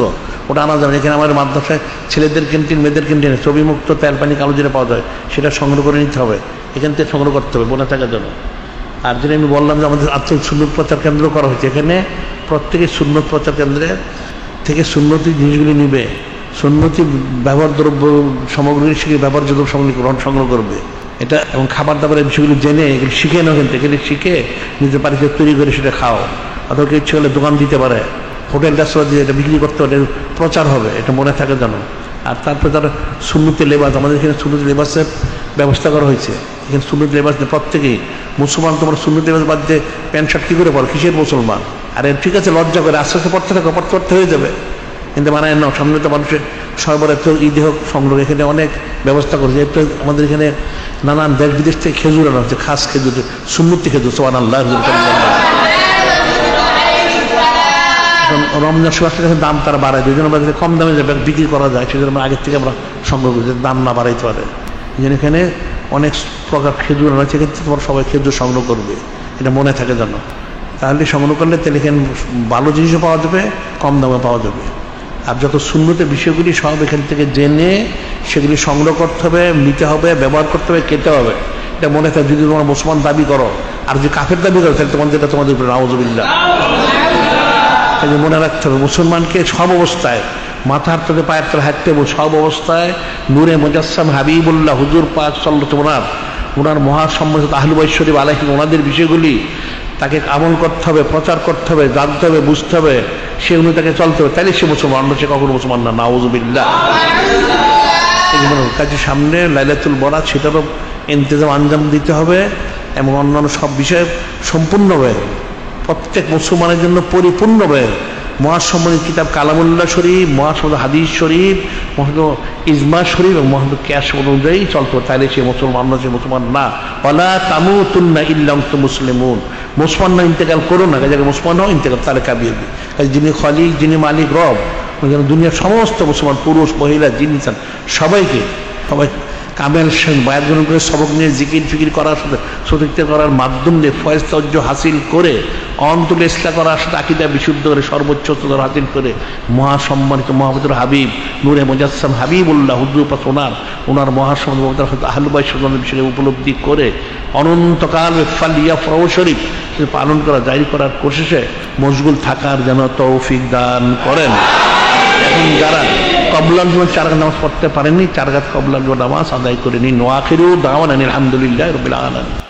ওটা আনা যাবে। এখানে আমাদের মাদ্রাসায় ছেলেদের ক্যান্টিন, মেয়েদের ক্যান্টিনে ছবি মুক্ত তেল পানি কালো জিরা পাওয়া যায়, সেটা সংগ্রহ করে নিতে হবে, এখান থেকে সংগ্রহ করতে হবে, মনে থাকার জন্য। আর যেটা আমি বললাম যে আমাদের সুন্নত প্রচার কেন্দ্র করা হয়েছে, এখানে প্রত্যেকে সুন্নত প্রচার কেন্দ্রে থেকে সুন্নতি জিনিসগুলি নিবে, সুন্নতি ব্যবহার দ্রব্য সামগ্রী শিখে ব্যবহার্য দ্রব্য সামগ্রী সংগ্রহ করবে এটা। এবং খাবার দাবারের বিষয়গুলি জেনে এগুলি শিখে নাও, কিন্তু এগুলি শিখে নিজের বাড়িতে তৈরি করে সেটা খাও। অথবা ইচ্ছে হলে দোকান দিতে পারে, হোটেল রেস্তোরাঁ দিয়ে এটা বিক্রি করতে পারে, প্রচার হবে, এটা মনে থাকে যেন। আর তারপরে তারা সুন্নতি লেবাস, আমাদের এখানে সুন্নতি লেবাসের ব্যবস্থা করা হয়েছে। এখানে সুন্নতি লেবাস প্রত্যেকেই মুসলমান, তোমার সুন্নতি লেবাস বাদ দিয়ে প্যান্ট শার্ট কী করে পড়ো, কিসের মুসলমান? আরে ঠিক আছে, লজ্জা করে আস্তে আস্তে পড়তে থাকো, পড়তে পড়তে হয়ে যাবে। কিন্তু মানায় না, সামনে তো মানুষের সবার এত ঈদে হোক সংগ্রহ, এখানে অনেক ব্যবস্থা করেছে। একটু আমাদের এখানে নানান দেশ বিদেশ থেকে খেজুর আনা হচ্ছে, খাস খেজুর, সুন্নতি খেজুর, সুবহানাল্লাহ। এখন রমজান সুবাসের কাছে দাম তারা বাড়ায়, দুই জন্য কম দামে বিক্রি করা যায়, সেই জন্য আগের থেকে আমরা সংগ্রহ করি, দাম না বাড়াইতে পারে। এই জন্য এখানে অনেক প্রকার খেজুর আনা হচ্ছে, কিন্তু তোমার সবাই খেজুর সংগ্রহ করবে, এটা মনে থাকে যেন। তাহলে সংগ্রহ করলে তাহলে এখানে ভালো জিনিসও পাওয়া যাবে, কম দামে পাওয়া যাবে। আর যত সুন্নতের বিষয়গুলি সব এখান থেকে জেনে সেগুলি সংগ্রহ করতে হবে, নিতে হবে, ব্যবহার করতে হবে, খেতে হবে, এটা মনে থাকে। যদি তোমরা মুসলমান দাবি করো আর যদি কাফের দাবি করো, তাহলে তোমাদের এটা তোমাদের উপরে নাউযুবিল্লাহ। এই যে মনে রাখতে হবে, মুসলমানকে সব অবস্থায় মাথার থেকে পায়ের তলে হাঁটতে হবে, সব অবস্থায় নূরে মুজাসসাম হাবিবুল্লাহ হুজুর পাক সাল্লাল্লাহু আলাইহি ওনার মহাসম্মানিত আহলে বাইত শরীফ আলাইহিম ওনাদের বিষয়গুলি তাকে আমল করতে হবে, প্রচার করতে হবে, জানতে হবে, বুঝতে হবে, সে অনুযায়ী তাকে চলতে হবে, তাইলে সে মুসলমান, সে কখনো মুসলমান না, নাউযুবিল্লাহ। কাজে সামনে লাইলাতুল বরাত, সেটারও ইন্তজাম আঞ্জাম দিতে হবে এবং অন্যান্য সব বিষয়ে সম্পূর্ণভাবে প্রত্যেক মুসলমানের জন্য পরিপূর্ণভাবে মহাসম্মানিত কিতাব কালামুল্লাহ শরীফ, মহাসম্মানিত হাদিস শরীফ, মহাসম্মানিত ইজমা শরীফ এবং মহাসম্মানিত ক্যাশ অনুযায়ী চলতে হবে, তাইলে সে মুসলমান না, সে মুসলমান না। ওয়ালা তামুতুন্না ইল্লা আনতুম মুসলিমুন, মুসলমান না ইন্তেকাল করো না, কাজে মুসলমান হও, ইন্তেকাল তাহলে কাবিয়ে দিবে। কাজে যিনি খালিক, যিনি মালিক, রব, দুনিয়ার সমস্ত মুসলমান পুরুষ মহিলা যিনি চান সবাইকে, সবাই কামেল বায়াত গ্রহণ করে সবক নিয়ে জিকির ফিকির করার সাথে সতীর্থ করার মাধ্যম দিয়ে ফয়েজ তজ্জ হাসিল করে অন্তরে ইসলাম করার সাথে আকিদা বিশুদ্ধ করে সর্বোচ্চ স্তর হাসিল করে মহাসম্মানিত মহাবুদুর হাবিব নূরে মুজাসসাম হাবিবুল্লাহ হুজুর পাক ওনার মহাসম্মানিত আহলে বাইত শরীফের বিষয়ে উপলব্ধি করে অনন্তকাল ফালিয়া ফরও শরীফ পালন করা, জারি করার কোশিশে মশগুল থাকার যেন তৌফিক দান করেন। এখন যারা কবলার জন্য 4 রাকাত নামাজ পড়তে পারেননি, 4 রাকাত কবলার নামাজ আদায় করে নিন। ওয়া আখিরু দাওয়ানা আলহামদুলিল্লাহি রাব্বিল আলামিন।